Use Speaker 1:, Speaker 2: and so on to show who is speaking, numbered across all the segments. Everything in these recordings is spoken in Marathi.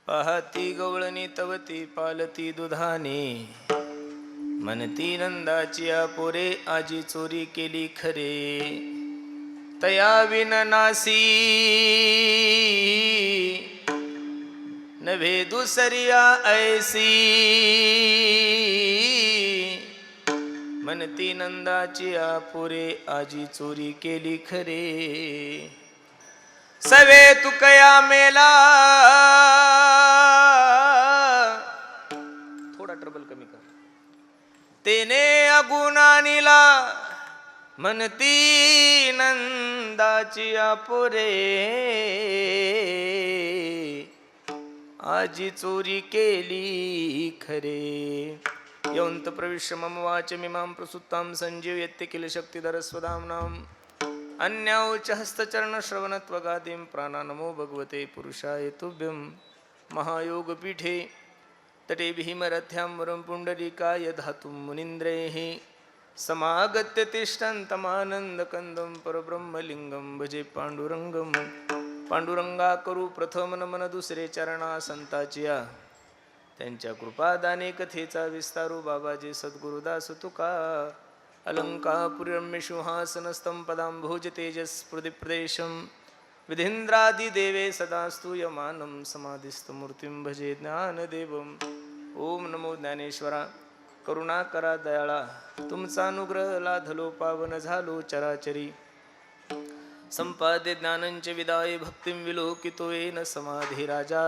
Speaker 1: पाहती गवळणी तवती पालती दुधाने, म्हणती नंदाची पोरे आजी चोरी केली खरे, तया विन नासी नव्हे दुसरिया ऐसी, म्हणती नंदाची पोरे आजी चोरी केली खरे, सवे तुकया मेला, थोडा ट्रबल कमी कर, तेने अगुणानीला, म्हणती नंदाची पोरे आजी चोरी केली खरे. यौंत प्रविश्य मम वाचमिमां प्रसुप्तां संजीवयत्य किल शक्तिधर स्वधाम्नाम् अन्याउच हस्तचरण श्रवणत्वगादिं प्राणानमो भगवते पुरुषाय तुभ्यं. महायोगपीठे तटे भीमरथ्यां वरं पुण्डरीकाय धातुं मुनीन्द्रैः समागत्य तिष्ठन्तमानन्दकन्दं परब्रह्मलिङ्गं भजे पांडुरंगं. पांडुरंगा करू प्रथम नमन दुसरे चरणा संताचिया, त्यांच्या कृपादाने कथेचा विस्तारू बाबाजी सद्गुरुदास तुका. अलंकापुरी रम्य सिंहासनस्थं पदांभोज तेजस प्रदेशं विधींद्रादिदेवे सदा स्तूयमानं समाधिस्थ मूर्तिं भजे ज्ञानदेवम्. ओम नमो ज्ञानेश्वरा, करुणा करा दयाळा, तुमचा अनुग्रह लाधलो पावन झालो चराचरी. संपादे ज्ञानंच विदाय भक्तिं विलोकितो येन समाधी राजा.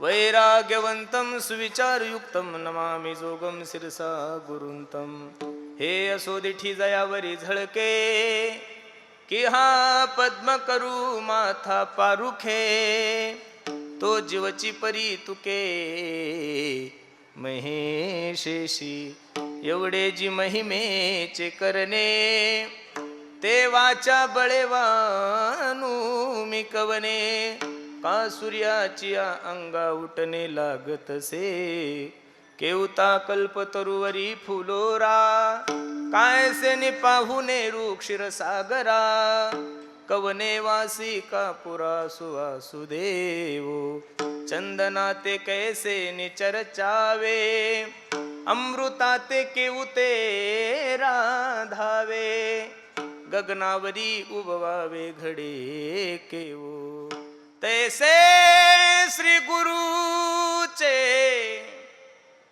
Speaker 1: वैराग्यवंतं सुविचारयुक्तं नमामि जोगं शिरसा गुरुंतं. हे असोदिठी जयावरी झळके, की हा पद्म करू माथा पारुखे, तो जीवची परी तुके महेशेशी. एवढे जी महिमेचे करणे, ते वाचा बळेवानू मी कवने. का सूर्याची अंगा उठणे लागतसे, केवता कल्पतरुवरी फुलोरा. काय से निपाहुने क्षीरसागरा, कवने वासी कापुरा सुवासुदेव. चंदनाते कैसे निचरचावे, अमृताते केवते राधावे. गगनावरी उभवावे घडे केवो, तैसे श्री गुरुचे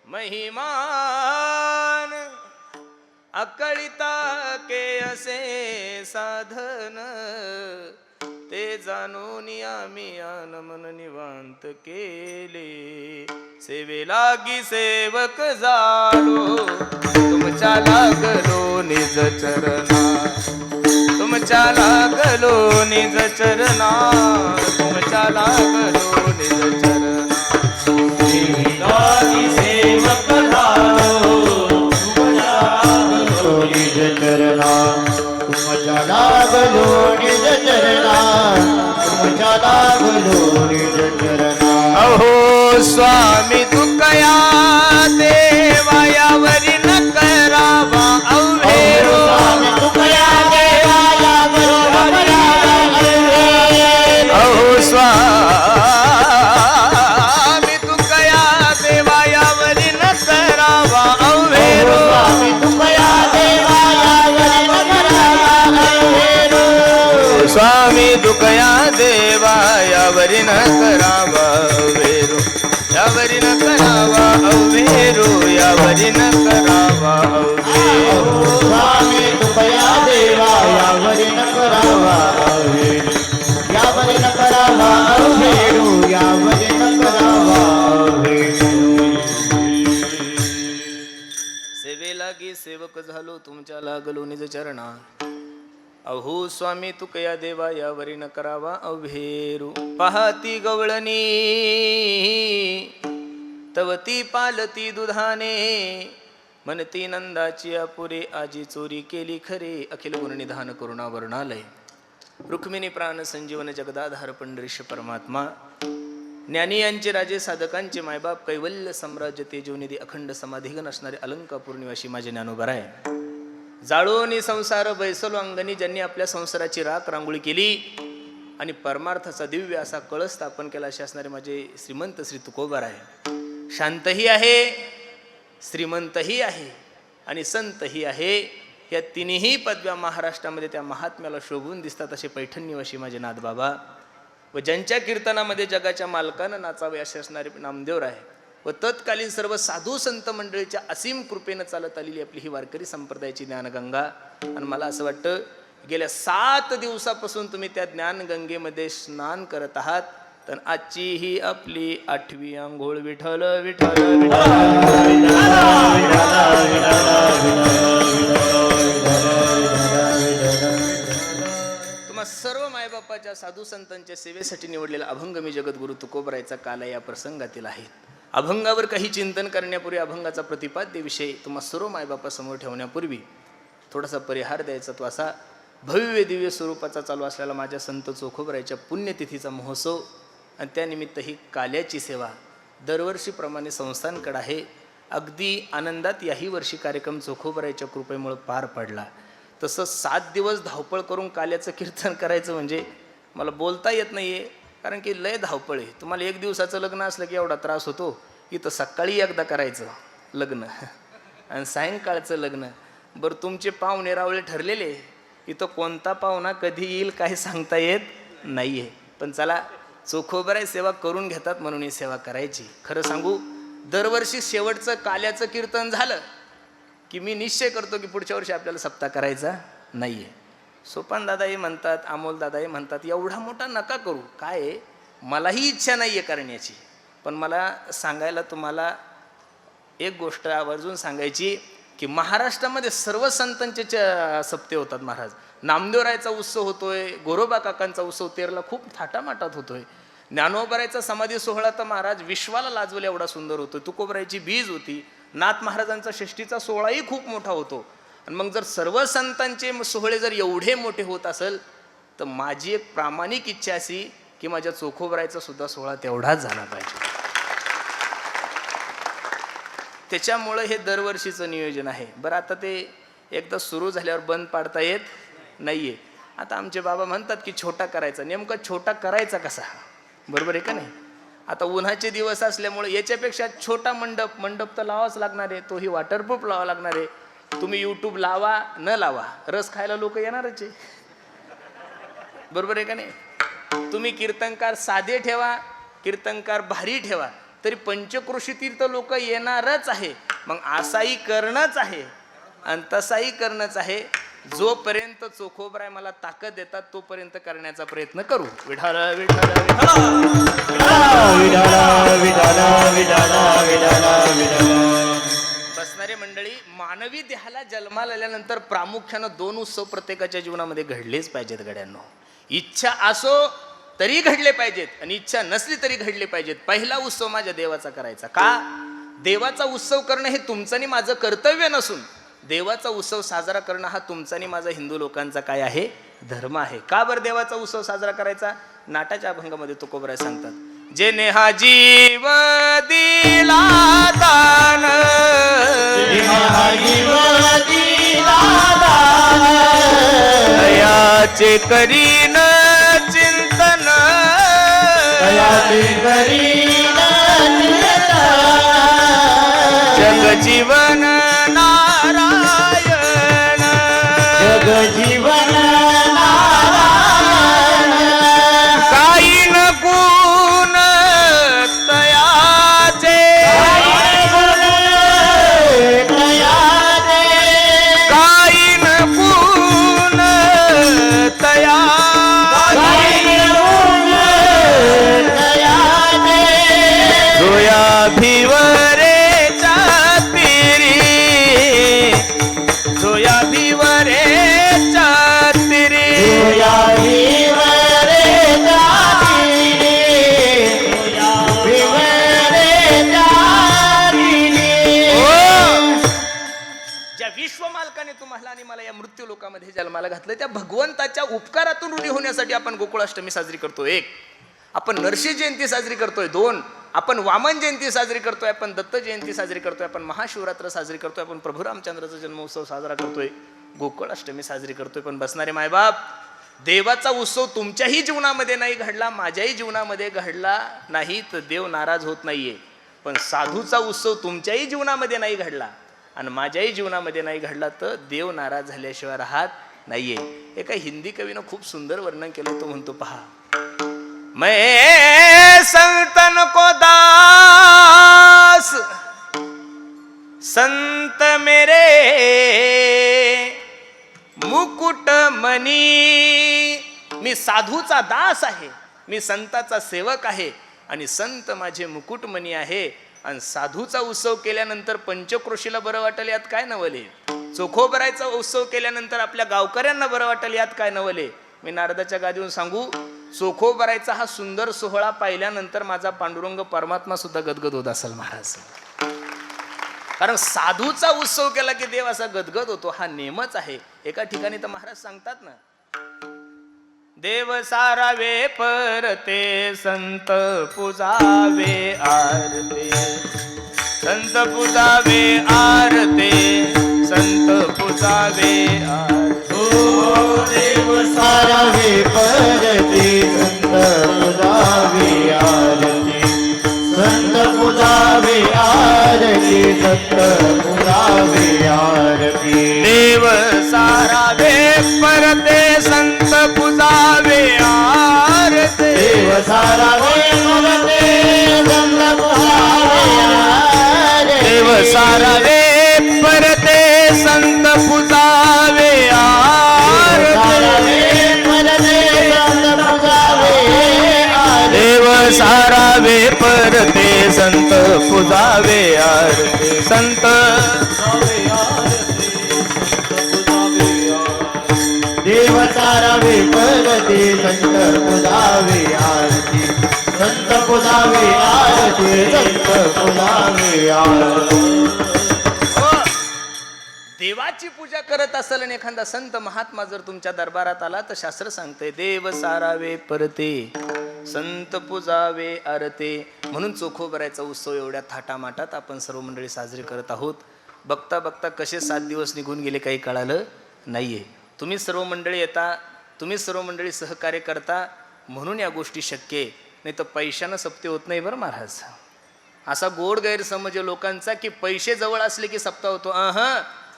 Speaker 1: महिमान. अकळिता के असे साधन, ते जाणून आम्ही मन निवांत केले. सेवे लागी सेवक झालो, तुमच्या लागलो निज चरणा. तुमच्या लागलो निज चरणा, तुमच्या लागलो निज चरणा. सेवे लागी सेवक झालो,
Speaker 2: निज चरणा. तुमच्या लागलो निज चरणा, तुमच्या लागलो निज चरणा.
Speaker 1: अहो स्वामी तुकया देवा यावरी न करावा अवहेरो.
Speaker 2: स्वामी तुकया देवा यावरी न करावा.
Speaker 1: अहो स्वामी तुकया देवा यावरी न करावा अवहेरो.
Speaker 2: स्वामी तुकया देवा यावरी न करावा अवहेरो.
Speaker 1: स्वामी तुकया देवा यावरी न करावा अवहेरो. यावरी न करावा अवहेरो, यावरी न करावा अवहेरो.
Speaker 2: स्वामी तुकया देवा यावरी न करावा अवहेरो. यावरी न करावा अवहेरो, यावरी न करावा अवहेरो.
Speaker 1: सेवे लागी सेवक झालो, तुमच्या लागलो निज चरणा. अहो स्वामी तुकया देवा यावरी न करावा अवहेरू. पाहती गवळणी तवती पालती दुधाने, म्हणती नंदाची पुरे आजी चोरी केली खरे. अखिल गुणनिधान करुणा वर्णालय रुक्मिणी प्राण संजीवन जगदाधार पंढरीश परमात्मा. ज्ञानी यांचे राजे, साधकांचे मायबाप, कैवल्य सम्राज्य तेजोनिधी अखंड समाधिगण असणारे अलंकापूर निवासी माझे ज्ञानोबराय. जाळोनी संसार बैसलो अंगणी, ज्यांनी आपल्या संसाराची राख रांगोळी केली आणि परमार्थाचा दिव्य असा कळस स्थापन केला असे असणारे माझे श्रीमंत श्री तुकोबार आहे. शांतही आहे, श्रीमंतही आहे आणि संतही आहे. या तिन्ही पदव्या महाराष्ट्रामध्ये त्या महात्म्याला शोभून दिसतात असे पैठण निवासी माझे नाथबाबा व ज्यांच्या कीर्तनामध्ये जगाच्या मालकानं नाचावे असे असणारे नामदेव आहे व तत्कालीन सर्व साधू संत मंडळीच्या असीम कृपेनं चालत आलेली आपली ही वारकरी संप्रदायाची ज्ञानगंगा. आणि मला असं वाटतं गेल्या 7 दिवसापासून तुम्ही त्या ज्ञानगंगेमध्ये स्नान करत आहात. तर आजची ही आपली 8वी आंघोळ. विठ्ठल विठ्ठल तुम्हा सर्व मायबापाच्या साधू संतांच्या सेवेसाठी निवडलेला अभंग मी जगद्गुरु तुकोबरायचा काल या प्रसंगातील आहे. अभंगावर काही चिंतन करण्यापूर्वी अभंगाचा प्रतिपाद्य विषय तुम्हा सर्व मायबापासमोर ठेवण्यापूर्वी थोडासा परिहार द्यायचा. तो असा, भव्य दिव्य स्वरूपाचा चालू असलेला माझ्या संत चोखोबरायच्या पुण्यतिथीचा महोत्सव आणि त्यानिमित्त ही काल्याची सेवा दरवर्षीप्रमाणे संस्थांकडे आहे. अगदी आनंदात याही वर्षी कार्यक्रम चोखोबरायच्या कृपेमुळे पार पडला. तसं 7 दिवस धावपळ करून काल्याचं कीर्तन करायचं म्हणजे मला बोलता येत नाही आहे, कारण की लय धावपळ आहे. तुम्हाला 1 दिवसाचं लग्न असलं की एवढा त्रास होतो. इथं सकाळी एकदा करायचं लग्न आणि सायंकाळचं लग्न. बरं, तुमचे पाहुणे रावळे ठरलेले, इथं कोणता पाहुणा कधी येईल काही सांगता येत नाही आहे. पण चला, चोखोबराय सेवा करून घेतात म्हणून ही सेवा करायची. खरं सांगू, दरवर्षी शेवटचं काल्याचं कीर्तन झालं की मी निश्चय करतो की पुढच्या वर्षी आपल्याला सप्ताह करायचा नाही आहे. सोपान दादाही म्हणतात, अमोल दादाही म्हणतात, एवढा मोठा नका करू. काय आहे, मलाही इच्छा नाही आहे करण्याची, पण मला सांगायला तुम्हाला एक गोष्ट आवर्जून सांगायची की महाराष्ट्रामध्ये सर्व संतांचे सप्ते होतात महाराज. नामदेवरायचा उत्सव होतोय, गोरोबा काकांचा उत्सव तेरला खूप थाटामाटात होतोय. ज्ञानोबरायचा समाधी सोहळा तर महाराज विश्वाला लाजवला एवढा सुंदर होतोय. तुकोबरायची बीज होती. नाथ महाराजांचा षष्टीचा सोहळाही खूप मोठा होतो. आणि मग जर सर्व संतांचे सोहळे जर एवढे मोठे होत असेल तर माझी एक प्रामाणिक इच्छा अशी की माझ्या चोखोबरायचा सुद्धा सोहळा तेवढाच झाला पाहिजे. त्याच्यामुळं हे दरवर्षीचं नियोजन आहे. बरं, आता ते एकदा सुरू झाल्यावर बंद पाडता येत नाही आहे. आता आमचे बाबा म्हणतात की छोटा करायचा. नेमका छोटा करायचा कसा, बरोबर आहे का नाही? आता उन्हाचे दिवस असल्यामुळे याच्यापेक्षा छोटा मंडप तर लावाच लागणार आहे. तोही वॉटरप्रूफ लावा लागणार आहे. तुम्ही यूट्यूब लावा न लावा, रस खायला लोक येणारच आहे, बरोबर आहे का नाही? तुम्ही कीर्तनकार साधे ठेवा, कीर्तनकार भारी ठेवा, तरी पंचक्रोशीतील तर लोक येणारच आहे. मग असाही करणंच आहे आणि तसाही करणंच आहे. जोपर्यंत चोखोबराय मला ताकद देतात तोपर्यंत करण्याचा प्रयत्न करू. विठाल विठाल बसणारे मंडळी, मानवी देहाला जन्माला आल्यानंतर प्रामुख्यानं 2 उत्सव प्रत्येकाच्या जीवनामध्ये घडलेच पाहिजेत गड्यांनो. इच्छा असो तरी घडले पाहिजेत आणि इच्छा नसली तरी घडले पाहिजेत. पहिला उत्सव माझ्या देवाचा करायचा. का? देवाचा उत्सव करणं हे तुमचं आणि माझं कर्तव्य नसून देवाचा उत्सव साजरा करणं हा तुमचा आणि माझा हिंदू लोकांचा काय आहे? धर्म आहे. का बरं देवाचा उत्सव साजरा करायचा? नाटाच्या अभंगामध्ये तुकोबराय सांगतात, जेने हा जीव दिला दान, दयाचे करीन चिंतन, जग जीवन नारायण, जग जीवन नारायण, काही न गुण तयाचे, काही न गुण तयाचे, जोया भिवरे चातिरी, जोया भिवरे चातिरी, जोया भिवरे चातिरी, जोया भिवरे चातिरी. ज्या विश्वमालकाने तुम्हाला आणि मला या मृत्यू लोकामध्ये जन्माला घातलं त्या भगवंताच्या उपकारातून ऋणी होण्यासाठी आपण गोकुळाष्टमी साजरी करतो. 1, आपण नरसी जयंती साजरी करतोय. 2, आपण वामन जयंती साजरी करतोय. आपण दत्त जयंती साजरी करतोय. आपण महाशिवरात्र साजरी करतोय. आपण प्रभू रामचंद्राचा जन्मोत्सव साजरा करतोय. गोकुळाष्टमी साजरी करतोय. पण बसणारे मायबाप, देवाचा उत्सव तुमच्याही जीवनामध्ये नाही घडला, माझ्याही जीवनामध्ये घडला नाही तर देव नाराज होत नाहीये. पण साधूचा उत्सव तुमच्याही जीवनामध्ये नाही घडला आणि माझ्याही जीवनामध्ये नाही घडला तर देव नाराज झाल्याशिवाय राहत नाहीये. एका हिंदी कवीनं खूप सुंदर वर्णन केलं. तो म्हणतो पहा, मैं संतन को दास संत मेरे मुकुट मनी. मी साधूचा दास आहे, मी संताचा सेवक आहे आणि संत माझे मुकुटमणी आहे. आणि साधूचा उत्सव केल्यानंतर पंचक्रोशीला बरं वाटेल यात काय नवले. चोखोबरायचा उत्सव केल्यानंतर आपल्या गावकऱ्यांना बरं वाटेल यात काय नवले. मी नारदाच्या गादीवरून सांगू, चोखोबरायचा हा सुंदर सोहळा पाहिल्यानंतर माझा पांडुरंग परमात्मा सुद्धा गदगद होत असेल महाराज. कारण साधूचा उत्सव केला की देव असा गदगद होतो, हा नेमच आहे. एका ठिकाणी तर महाराज सांगतात ना, देव सारावे परते संत पुजावे आरते, संत पुजावे आरते, संत पुजावे आरते.
Speaker 2: देव सारावे परते संत पुजावे आरती, संत पुजावे आरती, संत पुजावे आरती.
Speaker 1: देव सारावे परते संत पुजावे आरते,
Speaker 2: देव सारावे परते संत पुजावे आरती,
Speaker 1: देव सारावे परते संत पुजावे आरते, देव सारावे परते संत पुजावे आरते, संत
Speaker 2: देव सारावे परते संत पुजावे आरती, संत पुजावे आरती, संत पुजावे आरती.
Speaker 1: देवाची पूजा करत असेल आणि एखादा संत महात्मा जर तुमच्या दरबारात आला तर शास्त्र सांगते देव सारावे परते संत पुजावे आरते. म्हणून चोखोबरायचा उत्सव एवढ्या थाटामाटात आपण सर्व मंडळी साजरी करत आहोत. बघता बघता कसे 7 दिवस निघून गेले काही कळालं नाहीये. तुम्ही सर्व मंडळी येता, तुम्ही सर्व मंडळी सहकार्य करता म्हणून या गोष्टी शक्य आहे. नाही तर पैशानं सप्ते होत नाही बरं महाराज. असा गोड गैरसमज लोकांचा की पैसे जवळ असले की सप्ताह होतो.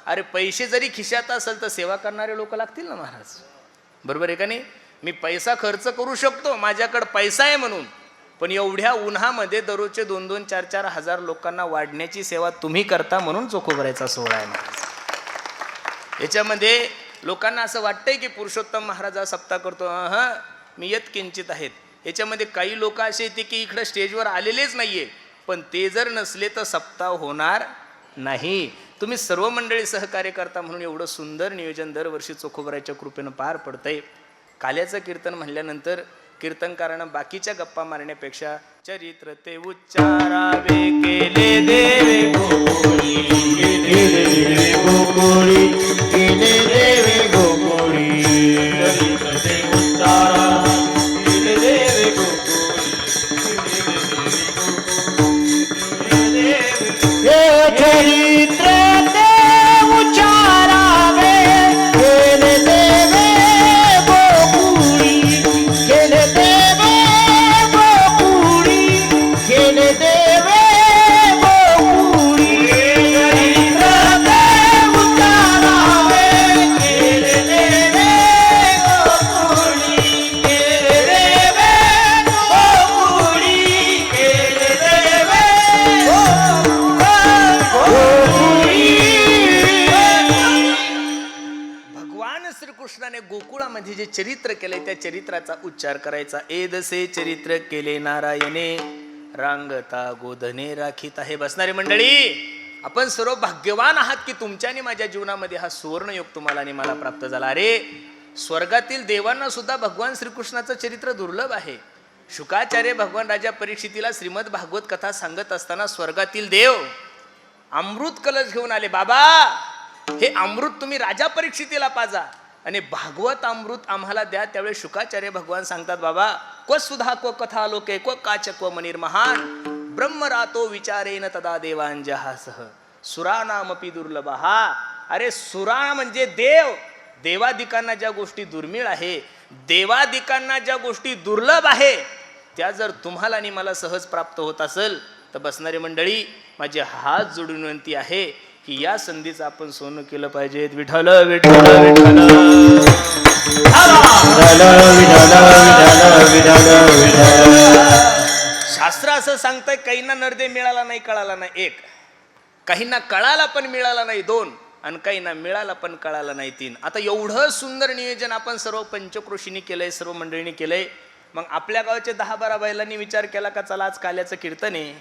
Speaker 1: अरे पैसे जरी खिशात असेल तर सेवा करणारे लोक लागतील ना महाराज, बरोबर आहे का नाही. मी पैसा खर्च करू शकतो, माझ्याकडे पैसा आहे म्हणून, पण एवढ्या उन्हामध्ये दररोजचे 2-2, 4-4 हजार लोकांना वाढण्याची सेवा तुम्ही करता म्हणून चोखोबरायचा सोहळा आहे महाराज. याच्यामध्ये लोकांना असं वाटतंय की पुरुषोत्तम महाराज हा सप्ताह करतो. मी यत किंचित आहेत. याच्यामध्ये काही लोक असे येते की इकडं स्टेजवर आलेलेच नाहीये, पण ते जर नसले तर सप्ताह होणार नाही. तुम्ही सर्व मंडळी सहकार्य करता म्हणून एवढं सुंदर नियोजन दरवर्षी चोखोबरायच्या कृपेनं पार पडतंय. काल्याचं कीर्तन म्हणल्यानंतर कीर्तनकारानं बाकीच्या गप्पा मारण्यापेक्षा चरित्र ते उच्चारावे केले देवे
Speaker 2: गोकुळी, केले देवे गोकुळी, केले देवे गोकुळी, चरित्र ते उच्चारावे केले देवे गोकुळी, केले देवे गोकुळी. हे चरित्र ते उच्चारावे केले देवे गोकुळी, केले देवे गोकुळी, केले देवे गोकुळी. चरित्र ते उच्चारावे केले देवे गोकुळी, केले देवे गोकुळी, केले देवे
Speaker 1: भगवान श्रीकृष्णाने गोकुळामध्ये जे चरित्र केले त्या चरित्राचा उच्चार करायचा. एदसे चरित्र केले नारायणे रांगता गोधने राखीत आहे. बसणारी मंडळी, आपण सर्व भाग्यवान आहात की तुमच्या आणि माझ्या जीवनामध्ये हा सुवर्णयोग तुम्हाला आणि मला प्राप्त झाला. अरे स्वर्गातील देवांना सुद्धा भगवान श्रीकृष्णाचं चरित्र दुर्लभ आहे. शुकाचार्य भगवान राजा परीक्षितीला श्रीमद भागवत कथा सांगत असताना स्वर्गातील देव अमृत कलश घेऊन आले. बाबा हे अमृत तुम्ही राजा परीक्षितीला पाजा आणि भागवत अमृत आम्हाला द्या. त्यावेळी शुकाचार्य भगवान सांगतात, बाबा क्व सुधा क्व कथा लोके क्व काच क्व मनिर्महान ब्रह्मरातो विचारेन तदा देवांजहासह सुरानामपि दुर्लभः. अरे सुरा म्हणजे देव, देवादिकांना ज्या गोष्टी दुर्मिळ आहे देवादिकांना ज्या गोष्टी दुर्लभ आहे त्या जर तुम्हाला आणि मला सहज प्राप्त होत असेल तर बसणारी मंडळी माझे हात जोडून विनंती आहे की या संधीचं आपण सोनं केलं पाहिजे. विठ्ठल विठ्ठल विठ्ठल शास्त्र असं सांगतंय काहींना नरदे मिळाला नाही कळाला नाही एक, काहींना कळाला पण मिळाला नाही दोन, आणि काहींना मिळाला पण कळाला नाही तीन. आता एवढं सुंदर नियोजन आपण सर्व पंचक्रोशींनी केलंय, सर्व मंडळींनी केलंय. मग आपल्या गावाचे 10-12 बैलांनी विचार केला का चला आज काल्याचं कीर्तन आहे,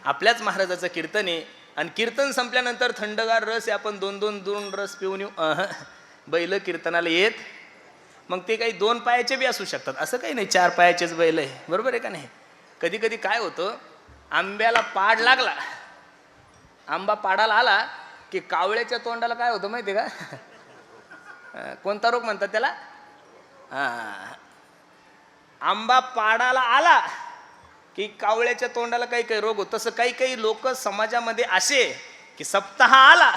Speaker 1: आपल्याच महाराजाचं कीर्तन आहे, आणि कीर्तन संपल्यानंतर थंडगार रस आहे आपण दोन रस पिऊन येऊ. बैल कीर्तनाला येत. मग ते काही 2 पायाचे बी असू शकतात, असं काही नाही 4 पायाचेच बैल आहे, बरोबर आहे का नाही. कधी कधी काय होतं, आंब्याला पाड लागला, आंबा पाडाला आला की कावळ्याच्या तोंडाला काय होतं माहिती आहे का, कोणता रोग म्हणतात त्याला, आंबा पाडाला आला की कावळ्याच्या तोंडाला काही काही रोग होत. तसं काही काही लोक समाजामध्ये असे की सप्ताह आला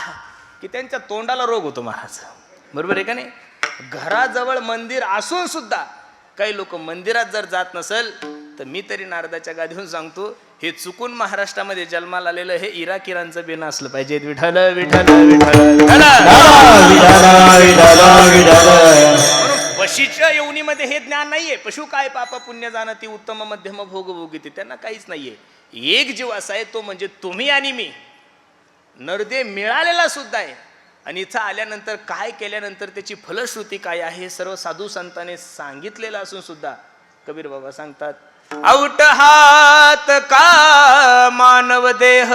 Speaker 1: की त्यांच्या तोंडाला रोग होतो महाराज, बरोबर आहे का नाही. घराजवळ मंदिर असून सुद्धा काही लोक मंदिरात जर जात नसेल तर मी तरी नारदाच्या गादीहून सांगतो हे चुकून महाराष्ट्रामध्ये जन्माला आलेलं हे इराकिरांचं बेन असलं पाहिजे. विठ्ठल विठ्ठल विठ्ठल पशीच्या योनीमध्ये हे ज्ञान नाहीये. पशु काय पाप पुण्य जाणती उत्तम मध्यम भोग भोगिते, त्यांना काहीच नाहीये. एक जीव असा आहे तो म्हणजे तुम्ही आणि मी. नरदे मिळालेला सुद्धा आहे, आणि इथं आल्यानंतर काय केल्यानंतर त्याची फलश्रुती काय आहे हे सर्व साधू संतांनी सांगितलेलं असून सुद्धा कबीर बाबा सांगतात, आउट हात का मानव देह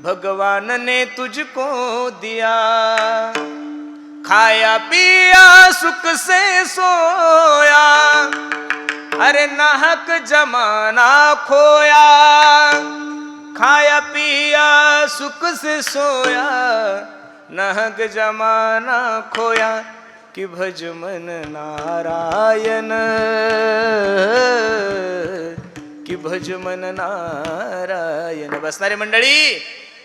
Speaker 1: भगवान ने तुझको दिया, खाया पिया सुख से सोया, अरे नाहक जमाना खोया, खाया पिया सुख से सोया, नाहक जमाना खोया, कि भज मन नारायण, कि भज मन नारायण. बसणारी मंडळी,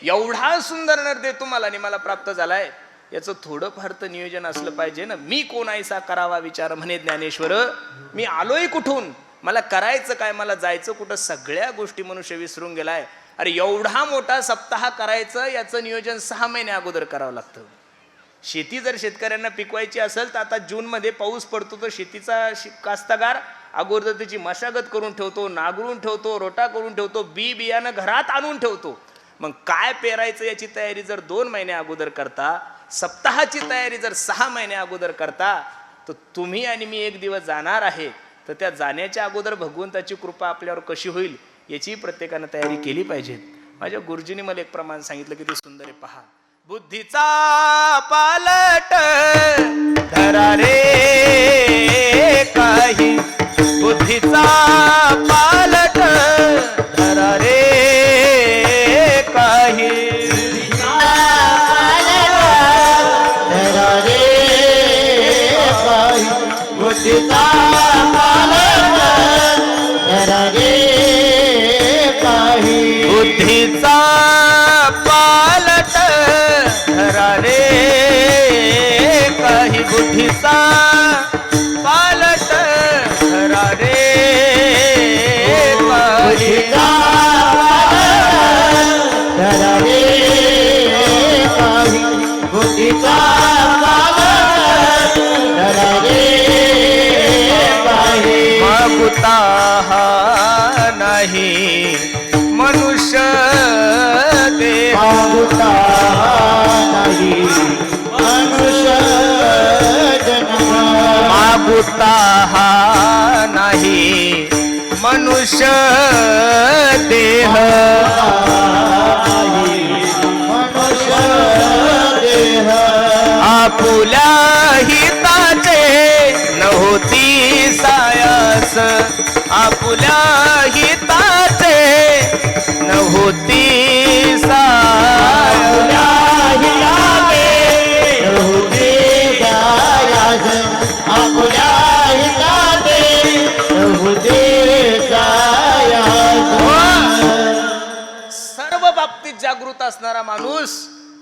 Speaker 1: एवढा सुंदर नरदे तुम्हाला आणि मला प्राप्त झालाय, याचं थोडंफार तर नियोजन असलं पाहिजे ना. मी कोण ऐसा करावा विचार म्हणे ज्ञानेश्वर, मी आलोय कुठून, मला करायचं काय, मला जायचं कुठं, सगळ्या गोष्टी मनुष्य विसरून गेलाय. अरे एवढा मोठा सप्ताह करायचं याचं नियोजन 6 महिने अगोदर करावं लागतं. शेती जर शेतकऱ्यांना पिकवायची असेल तर आता जूनमध्ये पाऊस पडतो तर शेतीचा कास्तकार अगोदर त्याची मशागत करून ठेवतो, नांगरून ठेवतो, रोटा करून ठेवतो, बी बियाणं घरात आणून ठेवतो. मग काय पेरायचं याची तयारी जर 2 महिने अगोदर करता, सप्ताहाची तयारी जर 6 महिने अगोदर करता, तर तुम्ही आणि मी एक दिवस जाणार आहे, तर त्या जाण्याच्या अगोदर भगवंताची कृपा आपल्यावर कशी होईल याची प्रत्येकानं तयारी केली पाहिजे. माझ्या गुरुजींनी मला एक प्रमाण सांगितलं की ते सुंदर आहे, पहा. बुद्धीचा पालट धरा रे काही, बुद्धीचा पालट धरा रे काही,
Speaker 2: बुद्धीचा पालट धरा रे काही,
Speaker 1: बुद्धीचा पालट धरा रे काही, बुद्धीचा पालट धरा रे काही,
Speaker 2: धरा रे काही, बुद्धीचा पालट धरा रे काही.
Speaker 1: मागुता नाही मनुष्य देह,
Speaker 2: मागुता नाही मनुष्य जन्म,
Speaker 1: मागुता नाही मनुष्य देह,
Speaker 2: मनुष्य देह,
Speaker 1: आपुल्या हिताचे नव्हती सायास, आपुल्या हिताचे नव्हती सायास,
Speaker 2: आपुल्या हिताचे नव्हती सायास.
Speaker 1: सर्व बाबतीत जागृत असणारा माणूस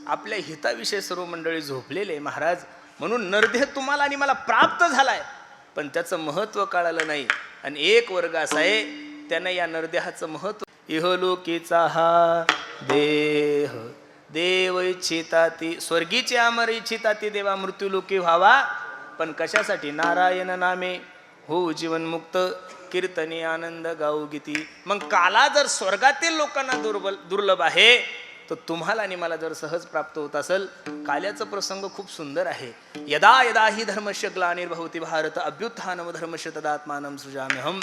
Speaker 1: आपल्या हिताविषयी सर्व मंडळी झोपलेले. महाराज म्हणून नरदेह तुम्हाला आणि मला प्राप्त झालाय, पण त्याचं महत्त्व कळालं नाही. आणि एक वर्ग असा आहे त्यानं या नरदेहाचं महत्त्व, इहलोकीचा हा देह देव इच्छिता ती, स्वर्गीचे अमर इच्छिता ती देवा मृत्यूलोकी व्हावा, पण कशासाठी? नारायण नामे हो जीवनमुक्त, कीर्तनी आनंद गाऊ गीती. मग काला जर स्वर्गातील लोकांना दुर्लभ आहे, तर तुम्हाला आणि मला जर सहज प्राप्त होत असेल. काल्याचा प्रसंग खूप सुंदर आहे. यदा यदा हि धर्मस्य ग्लानिर्भवति भारत अभ्युत्थानम धर्मस्य तदात्मानं सृजाम्यहम्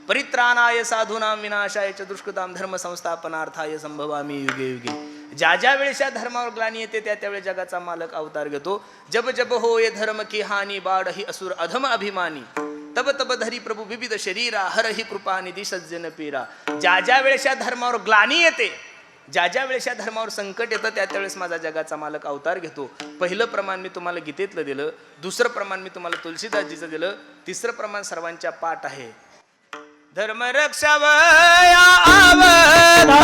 Speaker 1: परित्राणाय साधूनां विनाशाय च दुष्कृतां धर्म संस्थापनार्थाय संभवामि युगे युगे. ज्या ज्या वेळेस या धर्मावर ग्लानी येते त्या त्यावेळेस जगाचा मालक अवतार घेतो. जब जब हो ये धर्म की हानी बाढ ही असुर अधम अभिमानी, तब तब धरी प्रभू विविध शरीरा हर ही कृपा निधी सज्जन पीरा. ज्या ज्या वेळेस या धर्मावर ग्लानी येते, ज्या ज्या वेळेस या धर्मावर संकट येतं, त्या त्यावेळेस माझा जगाचा मालक अवतार घेतो. पहिलं प्रमाण मी तुम्हाला गीतेतलं दिलं, दुसरं प्रमाण मी तुम्हाला तुलसीदासजीचं दिलं, तिसरं प्रमाण सर्वांच्या पाठ आहे. धर्म रक्षावया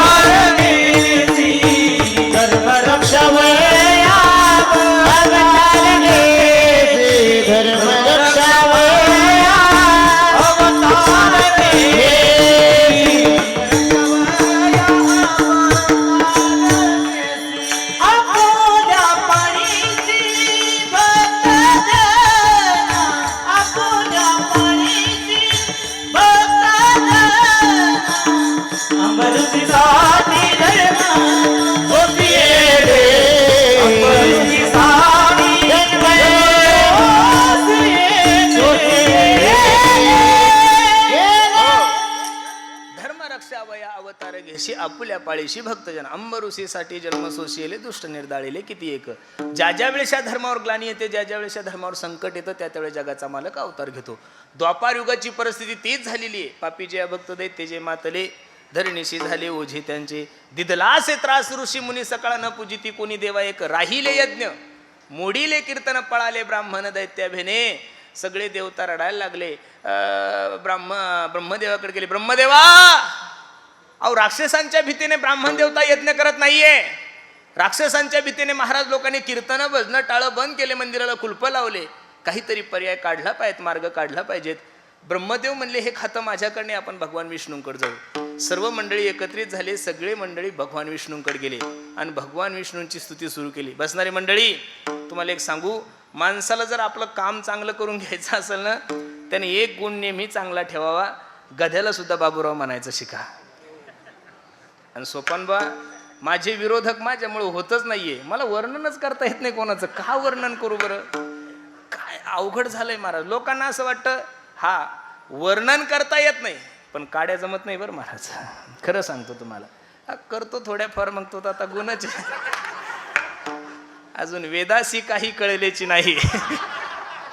Speaker 1: अवतारणेसी,
Speaker 2: धर्म रक्षावया अवतारणेसी, धर्म रक्षावया अवतारणेसी. अपुल्या पाणीची भक्तजन, अपुल्या पाणीची भक्तजन, अमृतीसाठी धर्म गोपिये रे, अमृतीसाठी धर्म गोपिये रे.
Speaker 1: धर्म रक्षावया अवतार घेशी आपुल्या पाळीशी भक्तजन, अंबरुसीसाठी जन्म सोशियले दुष्ट निर्दाळिले किती एक. ज्या ज्या वेळेस या धर्मावर ग्लानी येते, ज्या ज्या वेळेस या धर्मावर संकट येतं, त्या त्यावेळेस जगाचा मालक अवतार घेतो. द्वापार युगाची परिस्थिती तीच झालेली आहे. पापी जे भक्त दैत्य जे मातले, धरणीशी झाले ओझे त्यांचे, दिदलासे त्रास ऋषी मुनी सकाळ न पूजिती कोणी देवा एक. राहिले यज्ञ मोडीले कीर्तन पळाले ब्राह्मण दैत्या भेने. सगळे देवता रडायला लागले. ब्रह्मदेवाकडे गेले. ब्रह्मदेवा, अहो राक्षसांच्या भीतीने ब्राह्मण देवता यज्ञ करत नाहीये. राक्षसांच्या भीतीने महाराज लोकांनी कीर्तन भजन टाळं बंद केले, मंदिराला कुलप लावले. काहीतरी पर्याय काढला पाहिजेत, मार्ग काढला पाहिजेत. ब्रह्मदेव म्हणले हे खातं माझ्याकडे, आपण भगवान विष्णूंकडे जाऊ. सर्व मंडळी एकत्रित झाले. सगळे मंडळी भगवान विष्णूंकडे गेले आणि भगवान विष्णूंची स्तुती सुरू केली. बसणारी मंडळी, तुम्हाला एक सांगू, माणसाला जर आपलं काम चांगलं करून घ्यायचं असेल ना, त्याने एक गुण नेहमी चांगला ठेवावा. गध्याला सुद्धा बाबूराव म्हणायचं शिका. आणि सोपानबा, माझे विरोधक माझ्यामुळे होतच नाहीये. मला वर्णनच करता येत नाही कोणाचं. का वर्णन करू बरं? काय अवघड झालंय महाराज. लोकांना असं वाटतं हा वर्णन करता येत नाही, पण काड्या जमत नाही बरं महाराज. खरं सांगतो तुम्हाला, करतो थोड्याफार, मग तो आता गुणच आहे. अजून वेदासी काही कळलेची नाही.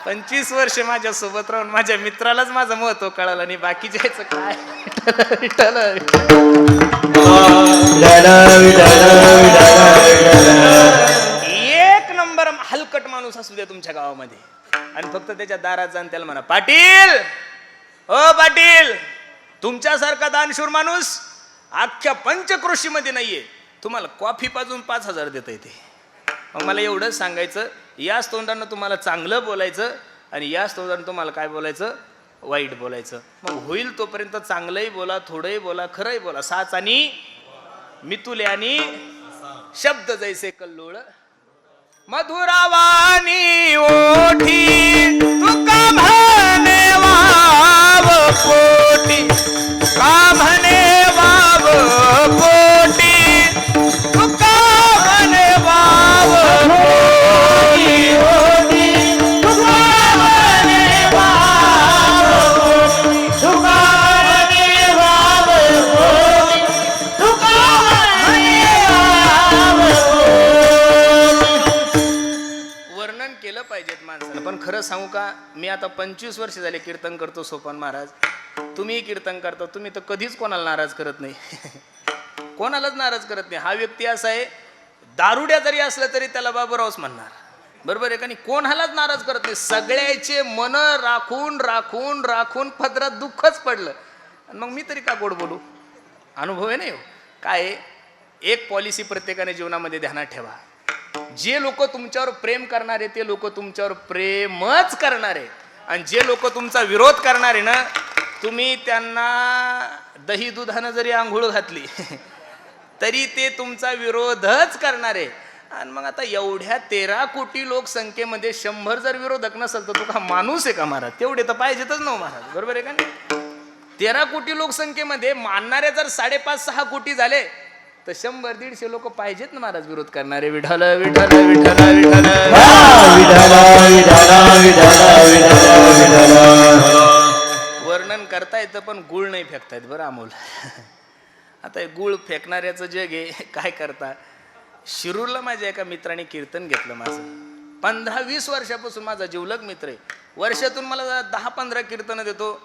Speaker 1: 25 वर्ष माझ्या सोबत राहून माझ्या मित्रालाच माझं महत्व कळालं आणि बाकीच्याचं काय. एक नंबर हलकट माणूस असू द्या तुमच्या गावामध्ये, आणि फक्त त्याच्या दारात जाऊन त्याला म्हणा, पाटील, ओ पाटील, तुमच्यासारखा दानशूर माणूस अख्ख्या पंचक्रोशीमध्ये नाहीये. तुम्हाला कॉफी पाजून 5,000 देता येते. मग मला एवढंच सांगायचं, याच तोंडानं तुम्हाला चांगलं बोलायचं आणि याच तोंडानं तुम्हाला काय बोलायचं, वाईट बोलायचं. मग होईल तोपर्यंत चांगलंही बोला, थोडंही बोला, खरंही बोला. साच आणि मितुले आणि शब्द जैसे कल्लोळ, मधुरावानी ओठी तुका म्हणे वाव पोटी, का म्हणे वाव पोटी, तुका म्हणे वाव पोटी,
Speaker 2: तुका म्हणे वाव पोटी, तुका म्हणे वाव पोटी, तुका म्हणे वाव पोटी.
Speaker 1: वर्णन केलं पाहिजेत माणसानं. पण खरं सांगू का, मी आता 25 वर्ष झाले कीर्तन करतो सोपान महाराज. तुम्ही कीर्तन करता, तुम्ही तर कधीच कोणाला नाराज करत नाही. कोणालाच नाराज करत नाही. हा व्यक्ती असा आहे, दारुड्या जरी असलं तरी त्याला बाबूरावच म्हणणार, बरोबर आहे का नाही? कोणालाच नाराज करत नाही. सगळ्याचे मन राखून राखून राखून पदरात दुःखच पडलं, आणि मग मी तरी का गोड बोलू? अनुभव आहे नाही हो. काय एक पॉलिसी प्रत्येकाने जीवनामध्ये ध्यानात ठेवा. जे लोक तुमच्यावर प्रेम करणारे ते लोक तुमच्यावर प्रेमच करणारे, आणि जे लोक तुमचा विरोध करणारे ना, तुम्ही त्यांना दही दुधानं जरी आंघोळ घातली तरी ते तुमचा विरोधच करणारे. आणि मग आता एवढ्या 13 कोटी लोकसंख्येमध्ये 100 जर विरोधक नसेल तर तो का माणूस आहे का महाराज? तेवढे तर पाहिजेतच ना महाराज, बरोबर आहे का नाही? 13 कोटी लोकसंख्येमध्ये मानणारे जर 5.5-6 कोटी झाले तर 100-150 लोक पाहिजेत ना महाराज विरोध करणारे. विठ्ठल विठ्ठल विठ्ठल विठ्ठल. वर्णन करता येतं पण गुळ नाही फेकता येत बरं अमोल. आता हे गुळ फेकणाऱ्याचं जग आहे, काय करता. शिरूरला माझ्या एका मित्राने कीर्तन घेतलं. माझं 15-20 वर्षापासून माझा जिवलग मित्र आहे. वर्षातून मला 10-15 कीर्तनं देतो.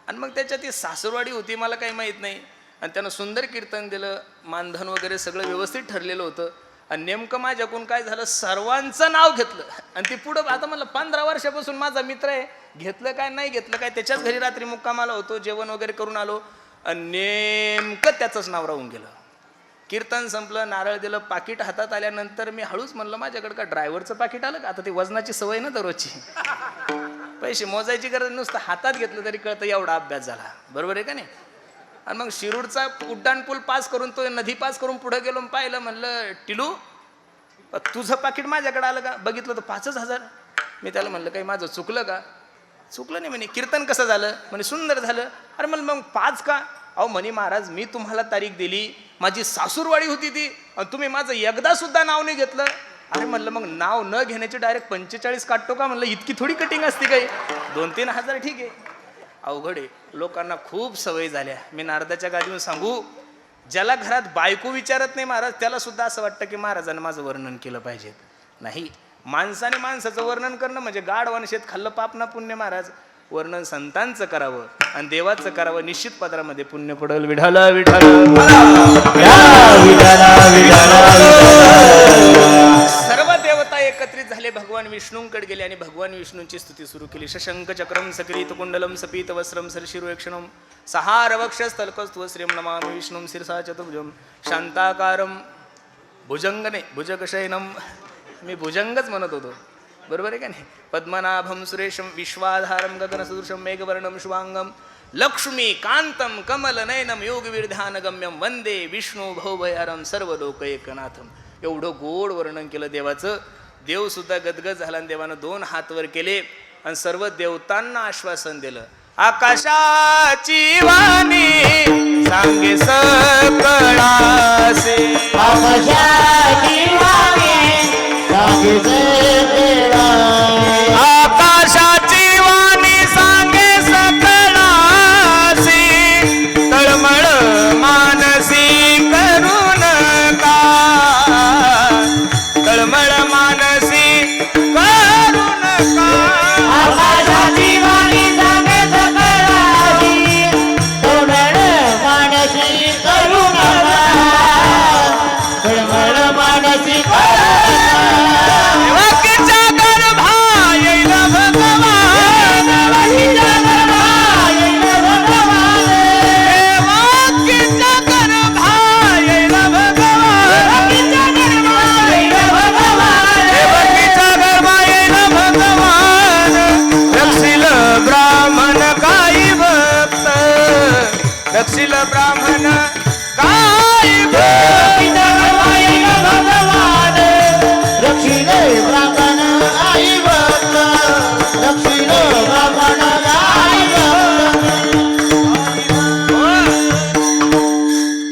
Speaker 1: आणि मग त्याच्यात ती सासरवाडी होती, मला काही माहीत नाही, आणि त्यानं सुंदर कीर्तन दिलं. मानधन वगैरे सगळं व्यवस्थित ठरलेलं होतं. आणि नेमकं माझ्याकडून काय झालं, सर्वांचं नाव घेतलं. आणि ती पुढं आता मला 15 वर्षापासून माझा मित्र आहे, घेतलं काय नाही घेतलं काय, त्याच्याच घरी रात्री मुक्कामाला होतो, जेवण वगैरे करून आलो, आणि नेमकं त्याचंच नाव राहून गेलं. कीर्तन संपलं, नारळ दिलं, पाकिट हातात आल्यानंतर मी हळूच म्हणलं, माझ्याकडे का ड्रायव्हरचं पाकिट आलं का? आता ती वजनाची सवय ना दररोजची, पैसे मोजायची गरज, नुसतं हातात घेतलं तरी कळतं एवढा अभ्यास झाला, बरोबर आहे का नाही? आणि मग शिरूरचा उड्डाण पूल पास करून, तो नदी पास करून पुढे गेलो, पाहिलं, म्हणलं टिलू तुझं पाकिट माझ्याकडे आलं का? बघितलं तर 5,000. मी त्याला म्हणलं काही माझं चुकलं का? चुकलं नाही म्हणे. कीर्तन कसं झालं म्हणे? सुंदर झालं. अरे म्हणलं मग 5 का? अहो म्हणे महाराज मी तुम्हाला तारीख दिली, माझी सासूरवाडी होती ती, आणि तुम्ही माझं एकदा सुद्धा नाव नाही घेतलं. अरे म्हणलं मग नाव न घेण्याचे डायरेक्ट 45 काढतो का? म्हणलं इतकी थोडी कटिंग असते काही, 2-3 हजार ठीक आहे. अवघड आहे, लोकांना खूप सवय झाल्या. मी नारदाच्या गादीवर सांगू, ज्याला घरात बायको विचारत नाही महाराज, त्याला सुद्धा असं वाटतं की महाराजांना माझं वर्णन केलं पाहिजे. नाही, माणसाने माणसाचं वर्णन करणं म्हणजे गाढ वनशेत खाल्लं पाप ना पुण्य महाराज. वर्णन संतांचं करावं आणि देवाचं करावं, निश्चित पदरामध्ये पुण्य पडल. विठ्ठल विठ्ठल. सर्व देवता एकत्रित झाले, भगवान विष्णूंकडे गेले आणि भगवान विष्णूंची स्तुती सुरू केली. शशंक चक्रम सकृत कुंडलम सपीत वस्त्रम सरशिरोक्षणम सहारवक्षस्थलकस्त्व श्रीम नमामि विष्णुं शिरसा चतुर्भुजं शांताकारम. भुजंग नाही, भुजगशयनम. मी भुजंगच म्हणत होतो, बरोबर आहे का नाही? पद्मनाभम सुरेशम विश्वाधारम गगनसदृशम मेघवर्णम शुभांगम लक्ष्मी कांतम कमलनयनम योगविर्ध्यानगम्यम वंदे विष्णू भवभयारम सर्वलोकैकनाथम. एवढं गोड वर्णन केलं देवाचं. देव सुद्धा गदगद झाला आणि देवानं 2 हात वर केले आणि सर्व देवतांना आश्वासन दिलं. आकाशाची वाणी सांगे सकळासे,
Speaker 2: आकाशाची वाणी सांगे सकळासे,
Speaker 1: आकाशाची वाणी सांगे सकळासे, तळमळ मानसी करू नका, तळमळ मानसी करू नका.
Speaker 2: आकाशाची वाणी सांगे सकळासे, तळमळ मानसी करू नका, तळमळ मानसी करू नका.
Speaker 1: देवकीच्या गर्भात येईल भगवान,
Speaker 2: देवकीच्या गर्भात येईल भगवान,
Speaker 1: देवकीच्या गर्भात येईल भगवान,
Speaker 2: देवकीच्या गर्भात येईल भगवान,
Speaker 1: देवकीच्या गर्भात येईल भगवान. रक्षिल ब्राह्मण गाई भक्त, रक्षिल ब्राह्मण गाई भक्त.
Speaker 2: देवकीच्या गर्भात येईल भगवान, रक्षिले ब्राह्मण गाई भक्त, रक्षिले ब्राह्मण गाई भक्त.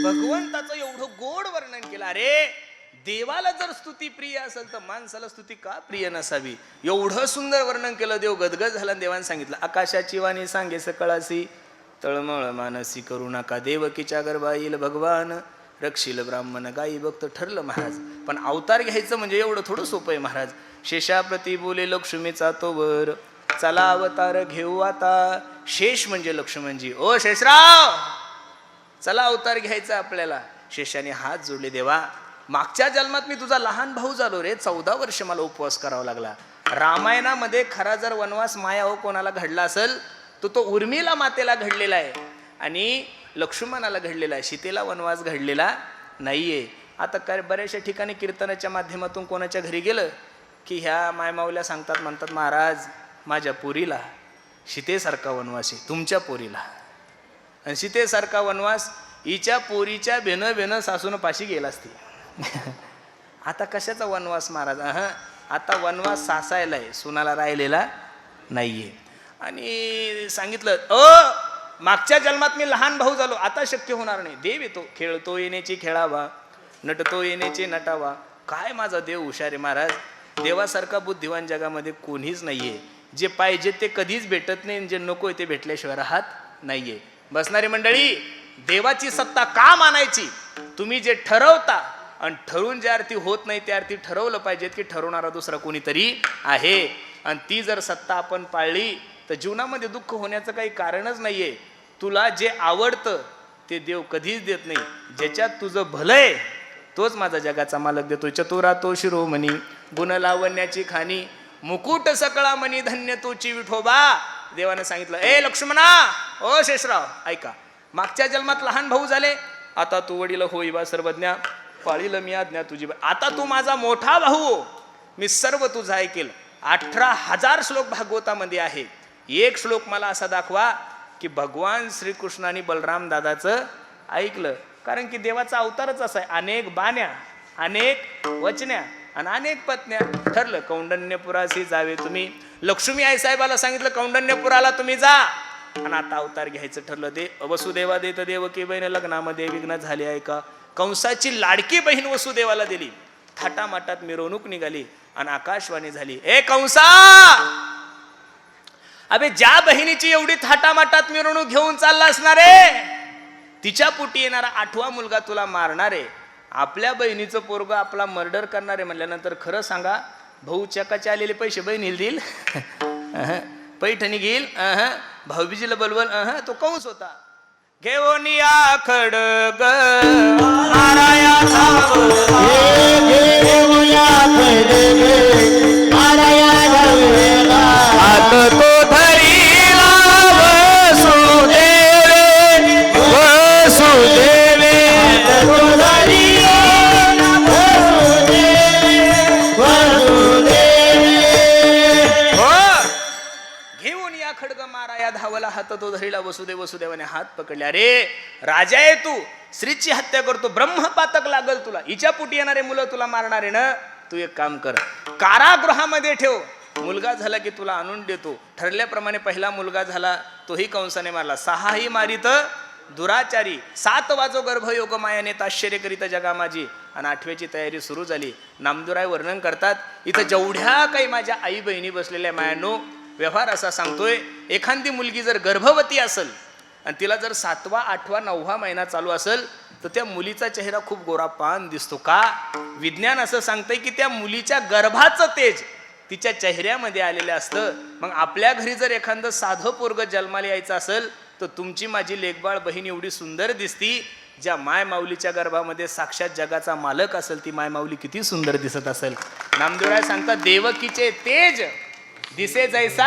Speaker 1: भगवंताचं एवढं गोड वर्णन केलं. अरे देवाला जर स्तुती प्रिय असेल तर माणसाला स्तुती का प्रिय नसावी? एवढं सुंदर वर्णन केलं. देव गदगद झाला. देवाने सांगितलं आकाशाची वाणी सांगे सकळासी, तळमळ मानसी करू नका, देवकीच्या गर्भा येईल भगवान, रक्षिल ब्राह्मण गाई भक्त. ठरलं महाराज. पण अवतार घ्यायचं म्हणजे एवढं थोडं सोपं आहे महाराज. शेषाप्रती बोले लक्ष्मीचा तो वर, चला अवतार घेऊ आता. शेष म्हणजे लक्ष्मणजी. ओ शेषराव, चला अवतार घ्यायचा आपल्याला. शेषाने हात जोडले. देवा, मागच्या जन्मात मी तुझा लहान भाऊ झालो रे, 14 वर्ष मला उपवास करावा लागला. रामायणामध्ये खरा जर वनवास माया हो कोणाला घडला असेल तर तो उर्मिला मातेला घडलेला आहे आणि लक्ष्मणाला घडलेला आहे. सीतेला वनवास घडलेला नाहीये. आता काय बऱ्याचशा ठिकाणी कीर्तनाच्या माध्यमातून कोणाच्या घरी गेलं की ह्या मायमाऊल्या सांगतात, म्हणतात, महाराज माझ्या पोरीला सीतेसारखा वनवास आहे, तुमच्या पोरीला. आणि सीतेसारखा वनवास हिच्या पोरीच्या भेनं सासून पाशी गेला असती. आता कशाचा वनवास महाराज? आता वनवास सासायला आहे, सुनाला राहिलेला नाहीये. आणि सांगितलं मागच्या जन्मात मी लहान भाऊ झालो, आता शक्य होणार नाही. देव येतो, खेळतो येण्याची खेळावा, नटतो येण्याचे नटावा. काय माझा देव हुशार आहे महाराज. देवासारखा बुद्धिवान जगामध्ये कोणीच नाहीये. जे पाहिजे ते कधीच भेटत नाही, जे नकोय ते भेटल्याशिवाय राहत नाहीये. बसणारी मंडळी, देवाची सत्ता का मानायची? तुम्ही जे ठरवता आणि ठरवून ज्या अर्थी होत नाही त्या अर्थी ठरवलं पाहिजे की ठरवणारा दुसरा कोणीतरी आहे. आणि ती जर सत्ता आपण पाळली तर जीवनामध्ये दुःख होण्याचं काही कारणच नाहीये. तुला जे आवडतं ते देव कधीच देत नाही. ज्याच्यात तुझं भलंय तोच माझा जगाचा मालक देतोय. चतुरा तो शिरोमणी, गुण लावण्याची खाणी, मुकुट सकळा मनी, धन्य तोची विठोबा. देवाने सांगितलं, ए लक्ष्मणा, ओ शेषराव, ऐका, मागच्या जन्मात लहान भाऊ झाले, आता तू वडील होईवा सर्वज्ञा, पाळील मी आज्ञा तुझी. आता तू माझा मोठा भाऊ, मी सर्व तुझं ऐकेल. 18,000 श्लोक भागवतामध्ये आहे. एक श्लोक मला असा दाखवा की भगवान श्रीकृष्णाने बलराम दादाचं ऐकलं. कारण की देवाचा अवतारच असा आहे, अनेक बाण्या, अनेक वचन्या आणि अनेक पत्न्या. ठरलं कौंडण्यपुराशी जावे तुम्ही. लक्ष्मी आई साहेबाला सांगितलं कौंडण्यपुराला तुम्ही जा. आणि आता अवतार घ्यायचं ठरलं. ते वसुदेवा देत देवकी बहीण लग्नामध्ये विघ्न झाले आहे का. कंसाची लाडकी बहीण वसुदेवाला दिली. थाटामाटात मिरवणूक निघाली आणि आकाशवाणी झाली, ए कंसा, अबे ज्या बहिणीची एवढी थाटामाटात मिरवणूक घेऊन चालला असणार आहे तिच्या पोटी येणारा 8वा मुलगा तुला मारणार आहे. आपल्या बहिणीचं पोरग आपला मर्डर करणार आहे म्हणल्यानंतर खरं सांगा, भाऊ चकाचे आलेले पैसे बहिणीला देईल? पैठणी घेईल? भाऊबीजीला बलवल? तो कंस होता. घेऊन या खडग माराया हात तो धरीला वसुदेवे, वसुदेवे घेऊन या खडग माराया धावला हात तो धरीला वसुदेव. वसुदेवाने हात पकडले. अरे राजा आहे तू, स्त्रीची हत्या करतो, ब्रह्मपातक लागल तुला, हिच्या पोटी येणारे मुलं तुला मारणारे ना. तू एक काम कर, कारागृहामध्ये ठेव, मुलगा झाला की तुला आणून देतो. ठरल्याप्रमाणे पहिला मुलगा झाला, तोही कंसाने मारला. 6ही मारित दुराचारी, 7 वाजो गर्भयोग मायाने ताश्चर्य करीत जगा माझी. आणि 8व्याची तयारी सुरू झाली. नामदुराय वर्णन करतात, इथं जेवढ्या काही माझ्या आई बहिणी बसलेल्या मायानो, व्यवहार असा सांगतोय, एखादी मुलगी जर गर्भवती असेल आणि तिला जर 7वा, 8वा, 9वा महिना चालू असेल तर त्या मुलीचा चेहरा खूप गोरापान दिसतो. का? विज्ञान असं सांगतंय की त्या मुलीच्या गर्भाचं तेज तिच्या चेहऱ्यामध्ये आलेलं असतं. मग आपल्या घरी जर एखादं साधं पोरग जन्माला यायचं असेल तर तुमची माझी लेकबाळ बहीण एवढी सुंदर दिसती. ज्या माय माऊलीच्या गर्भामध्ये साक्षात जगाचा मालक असेल ती माय माऊली किती सुंदर दिसत असेल. नामदेवराय सांगतात, देवकीचे तेज दिसे जैसा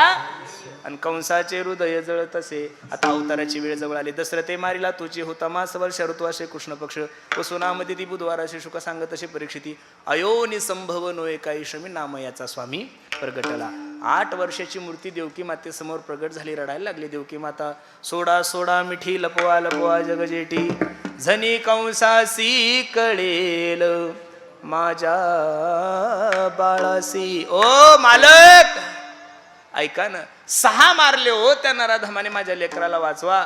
Speaker 1: आणि कंसाचे हृदय जळ तसे. आता अवताराची वेळ जवळ आली. दशरथे मारिला तुझी होता मास वर्ष ऋतू असे कृष्ण पक्ष, वसुनामध्ये ती बुधवाराशी शुक सांगत असे परीक्षिती. अयोनी संभव नोय काही श्रमी नाम याचा स्वामी प्रगटला. 8 वर्षाची मूर्ती देवकी मातेसमोर प्रगट झाली. रडायला लागली देवकी माता. सोडा सोडा मिठी लपवा लपवा जगजेटी, झनी कंसासी कळेल माझ्या बाळासी. ओ मालक ऐका ना, 6 मारले हो त्या नराधमाने, माझ्या लेकराला वाचवा.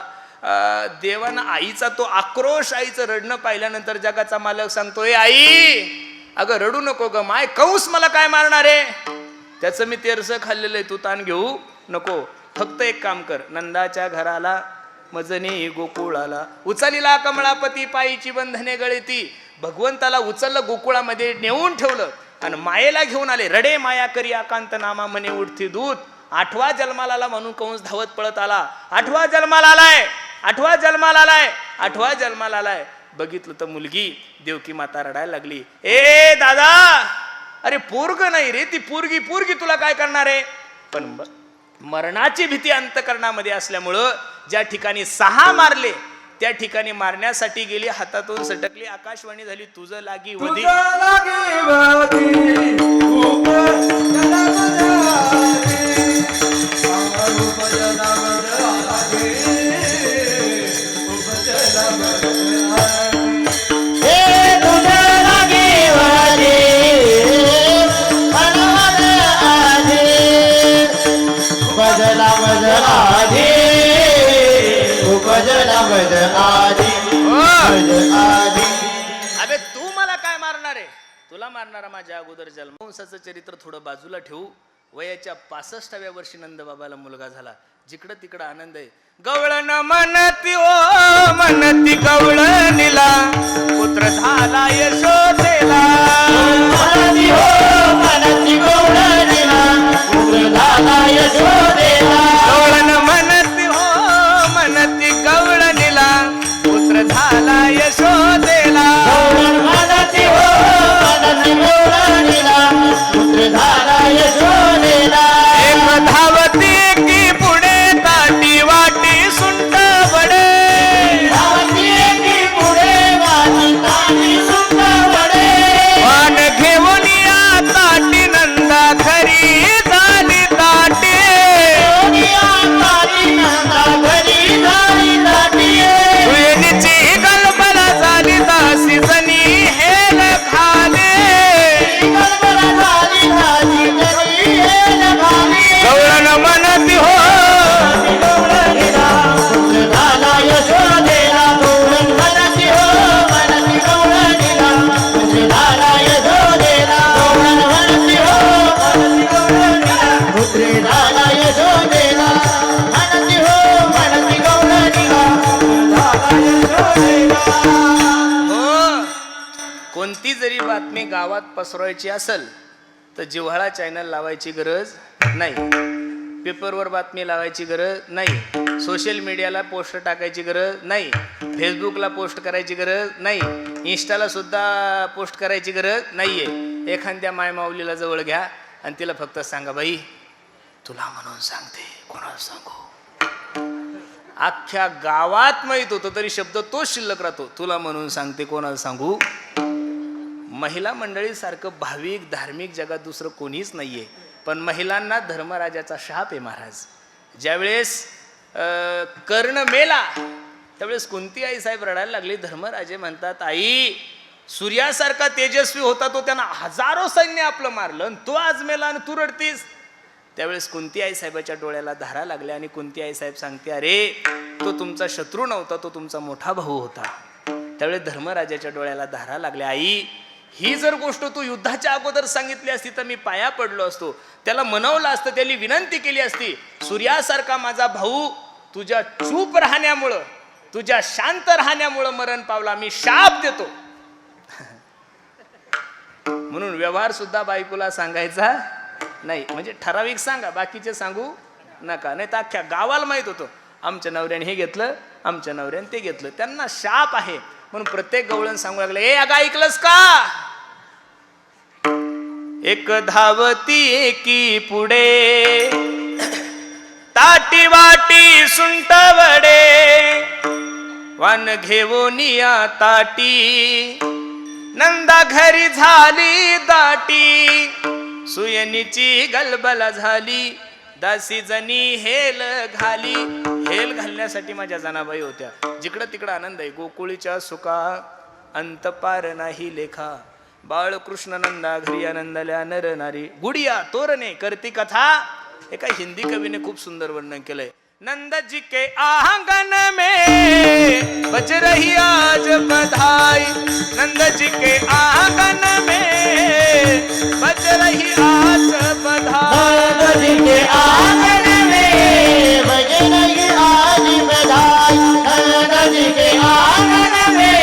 Speaker 1: देवानं आईचा तो आक्रोश, आईचं रडणं पाहिल्यानंतर जगाचा मालक सांगतोय, आई अगं रडू नको ग माय, कंस मला काय मारणार आहे? त्याचं मी तेरसं खाल्लेलं आहे, तू ताण घेऊ नको. फक्त एक काम कर, नंदाच्या घराला मजनी गोकुळाला उचलीला कमळापती, पायीची बंधने गळती. भगवंताला उचललं, गोकुळामध्ये नेऊन ठेवलं आणि मायेला घेऊन आले. रडे माया करी आकांत नामा मने उठती दूत. 8वा जन्माला आला म्हणून कंस धावत पळत आला. 8वा जन्माला आलाय, 8वा जन्माला आलाय, 8वा जन्माला आलाय. बघितलं तर मुलगी देवकी माता रडायला लागली. ए दादा, अरे पोरग नाही रे ती, पोरगी. पोरगी तुला काय करणार आहे? पण मरणाची भीती अंतकरणामध्ये असल्यामुळं ज्या ठिकाणी 6 मारले त्या ठिकाणी मारण्यासाठी गेली, हातातून सटकली, आकाशवाणी झाली, तुझं लागी वधी. अबे तू मला काय मारणार आहे? तुला मारणारा माझ्या अगोदर जन्मवंशाचं चरित्र थोडं बाजूला ठेवू. वयाच्या 65व्या वर्षी नंदबाबाला मुलगा झाला. जिकडं तिकडं आनंद आहे. गवळण म्हणती ओ म्हणती गवळणीला, पुत्र झाला यशोदेला.
Speaker 2: म्हणती हो म्हणती गवळणीला, पुत्र झाला यशोदेला.
Speaker 1: गवळण म्हणती हो म्हणती गवळणीला, पुत्र झाला यशोदेला.
Speaker 2: म्हणती हो म्हणती गवळणीला, पुत्र झाला यशोदेला.
Speaker 1: एक धावती की पुढे ताटी वाटी सुंट बडे.
Speaker 2: धावती की पुढे वाटी ताटी सुंट बडे.
Speaker 1: वाण घेऊन या ताटी नंदा घरी झाली ताटी.
Speaker 2: ताटी नंदा घरी झाली ताटी.
Speaker 1: तुयनीची गलबला झाली दासी जणी हेल खाले.
Speaker 2: गलबला झाली दासी जणी हेल खाले.
Speaker 1: गवळण म्हणती हो
Speaker 2: गवळणीला, पुत्र झाला यशोदेला. गवळण म्हणती हो म्हणती गवळणीला, पुत्र झाला यशोदेला. गवळण म्हणती हो म्हणती गवळणीला, पुत्र झाला यशोदेला. म्हणती हो म्हणती गवळणीला, पुत्र झाला यशोदेला.
Speaker 1: हो. कोणती जरी बातमी गावात पसरवायची असेल तर जिव्हाळा चॅनल लावायची गरज नाही, पेपरवर बातमी लावायची गरज नाही, सोशल मीडियाला पोस्ट टाकायची गरज नाही, फेसबुकला पोस्ट करायची गरज नाही, इंस्टाला सुद्धा पोस्ट करायची गरज नाहीये. एखाद्या मायमाऊलीला जवळ घ्या आणि तिला फक्त सांगा, बाई तुला म्हणून सांगते, कोणाला सांगू. अख्ख्या गावात माहित होतं तरी शब्द तोच शिल्लक राहतो, तुला म्हणून सांगते, कोणाला सांगू. महिला मंडळी सारखं भाविक धार्मिक जगात दुसरं कोणीच नाहीये. पण महिलांना धर्मराजाचा शाप आहे महाराज. ज्यावेळेस कर्ण मेला त्यावेळेस कुंती आई साहेब रडायला लागली. धर्मराजे म्हणतात, आई सूर्यासारखा तेजस्वी होता तो, त्यांना हजारो सैन्य आपलं मारलं आणि तो आज मेला आणि तू रडतीस. त्यावेळेस कुंती आई साहेबाच्या डोळ्याला धारा लागल्या आणि कुंती आई साहेब सांगते, अरे तो तुमचा शत्रू नव्हता, तो तुमचा मोठा भाऊ होता. त्यावेळेस धर्मराजाच्या डोळ्याला धारा लागल्या. आई ही जर गोष्ट तू युद्धाच्या अगोदर सांगितली असती तर मी पाया पडलो असतो, त्याला मनवलं असतं, त्याला विनंती केली असती, सूर्यासारखा माझा भाऊ तुझ्या चूप राहण्यामुळं, तुझ्या शांत राहण्यामुळं मरण पावला, मी शाप देतो. म्हणून व्यवहार सुद्धा बायकोला सांगायचा नाही. म्हणजे ठराविक सांगा, बाकीचे सांगू नका. नाही तर अख्ख्या गावाला माहित होतं आमच्या नवऱ्याने हे घेतलं, आमच्या नवऱ्याने ते घेतलं. त्यांना शाप आहे म्हणून प्रत्येक गवळण सांगू लागले, ए अगा ऐकलंस का. एक धावती एकी पुढे ताटी वाटी सुंट वडे. वान घेऊन या ताटी नंदा घरी झाली दाटी. सुयनीची गलबला झाली दासी जणी हेल घाली. हेल घालण्यासाठी माझ्या जनाबाई होत्या. जिकडं तिकडं आनंद आहे. गोकुळीच्या सुखा अंत पार नाही लेखा. बाळकृष्ण नंदा घरी आनंदल्या नर नारी. गुडिया तोरणे करती कथा. एका हिंदी कवीने खूप सुंदर वर्णन केलंय. नंद जी के आंगन में बज रही आज बधाई. नंद जी के आंगन में बज रही आज बधाई.
Speaker 2: नंद जी के आंगन में बज रही आज बधाई. नंद जी के आंगन में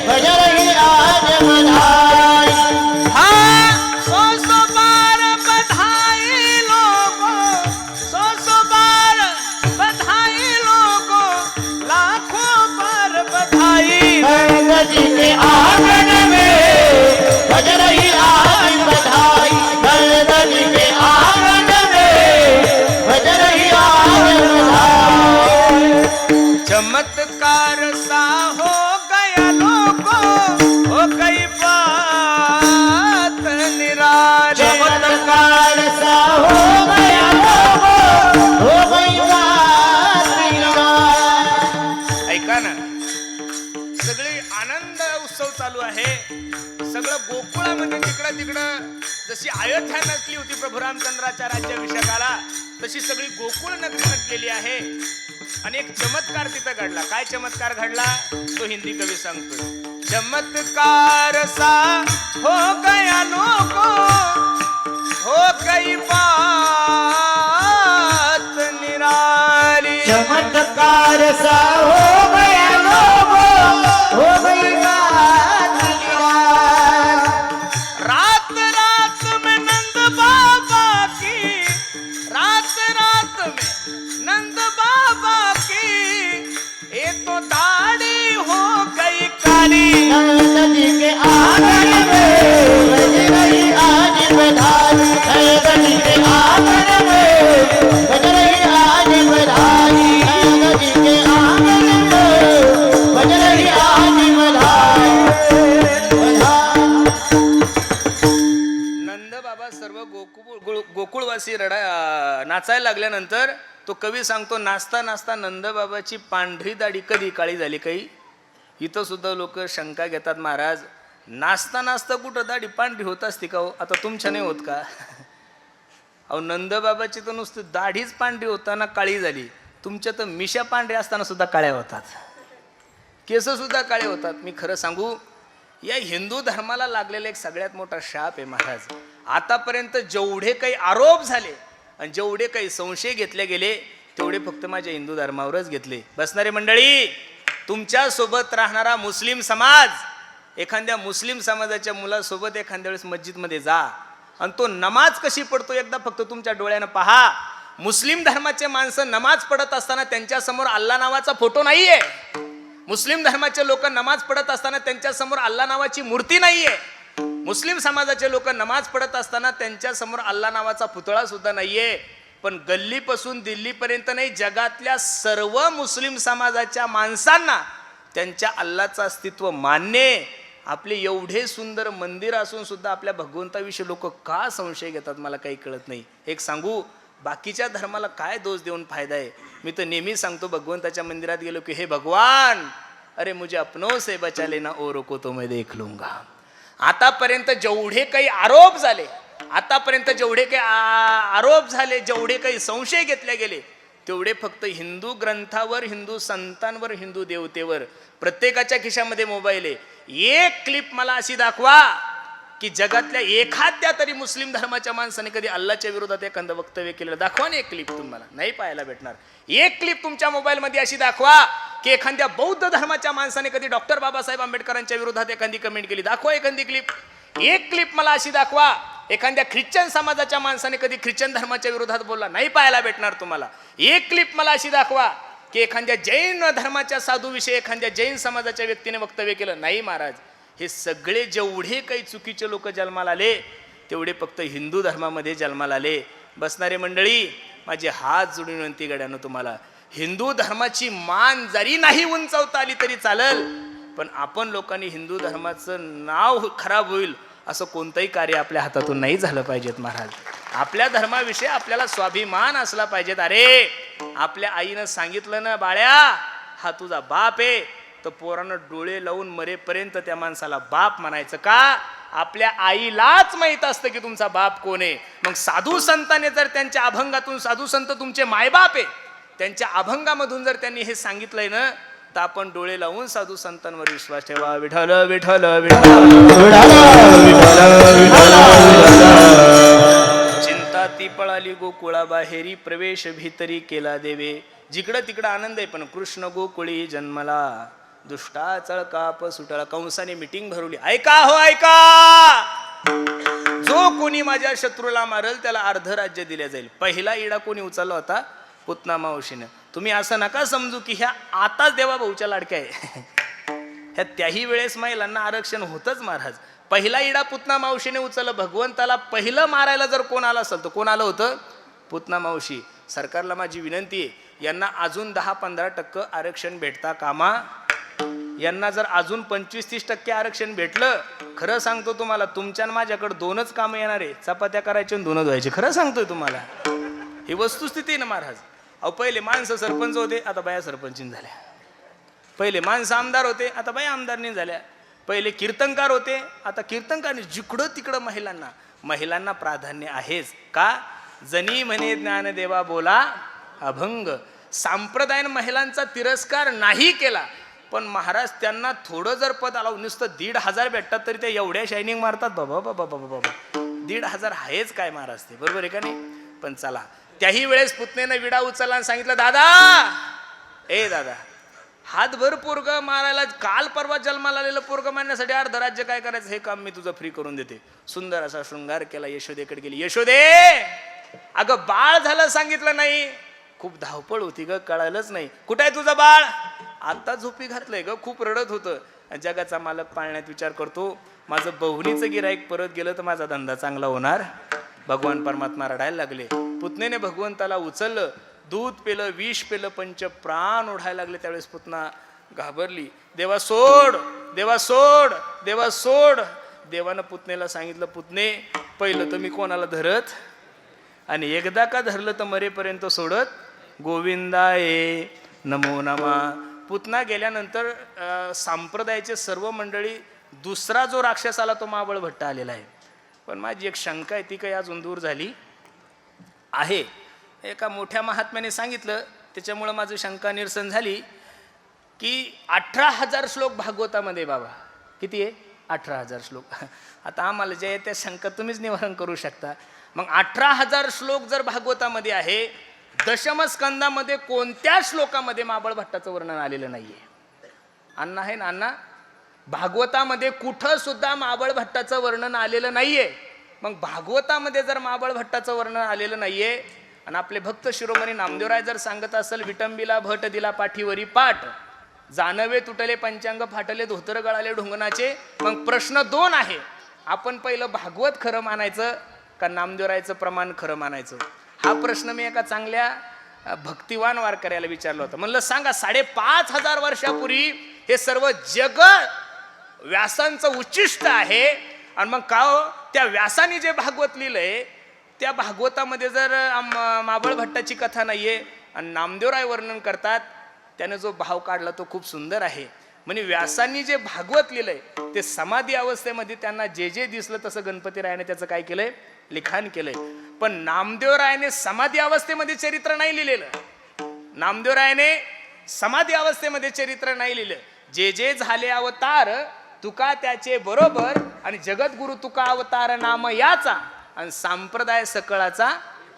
Speaker 2: बज रही आज बधाई.
Speaker 1: हाँ 100 बार बधाई लोगों, 100 बार बधाई लोगों, लाखों बार बधाई.
Speaker 2: नंद जी के आंगन में
Speaker 1: आनंद उत्सव चालू आहे. सगळं गोकुळामध्ये तिकडं तिकडं जशी अयोध्या नटली होती प्रभू रामचंद्राच्या राज्याभिषेकाला, तशी सगळी गोकुळ नगरी नटलेली आहे. आणि एक चमत्कार तिथं घडला. काय चमत्कार घडला तो हिंदी कवी सांगतोय. चमत्कार सा हो गया लोगो, हो गई बात निराली.
Speaker 2: चमत्कार सा हो गया लोगो, हो गई बात निराली.
Speaker 1: रात रात में नंद बाबा की, रात रात में नंद बाबा की, ये तो दाढ़ी हो गई काली.
Speaker 2: नंद जी के आंगन में बज रही आज बधाई. नंद जी के आंगन में बज रही आज बधाई. नंद जी के आंगन में बज रही आज बधाई.
Speaker 1: नंद बाबा सर्व गोकुळवासी नाचायला लागल्यानंतर तो कवी सांगतो, नाचता नाचता नंद बाबाची पांढरी दाढी कधी काळी झाली. काही इथं सुद्धा लोक शंका घेतात, महाराज नाचता नाचता कुठं दाढी पांढरी होत असते का हो? आता तुमच्या नाही होत का? अहो नंद बाबाची तर नुसती दाढीच पांढरी होताना काळी झाली, तुमच्या तर मिशा पांढऱ्या असताना सुद्धा काळ्या होतात, केस सुद्धा काळे होतात. मी खरं सांगू, या हिंदू धर्माला लागलेला एक सगळ्यात मोठा शाप आहे महाराज. आतापर्यंत जेवढे काही आरोप झाले आणि जेवढे काही संशय घेतले गेले तेवढे फक्त माझ्या हिंदू धर्मावरच घेतले. बसणारे मंडळी, तुमच्या सोबत राहणारा मुस्लिम समाज, एखाद्या मुस्लिम समाजाच्या मुलासोबत एखाद्या वेळेस मस्जिदमध्ये जा आणि तो नमाज कशी पडतो एकदा फक्त तुमच्या डोळ्यानं पहा. मुस्लिम धर्माचे माणसं नमाज पडत असताना त्यांच्या समोर अल्ला नावाचा फोटो नाहीये. मुस्लिम धर्माचे लोक नमाज पडत असताना त्यांच्या समोर अल्ला नावाची मूर्ती नाहीये. मुस्लिम समाजाचे लोक नमाज पडत असताना त्यांच्या समोर अल्ला नावाचा पुतळा सुद्धा नाहीये. पण गल्लीपासून दिल्लीपर्यंत नाही, जगातल्या सर्व मुस्लिम समाजाच्या माणसांना त्यांच्या अल्लाचं अस्तित्व मान्य. आपले एवढे सुंदर मंदिर असून सुद्धा आपल्या भगवंताविषयी लोक का संशय घेतात मला काही कळत नाही. एक सांगू, बाकीच्या धर्माला काय दोष देऊन फायदा आहे. मी तर नेहमी सांगतो, भगवंताच्या मंदिरात गेलो की हे भगवान, अरे मुझे अपनों से बचा लेना औरों को तो मैं देख लूंगा. आतापर्यंत जेवढे काही आरोप झाले, आतापर्यंत जेवढे काही आरोप झाले, जेवढे काही संशय घेतले गेले, तेवढे फक्त हिंदू ग्रंथावर, हिंदू संतांवर, हिंदू देवतेवर. प्रत्येकाच्या खिशामध्ये मोबाईल आहे. एक क्लिप मला अशी दाखवा की जगातल्या एखाद्या तरी मुस्लिम धर्माच्या माणसाने कधी अल्लाच्या विरोधात एखादं वक्तव्य केलेलं दाखवा ना. एक क्लिप तुम्हाला नाही पाहायला भेटणार. एक क्लिप तुमच्या मोबाईलमध्ये अशी दाखवा की एखाद्या बौद्ध धर्माच्या माणसाने कधी डॉक्टर बाबासाहेब आंबेडकरांच्या विरोधात एखादी कमेंट केली, दाखवा एखादी क्लिप. एक क्लिप मला अशी दाखवा एखाद्या ख्रिश्चन समाजाच्या माणसाने कधी ख्रिश्चन धर्माच्या विरोधात बोलला, नाही पाहायला भेटणार तुम्हाला. एक क्लिप मला अशी दाखवा की एखाद्या जैन धर्माच्या साधूविषयी एखाद्या जैन समाजाच्या व्यक्तीने वक्तव्य केलं, नाही महाराज. हे सगळे जेवढे काही चुकीचे लोक जन्माला आले तेवढे फक्त हिंदू धर्मामध्ये जन्माला आले. बसणारे मंडळी, माझे हात जोडून विनंती गड्यानं तुम्हाला, हिंदू धर्माची मान जरी नाही उंचावता आली तरी चालल, पण आपण लोकांनी हिंदू धर्माचं नाव खराब होईल असं कोणतंही कार्य आपल्या हातातून नाही झालं पाहिजेत महाराज. आपल्या धर्माविषयी आपल्याला स्वाभिमान असला पाहिजेत. अरे आपल्या आईनं सांगितलं ना, बाळ्या हा तुझा बाप आहे, तर पोरानं डोळे लावून मरेपर्यंत त्या माणसाला बाप म्हणायचं का? आपल्या आईलाच माहित असतं की तुमचा बाप कोण आहे. मग साधू संतांनी जर त्यांच्या अभंगातून, साधू संत तुमचे मायबाप आहे, त्यांच्या अभंगामधून जर त्यांनी हे सांगितलंय ना, तर आपण डोळे लावून साधू संतांवर विश्वास ठेवा. विठ्ठल विठ्ठल विठ्ठल, चिंता ती पळाली गोकुळा बाहेरी, प्रवेश भीतरी केला देवे. जिकडं तिकडं आनंद आहे, पण कृष्ण गोकुळी जन्मला, दुष्टा चळकाप सुटला. कंसाने मिटिंग भरवली, ऐका हो ऐका, जो कोणी माझ्या शत्रूला मारल त्याला अर्ध राज्य दिले जाईल. पहिला इडा कोणी उचलला होता? पुतना मावशीनं. तुम्ही असं नका समजू की ह्या आताच देवा भाऊच्या लाडक्या आहे. ह्या त्याही वेळेस महिलांना आरक्षण होतच महाराज. पहिला इडा पुतना मावशीने उचललं. भगवंताला पहिलं मारायला जर कोण आलं असेल तर कोण आलं होतं? पुतना मावशी. सरकारला माझी विनंती आहे, यांना अजून 10-15% आरक्षण भेटता कामा. यांना जर अजून 25-30% आरक्षण भेटलं, खरं सांगतो तुम्हाला, तुमच्या माझ्याकडे 2च कामं येणार आहे, चपात्या करायच्या आणि धुणं धुवायचे. खरं सांगतोय तुम्हाला, ही वस्तुस्थिती आहे ना महाराज. अहो पहिले माणसं सरपंच होते, आता बाया सरपंचीन झाल्या. पहिले माणसं आमदार होते, आता बाई आमदारनी झाल्या. पहिले कीर्तनकार होते, आता कीर्तनकार. जिकडं तिकडं महिलांना प्राधान्य आहेच. का? जनी म्हणे ज्ञानदेवा बोला अभंग. सांप्रदायाने महिलांचा तिरस्कार नाही केला, पण महाराज त्यांना थोडं जर पद आलं, नुसतं 1,500 भेटतात तरी ते एवढ्या शायनिंग मारतात. बाबा बाबा बाबा बाबा 1,500 आहेच काय महाराज ते, बरोबर आहे का नाही? पण चला, त्याही वेळेस पुतणेनं विडा उचलला आणि सांगितलं, दादा हातभर पोरग मारायला, काल परवा जन्माला आलेलं पोरग मारण्यासाठी अर्ध राज्य काय करायचं, हे काम मी तुझं फ्री करून देते. सुंदर असा शृंगार केला, यशोदेकडे गेली. यशोदे, अगं बाळ झालं सांगितलं नाही. खूप धावपळ होती ग, कळालंच नाही. कुठं आहे तुझं बाळ? आता झोपी घातलंय ग, खूप रडत होतं. जगाचा मालक पाळण्यात विचार करतो, माझं बहुनीचं गिराईक परत गेलं तर माझा धंदा चांगला होणार. भगवान परमात्मा रडायला लागले. पुतनेने भगवंताला उचललं, दूध पेलं, विष पेलं, पंच प्राण ओढायला लागले. त्यावेळेस पुतना घाबरली. देवा सोड, देवा सोड, देवा सोड. देवानं पुतनेला सांगितलं, पुतने पहिलं तर मी कोणाला धरत, आणि एकदा का धरलं तर मरेपर्यंत सोडत. गोविंदाय नमो नमा. पुतना गेल्यानंतर संप्रदायाचे सर्व मंडळी, दुसरा जो राक्षस आला तो महाबळ भट्ट आलेला आहे. पण माझी एक शंका आहे, ती काही अजून दूर झाली आहे. एका मोठ्या महात्म्याने सांगितलं, त्याच्यामुळं माझी शंका निरसन झाली, की 18,000 श्लोक भागवतामध्ये. बाबा किती आहे? 18,000 श्लोक. आता आम्हाला जे आहे त्या शंका तुम्हीच निवारण करू शकता. मग 18,000 श्लोक जर भागवतामध्ये आहे, दशमस्कंदामध्ये कोणत्या श्लोकामध्ये महाबळ भट्टाचं वर्णन आलेलं नाहीये? अण्णा आहे ना अण्णा? भागवतामध्ये कुठं सुद्धा महाबळ भट्टाचं वर्णन आलेलं नाहीये. मग भागवतामध्ये जर महाबळ भट्टाचं वर्णन आलेलं नाहीये, आणि आपले भक्त शिरोमणी नामदेवराय जर सांगत असेल, विटंबीला भट दिला पाठीवरी पाठ, जानवे तुटले पंचांग फाटले, धोतर गळाले ढोंगणाचे. मग प्रश्न 2 आहे, आपण पहिलं भागवत खरं मानायचं का नामदेवरायचं प्रमाण खरं मानायचं? हा प्रश्न मी एका चांगल्या भक्तिवान वारकऱ्याला विचारलं होतं. म्हणलं सांगा, 5,500 वर्षापूर्वी हे सर्व जग व्यासांचं उच्चिष्ट आहे, आणि मग का हो, त्या व्यासाने जे भागवत लिहिलंय त्या भागवतामध्ये जर महाबळ भट्टाची कथा नाहीये, आणि नामदेवराय वर्णन करतात, त्याने जो भाव काढला तो खूप सुंदर आहे. म्हणजे व्यासांनी जे भागवत लिहिलंय ते समाधी अवस्थेमध्ये त्यांना जे जे दिसलं तसं गणपतीरायाने त्याचं काय केलंय, लिखाण केलंय. पण नामदेवरायाने समाधी अवस्थेमध्ये चरित्र नाही लिहिलेलं. नामदेवरायाने समाधी अवस्थेमध्ये चरित्र नाही लिहिलं. जे जे झाले अवतार तुका त्याचे बरोबर, आणि जगद्गुरु तुका अवतार नाम याचा, आणि संप्रदाय सकळाचा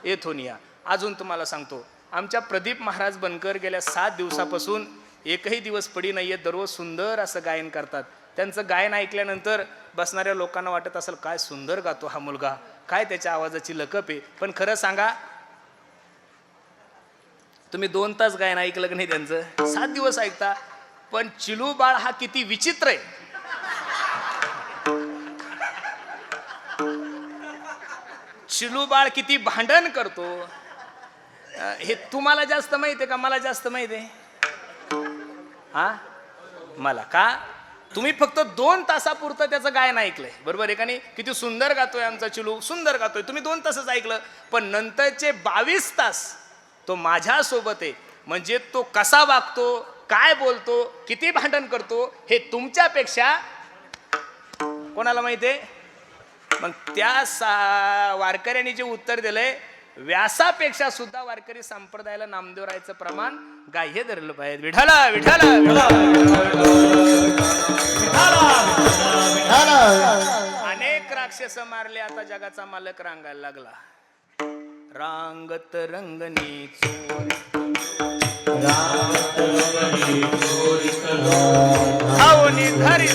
Speaker 1: येथोनिया. अजून तुम्हाला सांगतो, आमच्या प्रदीप महाराज बनकर गेल्या 7 दिवसापासून एकही दिवस पडी नाहीये, दररोज सुंदर असं गायन करतात. त्यांचं गायन ऐकल्यानंतर बसणाऱ्या लोकांना वाटत असेल, काय सुंदर गातो हा मुलगा, काय त्याच्या आवाजाची लकप आहे. पण खरं सांगा, तुम्ही 2 तास गायन ऐकलं की नाही त्यांचं? 7 दिवस ऐकता. पण चिलू बाळ हा किती विचित्र आहे. चिलू बाळ किती भांडण करतो, हे तुम्हाला जास्त माहित आहे का मला जास्त माहित आहे? हा, मला का? तुम्ही फक्त 2 तासापुरतं त्याचं गायन ऐकलंय, बरोबर आहे का नाही? किती सुंदर गातोय आमचा चिलू, सुंदर गातोय. तुम्ही 2 तासच ऐकलं, पण नंतरचे 22 तास तो माझ्या सोबत आहे. म्हणजे तो कसा वागतो, काय बोलतो, किती भांडण करतो, हे तुमच्यापेक्षा कोणाला माहिती आहे? मग त्या वारकऱ्यांनी जे उत्तर दिलंय, व्यासापेक्षा सुद्धा वारकरी संप्रदायाला नामदेवरायचं प्रमाण गाह्य धरलं पाहिजे. विठाला विठाला अनेक राक्षस मारले, आता जगाचा मालक रांगायला लागला. रांगत रंगनी चोर आवनी धरी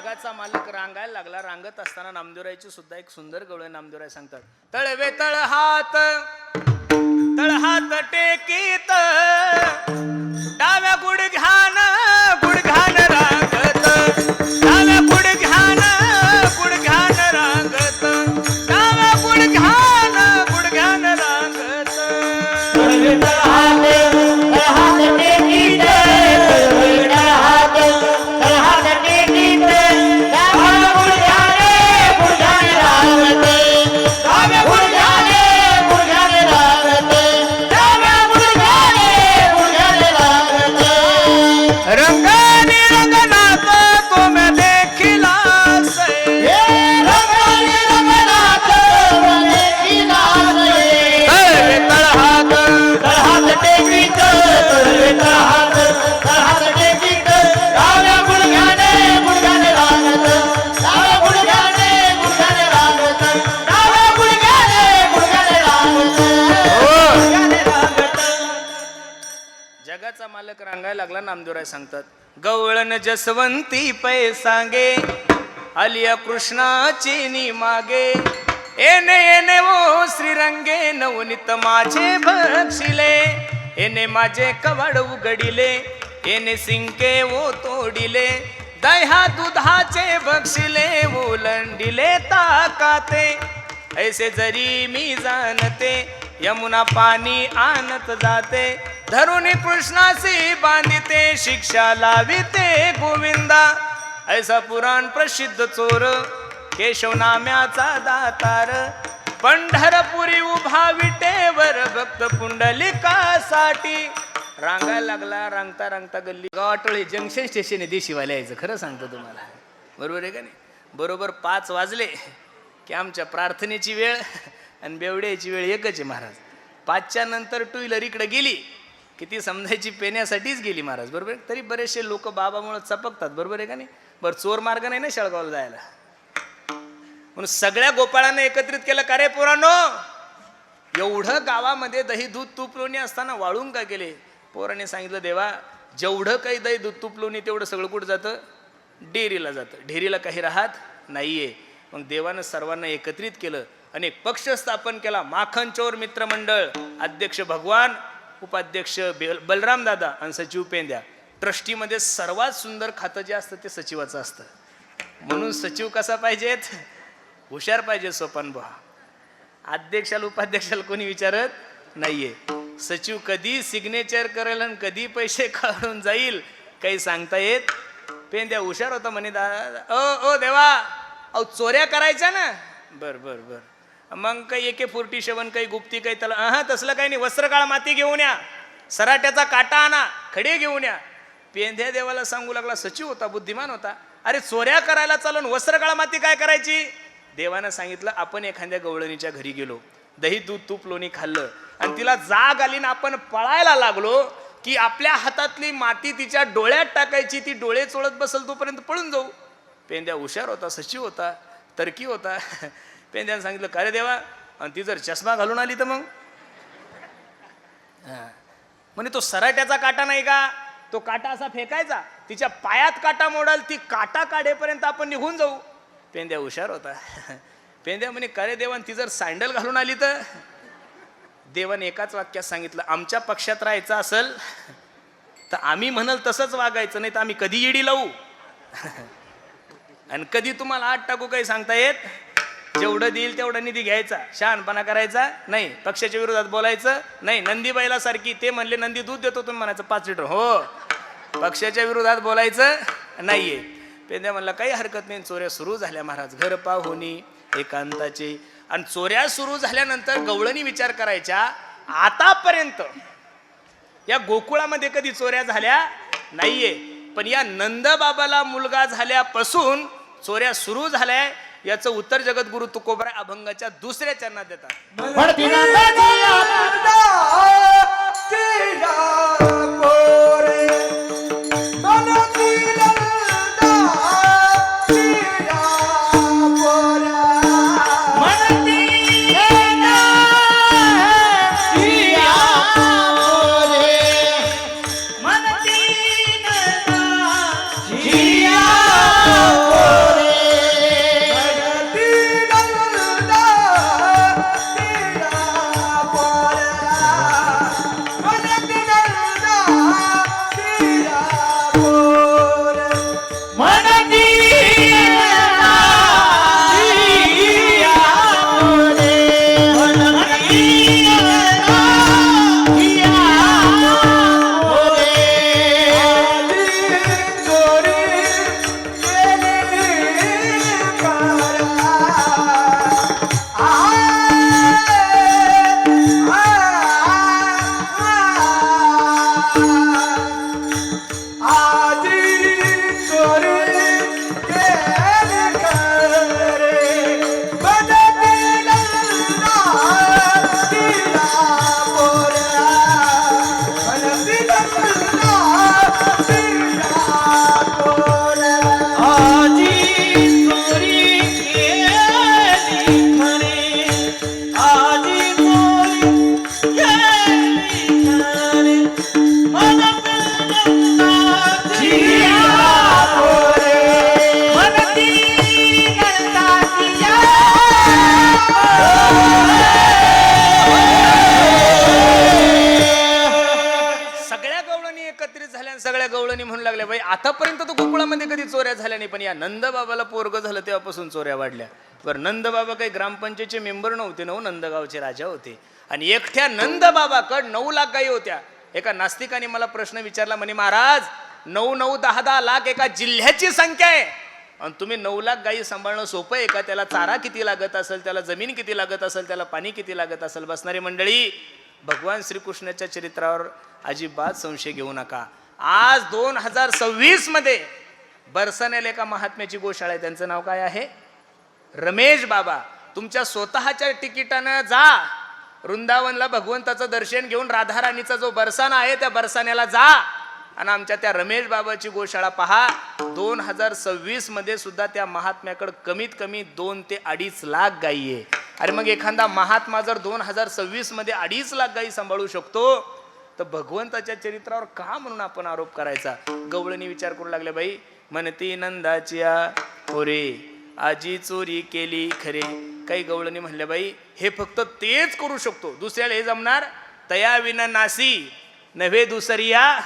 Speaker 1: जगाचा मालक रांगायला लागला. रांगत असताना नामदेवरायची सुद्धा एक सुंदर गवळण नामदेवराय सांगतात. तळवे तळ हात टेकीत डाव्या गुडघ्यान रांगत, डाव्या गुडघ्यान रांगत, डाव्या गुडघ्यान रांगत. जगाचा मालक रांगायला लागला. नामदेवराय सांगतात. गवळण जसवंती पै सांगे, आलिया कृष्णाची नी मागे. एने एने वो श्रीरंगे नवनीत माझे बक्षिले, एने माझे कवाड उघडिले, एने सिंके वो तोडिले. दह्या दुधाचे बक्षिले ओलंडिले ताकाते. ऐसे जरी मी जाणते, यमुना पाणी आणत जाते. धरुणी कृष्णासी बांधिते, शिक्षा लाविते गोविंदा. ऐसा पुराण प्रसिद्ध चोर, केशव नाम्याचा दातार. पंढरपुरी उभा विटेवर भक्त पुंडलिकासाठी. रांगायला लागला. रांगता रांगता गल्ली गावाटोळे जंक्शन स्टेशन आहे देशीवाले यायचं. खरं सांगतो तुम्हाला, बरोबर आहे का नाही? बरोबर 5 वाजले की आमच्या प्रार्थनेची वेळ आणि बेवड्याची वेळ एकच आहे महाराज. 5च्या नंतर 2 व्हीलर इकडे गेली की ती समजायची पेण्यासाठीच गेली महाराज, बरोबर. तरी बरेचसे लोक बाबामुळे चपकतात, बरोबर आहे का नाही? बरं, चोर मार्ग नाही ना शेळगावला जायला, म्हणून सगळ्या गोपाळांना एकत्रित केलं. का रे पोरांनो, एवढं गावामध्ये दही दूध तूप लोणी असताना वाळून का गेले? पोराने सांगितलं, देवा जेवढं काही दही दूध तूप लोणी तेवढं सगळं कुठं जातं? डेअरीला जातं. डेअरीला काही राहत नाहीये. मग देवानं सर्वांना एकत्रित केलं आणि एक पक्ष स्थापन केला. माखन चोर मित्र मंडळ. अध्यक्ष भगवान, उपाध्यक्ष बलराम दादा आणि सचिव पेंद्या. ट्रस्टीमध्ये सर्वात सुंदर खातं जे असतं ते सचिवाचं असतं. म्हणून सचिव कसा पाहिजेत? हुशार पाहिजे सोपान बुवा. अध्यक्षाला उपाध्यक्षाला कोणी विचारत नाहीये. सचिव कधी सिग्नेचर करेल आणि कधी पैसे काढून जाईल काही सांगता येत. पेंद्या हुशार होता म्हणे, दादा ओ देवा, अहो चोऱ्या करायच्या ना. बर बर बर, मग काही AK-47 काही गुप्ती काही त्याला तसलं काही नाही. वस्त्रकाळ माती घेऊन या, सराट्याचा काटा आणा, खडे घेऊन या. पेंध्या देवाला सांगू लागला. सचिव होता, बुद्धिमान होता. अरे चोऱ्या करायला चालून वस्त्रकाळ माती काय करायची? देवानं सांगितलं, आपण एखाद्या गवळणीच्या घरी गेलो, दही दूध तूप लोणी खाल्लं आणि तिला जाग आली ना आपण पळायला लागलो की आपल्या हातातली माती तिच्या डोळ्यात टाकायची. ती डोळे चोळत बसल तोपर्यंत पळून जाऊ. पेंद्या हुशार होता, सचिव होता, तरकी होता. पेंद्यानं सांगितलं, का रे देवा, आणि ती जर चष्मा घालून आली तर मग? म्हणे तो सराट्याचा काटा नाही का, तो काटा असा फेकायचा, तिच्या पायात काटा मोडाल, ती काटा काढेपर्यंत आपण निघून जाऊ. पेंद्या हुशार होता. पेंद्या म्हणे, का रे देवान, ती जर सँडल घालून आली तर? देवाने एकाच वाक्यात सांगितलं, आमच्या पक्षात राहायचं असेल तर आम्ही म्हणाल तसंच वागायचं, नाही तर आम्ही कधी येडी लावू आणि कधी तुम्हाला आत टाकू काही सांगता येत. जेवढं देईल तेवढा निधी घ्यायचा, शहाणपणा करायचा नाही, पक्षाच्या विरोधात बोलायचं नाही. नंदीबाईला सारखी ते म्हणले नंदी दूध देतो, तुम्ही म्हणायचं 5 लिटर, हो. पक्षाच्या विरोधात बोलायचं नाहीये. पेंद्या म्हणला, काही हरकत नाही. चोऱ्या सुरू झाल्या महाराज, घर पाहुणी एकांताचे. आणि चोऱ्या सुरू झाल्यानंतर गवळणी विचार करायच्या, आतापर्यंत या गोकुळामध्ये कधी चोऱ्या झाल्या नाहीये, पण या नंदबाबाला मुलगा झाल्यापासून चोऱ्या सुरू झाल्या. याचं उत्तर जगद्गुरु तुकोबराय अभंगाच्या 2ऱ्या चरणात देतात. आतापर्यंत तर गोकुळामध्ये कधी चोऱ्या झाल्या नाही, पण या नंदबाबाला पोरग झालं तेव्हापासून चोऱ्या वाढल्या. बरं, नंदबाबा काही ग्रामपंचायतचे मेंबर नव्हते ना, नंदगावचे राजा होते. आणि एकट्या नंदबाबाकड 9 लाख गायी होत्या. एका नास्तिकाने मला प्रश्न विचारला, म्हणे महाराज 9, 10 लाख एका जिल्ह्याची संख्या आहे, आणि तुम्ही 9 लाख गायी सांभाळणं सोपं आहे का? त्याला चारा किती लागत असेल, त्याला जमीन किती लागत असेल, त्याला पाणी किती लागत असेल. बसणारी मंडळी, भगवान श्रीकृष्णाच्या चरित्रावर अजिबात संशय घेऊ नका. आज 2026 मध्ये बरसाण्याला एका महात्म्याची गोशाळा आहे. त्यांचं नाव काय आहे? रमेश बाबा. तुमच्या स्वतःच्या तिकिटानं जा वृंदावनला, भगवंताचं दर्शन घेऊन राधाराणीचा जो बरसाना आहे त्या बरसाण्याला जा, आणि आमच्या त्या रमेश बाबाची गोशाळा पहा. 2026 मध्ये सुद्धा त्या महात्म्याकडे कमीत कमी 2 ते 2.5 लाख गायी आहे. अरे मग एखादा महात्मा जर 2026 मध्ये 2.5 लाख गायी सांभाळू शकतो, तर भगवंताच्या चरित्रावर का म्हणून आपण आरोप करायचा? गवळणी विचार करू लागले, बाई म्हणती नंदाची होरे आजी चोरी केली खरे. काही गवळणी म्हणल्या, बाई हे फक्त तेच करू शकतो, दुसऱ्याला हे जमणार? तया विना नासी नव्हे दुसरिया.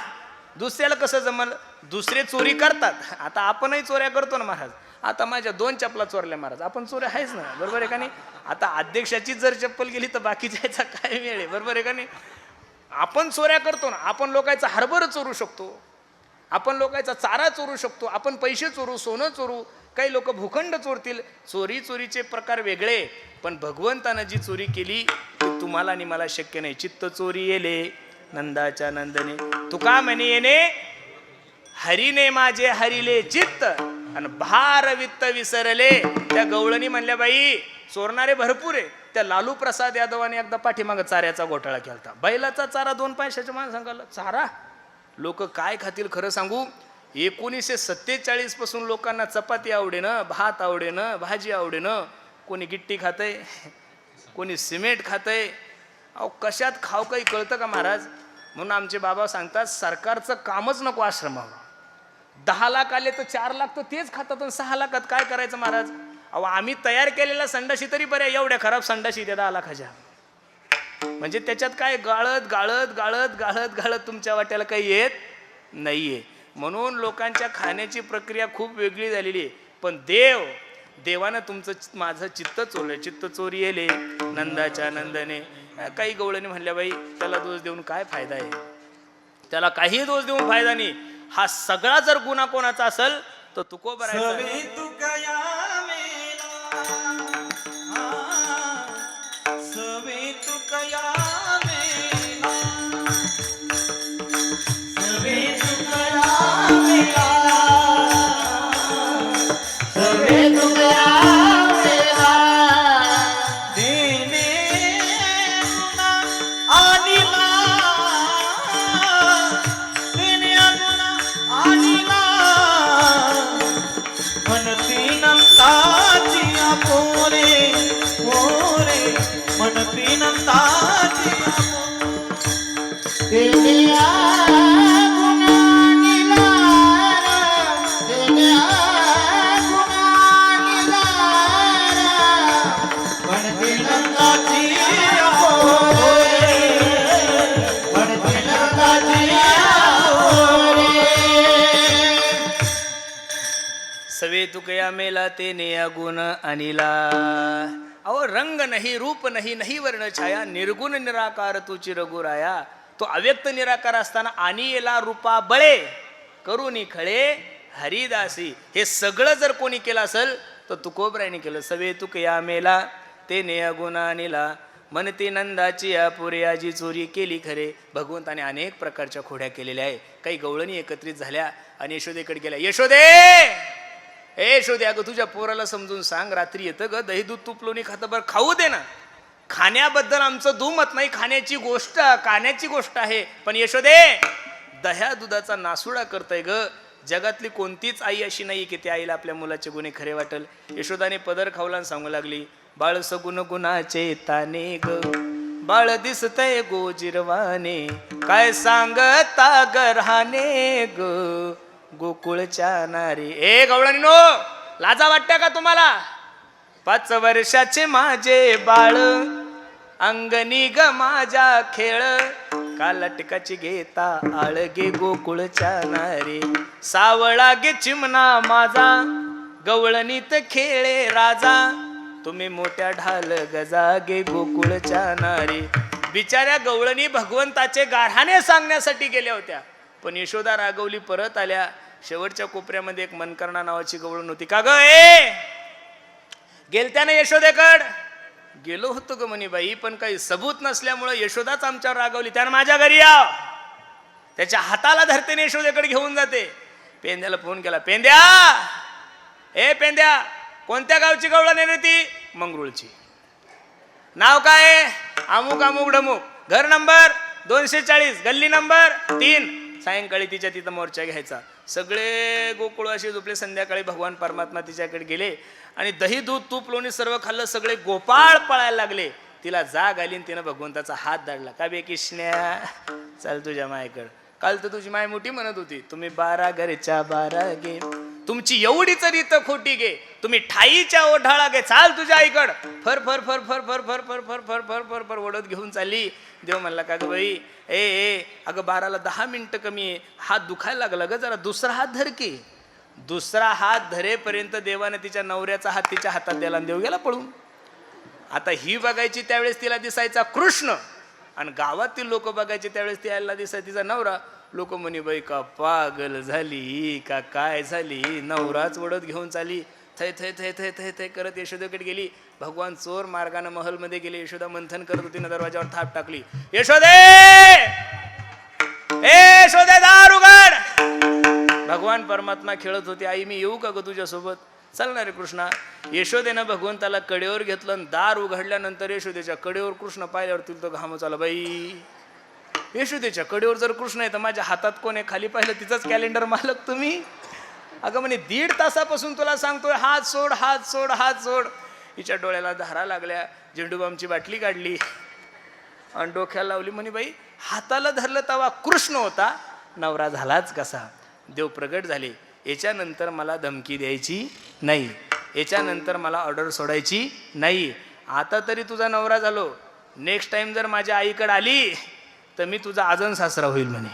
Speaker 1: दुसऱ्याला कसं जमल? दुसरे चोरी करतात, आता आपणही चोऱ्या करतो ना महाराज. आता माझ्या 2 चपला चोरल्या महाराज, आपण चोऱ्या आहेच ना, बरोबर आहे का नाही? आता अध्यक्षाची जर चप्पल गेली तर बाकीच्या काय वेळ आहे, बरोबर आहे का नाही? आपण चोऱ्या करतो ना, आपण लोकांचा हरभर चोरू शकतो, आपण लोकांचा चारा चोरू शकतो, आपण पैसे चोरू, सोनं चोरू, काही लोक भूखंड चोरतील. चोरीचे प्रकार वेगळे, पण भगवंतानं जी चोरी केली ती तुम्हाला आणि मला शक्य नाही. चित्त चोरी येले नंदाच्या नंदने, तुका म्हणे येणे हरीने माझे हरिले चित्त, आणि भार वित्त विसरले. त्या गवळणी म्हणल्या, बाई चोरणारे भरपूर आहे. त्या लालू प्रसाद यादवाने एकदा पाठीमागं चाऱ्याचा घोटाळा केला. बैलाचा चारा 2 पैशाच्या माणसांना चारा, लोक काय खातील खरं सांगू? 1947 पासून लोकांना चपाती आवडेनं, भात आवडेनं, भाजी आवडेनं. कोणी गिट्टी खातंय, कोणी सिमेंट खातंय. अहो कशात खाव काही कळतं का महाराज? म्हणून आमचे बाबा सांगतात, सरकारचं कामच नको आश्रमावर. 10 लाख आले तर 4 लाख तर तेच खातात, आणि 6 लाखात काय करायचं महाराज? अहो आम्ही तयार केलेल्या संडाशी तरी बऱ्या, एवढ्या खराब संडाशी त्या 10 लाखाच्या. म्हणजे त्याच्यात काय गाळत गाळत गाळत गाळत गाळत तुमच्या वाट्याला काही येत नाहीये. म्हणून लोकांच्या खाण्याची प्रक्रिया खूप वेगळी झालेली आहे. पण देवानं तुमचं माझं चित्त चोरलं. चित्त चोरी येले नंदाच्या नंदने. काही गवळणी म्हणल्या, बाई त्याला दोष देऊन काय फायदा आहे? त्याला काही दोष देऊन फायदा नाही. हा सगळा जर गुन्हा कोणाचा असेल तर तुकोबा सवे तुकया मेला तेने गुण अनिला. अहो रंग नाही, रूप नाही, नाही वर्ण छाया, निर्गुण निराकार तुची रघुराया. तो अव्यक्त निराकार असताना आणि येला रूपा बळे करुनी खळे हरिदासी. हे सगळं जर कोणी केलं असेल तर तुकोबरायने केलं. सवे तुकया मेला तेने गुण अनिला, म्हणते नंदाची पुरे आजी चोरी केली खरे. भगवंताने अनेक प्रकारच्या खोड्या केलेल्या आहे. काही गवळणी एकत्रित झाल्या आणि यशोदेकडे गेल्या. यशोदे अगं तुझ्या पोराला समजून सांग, रात्री येतं ग दही दूध तूप लोणी खातं, बरं खाऊ दे ना. खाण्याबद्दल आमचं दुमत नाही, खाण्याची गोष्ट आहे. पण यशोदे दह्या दुधाचा नासुडा करताय ग. जगातली कोणतीच आई अशी नाही की त्या आईला आपल्या मुलाचे गुन्हे खरे वाटेल. यशोदाने पदर खावला सांगू लागली, बाळ सगुण गुणाचे ताने ग, बाळ दिसतय गोजिरवाने, काय सांगता गरहाने ग गोकुळच्या नारी. ए गवळणीनो, लाजा वाटते का तुम्हाला? 5 वर्षाचे माझे बाळ, अंगणी ग माझ्या खेळ, काला टिकाची घेता आळगे गोकुळच्या नारी, सावळा गे चिमणा माझा गवळणीत खेळे राजा, तुम्ही मोठ्या ढाल गजा गे गोकुळच्या नारी. बिचाऱ्या गवळणी भगवंताचे गाढाने सांगण्यासाठी गेल्या होत्या, पण यशोदा रागवली, परत आल्या. शेवटच्या कोपऱ्यामध्ये एक मनकर्णा नावाची गवळण होती. का ग ए गेलत्या ना यशोदेकड? गेलो होतो ग म्हणे बाई, पण काही सबूत नसल्यामुळे यशोदाच आमच्यावर रागवली, त्यानं माझ्या घरी याव. त्याच्या हाताला धरते यशोदेकडे घेऊन जाते. पेंद्याला फोन केला, पेंद्या ए पेंद्या, कोणत्या गावची गवळण आहे ती? मंगरुळची. नाव काय? अमुक अमुक ढमुक, घर नंबर 240, गल्ली नंबर 3. सायंकाळी तिच्या तिथं मोर्चा घ्यायचा. सगळे गोकुळ असे झोपले. संध्याकाळी भगवान परमात्मा तिच्याकडे गेले आणि दही दूध तूप लोणी सर्व खाल्लं. सगळे गोपाळ पळायला लागले. तिला जाग आली आणि तिनं भगवंताचा हात धाडला. का बे किशन्या, चाल तुझ्या मायकडं. काल तर तुझी माय मोठी म्हणत होती, तुम्ही 12 घरच्या 12 गे, तुमची एवढीच रीत खोटी गे, तुम्ही ठाईच्या ओढाळा गे, चाल तुझ्या आईकड. फर फर फर फर फर फर फर फर फर फर फर फर ओढत घेऊन चालली. देव म्हणला, का ग बाई, ए अगं 12ला 10 मिनिटं कमी आहे, हात दुखायला लागला ग, जरा दुसरा हात धर की. दुसरा हात धरेपर्यंत देवाने तिच्या नवऱ्याचा हात तिच्या हातात द्याला आणि देव गेला पळून. आता ही बघायची त्यावेळेस तिला दिसायचा कृष्ण, आणि गावातील लोक बघायचे त्यावेळेस तिला दिसायचा तिचा नवरा. लोक म्हणे, बाई का पागल झाली का काय झाली, नवराच ओढत घेऊन चाली. थै थै थै थै थै थै करत यशोदेकडे गेली. भगवान चोर मार्गाने महलमध्ये गेले. यशोदा मंथन करत होती ना, दरवाजावर थाप टाकली. यशोदे, ए यशोदे, दार उघड. भगवान परमात्मा खेळत होते. आई मी येऊ का ग तुझ्यासोबत? चालणार रे कृष्णा. यशोदेनं भगवंताला कडेवर घेतलं आणि दार उघडल्यानंतर यशोदेच्या कडेवर कृष्ण पाहिल्यावर तिला तो घामच आला. बाई, यशोदेच्या कडेवर जर कृष्ण आहे तर माझ्या हातात कोण आहे? खाली पाहिलं तिचाच कॅलेंडर मालक तुम्ही. अगं म्हणे 1.5 तासापासून तुला सांगतोय हात सोड हात सोड हात सोड. हिच्या डोळ्याला धारा लागल्या. झेंडूबामची बाटली काढली आणि डोक्याला लावली. म्हणे बाई, हाताला धरलं तवा कृष्ण होता, नवरा झालाच कसा? देव प्रगट झाले. याच्यानंतर मला धमकी द्यायची नाही, याच्यानंतर मला ऑर्डर सोडायची नाही. आता तरी तुझा नवरा झालो, नेक्स्ट टाइम जर माझ्या आईकडे आली तर मी तुझा आजन सासरा होईल म्हणे.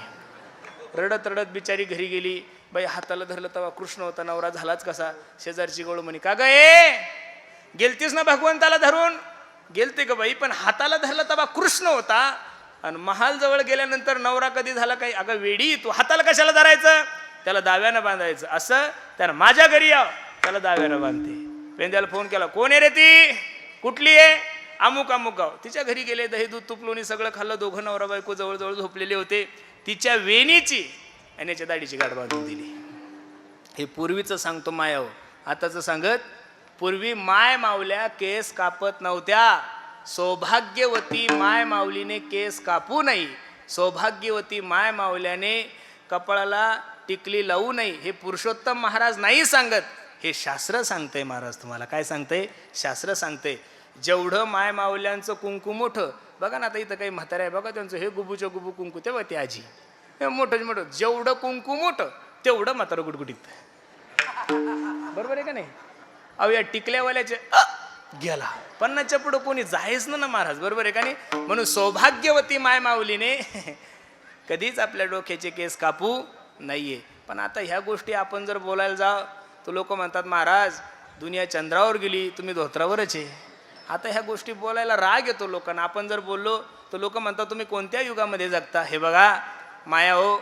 Speaker 1: रडत रडत बिचारी घरी गेली. बाई, हाताला धरलं तेव्हा कृष्ण होता, नवरा झालाच कसा? शेजारची गोळ म्हणे, का ग ए गेलतीस ना भगवंताला धरून? गेलते ग बाई, पण हाताला धरलं तेव्हा कृष्ण होता आणि महाल जवळ गेल्यानंतर नवरा कधी झाला काही? अगं वेडी, तू हाताला कशाला धरायचं? त्याला दाव्यानं बांधायचं. असं त्यानं माझ्या घरी याव, त्याला दाव्यानं बांधते. पेंद्याला फोन केला, कोण आहे रे ती? कुठली आहे? अमुक अमुक गाव. तिच्या घरी गेले. दही दूध तूप लोणी सगळं खाल्लं. दोघं नवरा बायको जवळजवळ झोपलेले होते. तिच्या वेणीची आणि याच्या दाढीची गाठ बांधून दिली. हे पूर्वीचं सांगतो मायाव, आताचं सांगत. पूर्वी माय मावल्या केस कापत नव्हत्या. सौभाग्यवती माय माऊलीने केस कापू नये, सौभाग्यवती माय मावल्याने कपाळाला टिकली लावू नये. हे पुरुषोत्तम महाराज नाही सांगत, हे शास्त्र सांगतंय. महाराज तुम्हाला काय सांगतंय? शास्त्र सांगतंय. जेवढं माय मावल्यांचं कुंकू मोठं, बघा ना, आता इथं काही म्हातारे आहे बघा, त्यांचं हे गुबूच्या गुबू कुंकू, तेव्हा ती आजी हे मोठं मोठं. जेवढं कुंकू मोठं तेवढं म्हातारं गुटगुटीत. बरोबर आहे का नाही? अहो या टिकल्यावाल्याचे गेला 50च्या पुढं कोणी जायच ना महाराज. बरोबर आहे का नाही? म्हणून सौभाग्यवती माय माऊलीने कधीच आपल्या डोक्याचे केस कापू नाहीये. पण आता ह्या गोष्टी आपण जर बोलायला जाव तर लोक म्हणतात, महाराज दुनिया चंद्रावर गेली, तुम्ही धोत्रावरच आहे. आता ह्या गोष्टी बोलायला राग येतो लोकांना. आपण जर बोललो तर लोक म्हणतात, तुम्ही कोणत्या युगामध्ये जगता? हे बघा माया हो,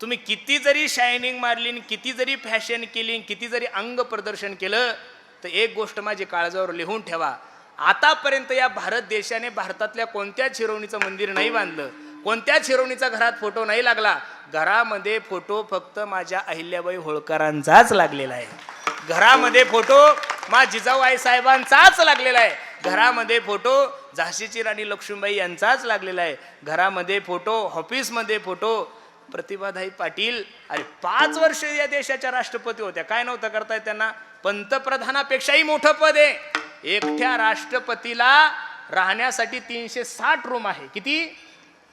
Speaker 1: तुम्ही किती जरी शायनिंग मारली, किती जरी फॅशन केली, किती जरी अंग प्रदर्शन केलं, तर एक गोष्ट माझी काळजावर लिहून ठेवा. आतापर्यंत या भारत देशाने भारतातल्या कोणत्याच हिरोईनीचं मंदिर नाही बांधलं, कोणत्याच हिरोईनीचा घरात फोटो नाही लागला. घरामध्ये फोटो फक्त माझ्या अहिल्याबाई होळकरांचाच लागलेला आहे. घरामध्ये फोटो मा जिजाऊबाई साहेबांचाच लागलेला आहे. घरामध्ये फोटो झाशीची राणी लक्ष्मीबाई यांचाच लागलेला आहे. घरामध्ये फोटो, ऑफिसमध्ये फोटो प्रतिभाताई पाटील, अरे 5 वर्ष या देशाच्या राष्ट्रपती होत्या. काय नव्हतं करताय त्यांना? पंतप्रधानापेक्षाही मोठं पद आहे. एकट्या राष्ट्रपतीला राहण्यासाठी 360 रूम आहे. किती?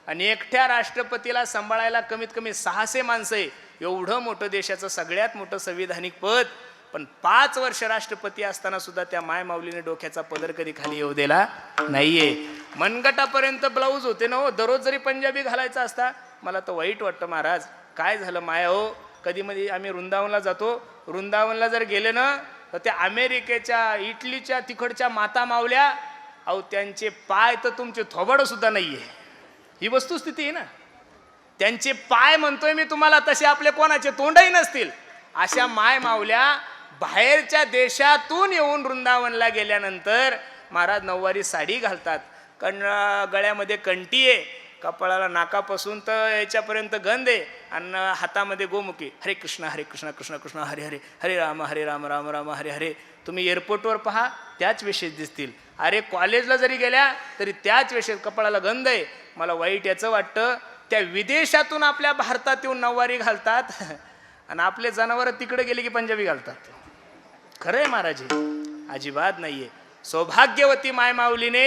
Speaker 1: आणि एकट्या राष्ट्रपतीला सांभाळायला कमीत कमी 600 माणसं आहे. एवढं मोठं देशाचं सगळ्यात मोठं संविधानिक पद पण 5 वर्ष राष्ट्रपती असताना सुद्धा त्या माय माऊलीने डोक्याचा पदर कधी खाली येऊ दिला नाहीये. मनगटापर्यंत ब्लाऊज होते ना हो, दररोज जरी पंजाबी घालायचा असता. मला तर वाईट वाटतं महाराज, काय झालं माया हो. कधी मध्ये आम्ही वृंदावनला जातो, वृंदावनला जर गेले ना तर त्या अमेरिकेच्या इटलीच्या तिकडच्या माता मावल्या, अहो त्यांचे पाय तर तुमचे थोबड सुद्धा नाहीये. ही वस्तुस्थिती आहे ना. त्यांचे पाय म्हणतोय मी तुम्हाला, तसे आपले कोणाचे तोंडही नसतील. अशा माय मावल्या बाहेरच्या देशातून येऊन वृंदावनला गेल्यानंतर महाराज नऊवारी साडी घालतात, गळ्यामध्ये कंठी आहे, कपाळाला नाकापासून तर याच्यापर्यंत गंध आहे, आणि हातामध्ये गोमुखी. हरे कृष्ण कृष्ण कृष्ण हरे हरे, हरे राम राम राम हरे हरे. तुम्ही एअरपोर्टवर पहा त्याच वेशेत दिसतील. अरे कॉलेजला जरी गेल्या तरी त्याच वेशेत, कपाळाला गंध आहे. मला वाईट याचं वाटतं, त्या विदेशातून आपल्या भारतात येऊन नऊवारी घालतात आणि आपले जनावर तिकडे गेले की पंजाबी घालतात. खरं आहे महाराज, अजिबात नाहीये. सौभाग्यवती माय माऊलीने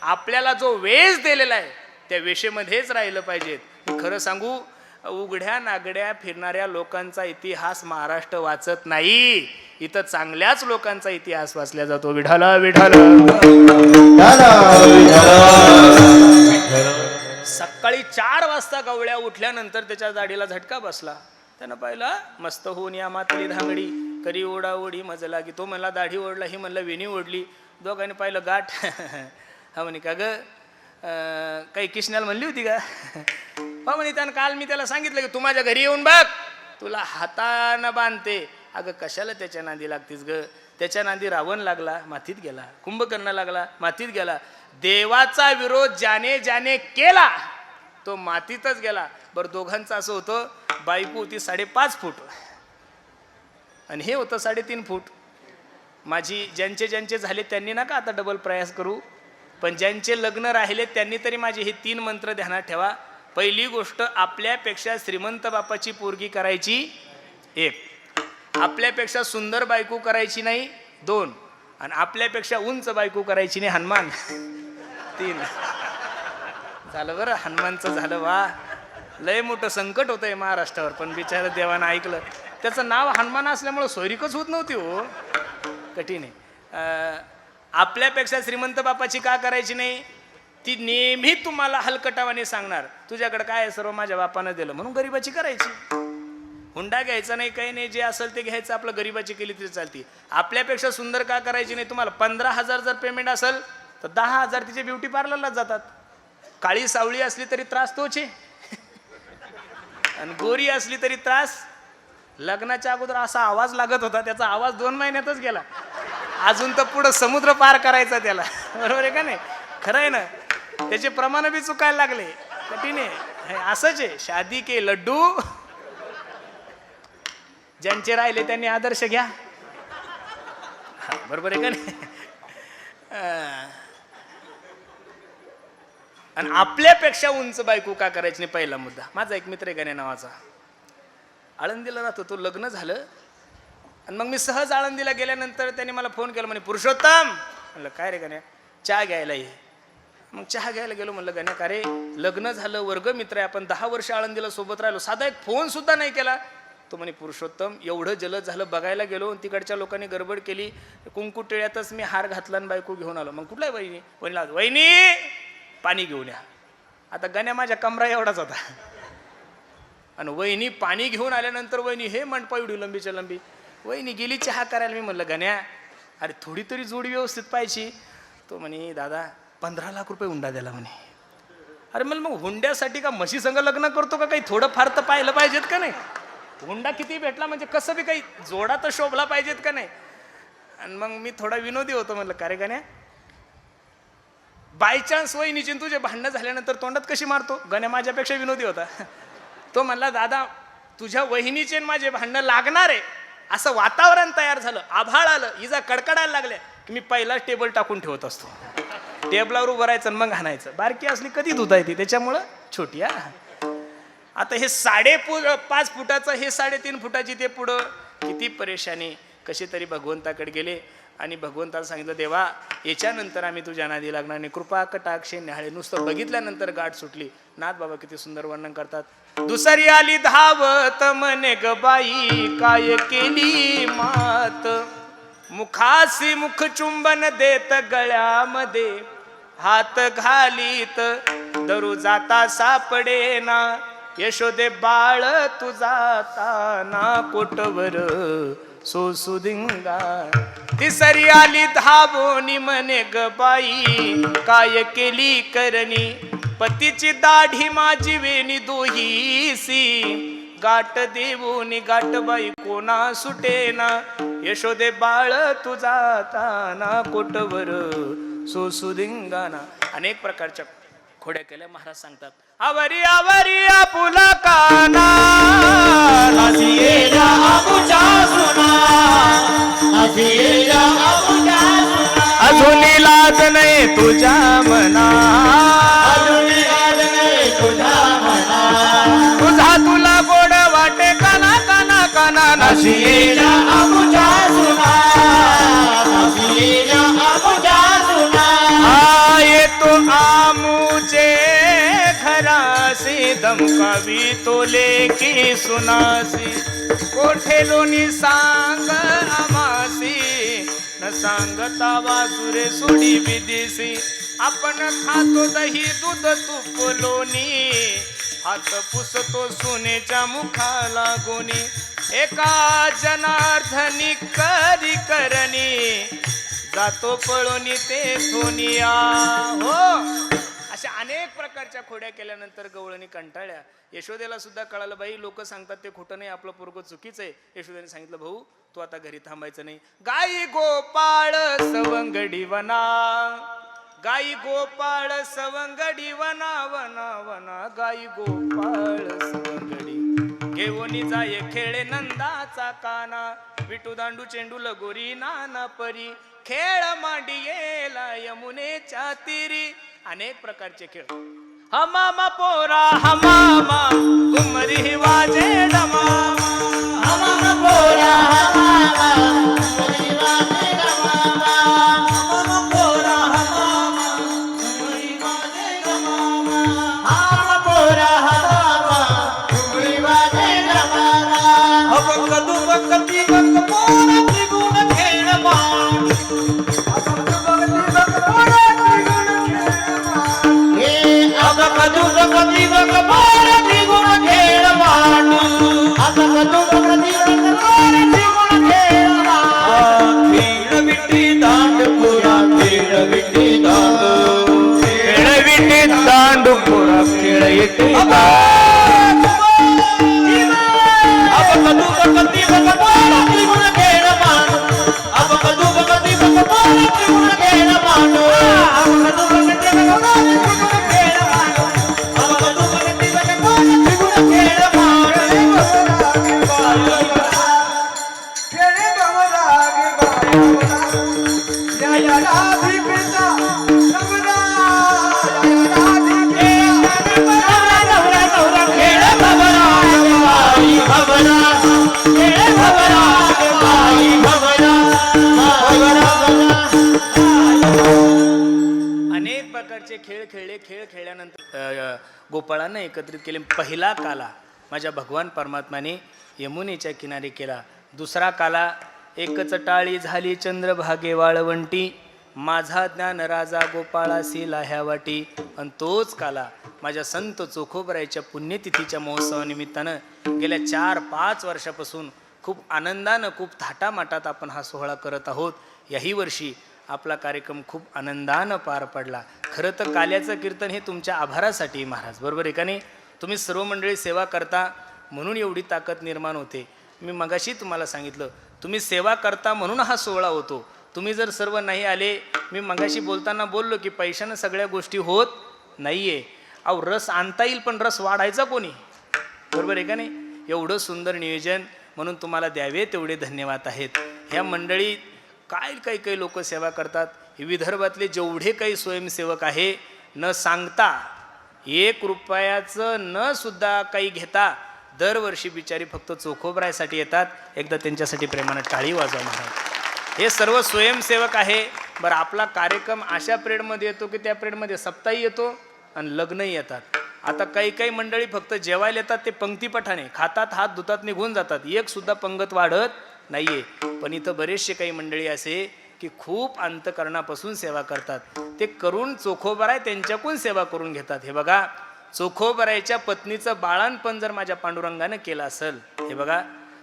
Speaker 1: आपल्याला जो वेश दिलेला आहे त्या वेशेमध्येच राहिलं पाहिजे. खरं सांगू, उघड्या नागड्या फिरणाऱ्या लोकांचा इतिहास महाराष्ट्र वाचत नाही. इथं चांगल्याच लोकांचा इतिहास वाचला जातो. विठाला विठाला. सकाळी 4 वाजता गवळ्या उठल्यानंतर त्याच्या दाढीला झटका बसला. त्यानं पाहिलं मस्त होऊन या मातली धांगडी करी ओढा ओढी मजा लागी. तो म्हणला दाढी ओढला, ही म्हणला वेणी ओढली. दोघांनी पाहिलं गाठ. हा म्हणे का ग काही किशन्याला म्हणली होती का? हो म्हणे त्यानं काल मी त्याला सांगितलं की तू माझ्या घरी येऊन बघ, तुला हातानं बांधते. अगं कशाला त्याच्या नांदी लागतीस ग? त्याच्या नांदी रावण लागला, मातीत गेला. कुंभकर्ण लागला, मातीत गेला. देवाचा विरोध ज्याने ज्याने केला तो मातीतच गेला. बरं दोघांचं असं होतं, बायको होती 5.5 फूट आणि हे होतं 3.5 फूट. माझी ज्यांचे ज्यांचे झाले त्यांनी नका आता डबल प्रयास करू, पण ज्यांचे लग्न राहिले त्यांनी तरी माझे हे 3 मंत्र ध्यानात ठेवा. पहिली गोष्ट, आपल्यापेक्षा श्रीमंत बापाची पोरगी करायची 1, आपल्यापेक्षा सुंदर बायको करायची नाही 2, आणि आपल्यापेक्षा उंच बायको करायची नाही हनुमान 3. झालं बरं, हनुमानचं झालं. वा, लय मोठं संकट होतंय महाराष्ट्रावर, पण बिचारा देवानं ऐकलं. त्याचं नाव हनुमान असल्यामुळं सोयरीकच होत नव्हती हो, कठीण आहे. आपल्यापेक्षा श्रीमंत बापाची का करायची नाही? ती नेहमी तुम्हाला हलकटावाने सांगणार तुझ्याकडे काय आहे सर्व माझ्या बापानं दिलं, म्हणून गरीबाची करायची. हुंडा घ्यायचा नाही, काही नाही, जे असेल ते घ्यायचं, आपलं गरीबाची केली तरी चालती. आपल्यापेक्षा सुंदर का करायची नाही? तुम्हाला 15,000 जर पेमेंट असेल तर 10,000 तिचे ब्युटी पार्लरला जातात. काळी सावळी असली तरी त्रास तोचे, आणि गोरी असली तरी त्रास. लग्नाच्या अगोदर असा आवाज लागत होता, त्याचा आवाज 2 महिन्यातच गेला. अजून तर पुढं समुद्र पार करायचा त्याला. बरोबर आहे का नाही? खरं आहे ना. त्याचे प्रमाण बी चुकायला लागले, कठीण आहे. असंच आहे, शादी के लड्डू. ज्यांचे राहिले त्यांनी आदर्श घ्या. बरोबर आहे का नाही? आणि आपल्यापेक्षा उंच बायको का करायची नाही? पहिला मुद्दा. माझा एक मित्र आहे गण्या नावाचा, आळंदीला राहतो. तो लग्न झालं आणि मग मी सहज आळंदीला गेल्यानंतर त्याने मला फोन केला, म्हणे पुरुषोत्तम. म्हणलं काय रे गण्या? चहा घ्यायला ये. मग चहा घ्यायला गेलो. म्हणलं गण्या का रे? लग्न झालं, वर्ग मित्र आहे, आपण 10 वर्ष आळंदीला सोबत राहिलो, साधा एक फोन सुद्धा नाही केला. तो म्हणे पुरुषोत्तम एवढं जलद झालं, बघायला गेलो आणि तिकडच्या लोकांनी गडबड केली, कुंकू टिळ्यातच मी हार घातला आणि बायको घेऊन आलो. मग कुठला आहे वहिनी? वहिनीला वहिनी पाणी घेऊन या. आता गण्या माझ्या कमरा एवढाच होता, आणि वहिनी पाणी घेऊन आल्यानंतर वहिनी हे मंडपा एवढी लंबीच्या लंबी. वहिनी गेली चहा करायला. मी म्हणलं गण्या अरे थोडी तरी जोडी व्यवस्थित पाहिजे. तो म्हणे दादा 15 लाख रुपये हुंडा द्याला म्हणे. अरे मला मग हुंड्यासाठी का म्हशी संग लग्न करतो का? काही थोडं फार तर पाहिलं पाहिजेत का नाही? हुंडा किती भेटला म्हणजे कसं बी काही जोडा तर शोभला पाहिजेत का नाही? आणि मग मी थोडा विनोदी होतो. म्हणलं का रे गण्या, बाय चान्स वहिनीची तुझे भांडणं झाल्यानंतर तोंडात कशी मारतो? गण्या माझ्यापेक्षा विनोदी होता. तो म्हणला दादा तुझ्या वहिनीचे माझे भांडणं लागणार आहे असं वातावरण तयार झालं, आभाळ आलं, इजा कडकडायला लागल्या की मी पहिलाच टेबल टाकून ठेवत असतो. टेबलावर उभं राहायचं मग हाणायचं. बारकी असली कधी धुता येते, त्याच्यामुळं छोटी. आता हे 5.5 फुटाचं, हे 3.5 फुटाची, ते पुढं किती परेशानी. कशी तरी भगवंताकडे गेले आणि भगवंताला सांगितलं देवा याच्यानंतर आम्ही तुझ्या नादी लागणार नाही, कृपा कटाक्षे न्याहाळे. नुसतं बघितल्यानंतर गाठ सुटली. नाथ बाबा किती सुंदर वर्णन करतात. दुसरी आली धावत म्हणे ग बाई काय केली मा हात, मुखासी मुखचुंबन देत गळ्यामध्ये, हात घालीत दरू जाता सापडेना, यशोदे बाळ तू जाताना कोटवर सोसुदिंगा. तिसरी आली धावोनी म्हणे ग बाई, काय केली करणी, पतीची दाढी माझी वेणी दोहीसी, गाठ देऊनी गाठ बाई कोणा सुटेना, यशोदे बाळ तू जाताना कोटवर सोसुदिंगाना. अनेक प्रकारच्या खोड्या केल्या महाराज सांगतात. आवरी आवरी आपुला काना,
Speaker 2: हसिएला आमुचा सुना, हसिएला आमुचा सुना,
Speaker 1: अजूनी लाज नाही तुझ्या मना,
Speaker 2: अजूनी लाज नाही तुझ्या मना,
Speaker 1: तुझा तुला गोड वाटे काना काना काना.
Speaker 2: हसिएला आमुचा सुना, हसिएला आमुचा सुना,
Speaker 1: येतो आमुचे घरासी, दमकावी तोले की सुनासी, कोठे लोणी सांग आमासी, न सांगता वासुरे सोडी विदेसी, आपण खातो दही दूध तूप लोणी, हात पुसतो सुनेच्या मुखाला गोनी, एका जनार्दनी करी करणी, जातो पळून ते थोनिया. हो, अशा अनेक प्रकारच्या खोड्या केल्यानंतर गवळणी कंटाळल्या. यशोदेला सुद्धा कळालं, बाई लोक सांगतात ते खोटं नाही, आपलं पोरगं चुकीचं आहे. यशोदेने सांगितलं, भाऊ तू आता घरी थांबायचं नाही. गाई गोपाळ सवंगडी वना, गाई गोपाळ सवंगडी वना वना वना, गाई गोपाळ सवंगडी घेऊनी जाय खेळे नंदाचा काना, विटू दांडू चेंडू लगोरी नाना परी, खेळ मांडियेला यमुनेच्या तीरी. अनेक प्रकारचे खेळ. हमामा पोरा हमामा, घुमरी वाजे डमामा,
Speaker 2: हमामा पोरा हमामा, घुमरी वाजे डमामा, हमामा पोरा हमामा, घुमरी वाजे डमामा, हमामा पोरा हमामा, घुमरी वाजे डमामा, अबक दुबक तिबक पोरा त्रिगुण खेळ मान,
Speaker 1: दांडूपुरा खेळ येते खेळ खेळल्यानंतर गोपाळांना एकत्रित केले. पहिला काला माझ्या भगवान परमात्माने यमुनेच्या किनारी केला. दुसरा काला एकच टाळी झाली चंद्रभागे वाळवंटी, माझा ज्ञान राजा गोपाळासी लाह्या वाटी. आणि तोच काला माझ्या संत चोखोबरायच्या पुण्यतिथीच्या महोत्सवानिमित्तानं गेल्या 4-5 वर्षापासून खूप आनंदानं खूप थाटामाटात आपण हा सोहळा करत आहोत. याही वर्षी आपला कार्यक्रम खूप आनंदानं पार पडला. खरं तर काल्याचं कीर्तन हे तुमच्या आभारासाठी महाराज, बरोबर आहे का नाही? तुम्ही सर्व मंडळी सेवा करता म्हणून एवढी ताकद निर्माण होते. मी मगाशी तुम्हाला सांगितलं, तुम्ही सेवा करता म्हणून हा सोहळा होतो. तुम्ही जर सर्व नाही आले, मी मगाशी बोलताना बोललो की पैशानं सगळ्या गोष्टी होत नाहीये. अहो रस आणता येईल पण रस वाढायचा कोणी, बरोबर आहे का नाही? एवढं सुंदर नियोजन, म्हणून तुम्हाला द्यावे तेवढे धन्यवाद आहेत. ह्या मंडळी काही काही लोक सेवा करतात. हे विदर्भातले जेवढे काही स्वयंसेवक आहे, न सांगता 1 रुपयाचं न सुद्धा काही घेता दरवर्षी बिचारी फक्त चोखोबरायसाठी येतात. एकदा त्यांच्यासाठी प्रेमानं टाळी वाजवा महाराज. हे सर्व स्वयंसेवक आहे. बरं, आपला कार्यक्रम अशा पिरियडमध्ये येतो की त्या पिरियडमध्ये सप्ताही येतो आणि लग्नही येतात. आता काही मंडळी फक्त जेवायला येतात, ते पंक्तीपठाने खातात, हात धुतात, निघून जातात. एक सुद्धा पंगत वाढत नाहीये. पण इथं बरेचसे काही मंडळी असे की खूप अंतकरणापासून सेवा करतात. ते करून चोखोबराय त्यांच्याकडून सेवा करून घेतात. हे बघा, चोखोबरायच्या पत्नीचं बाळांपण जर माझ्या पांडुरंगानं केलं असेल, हे बघा,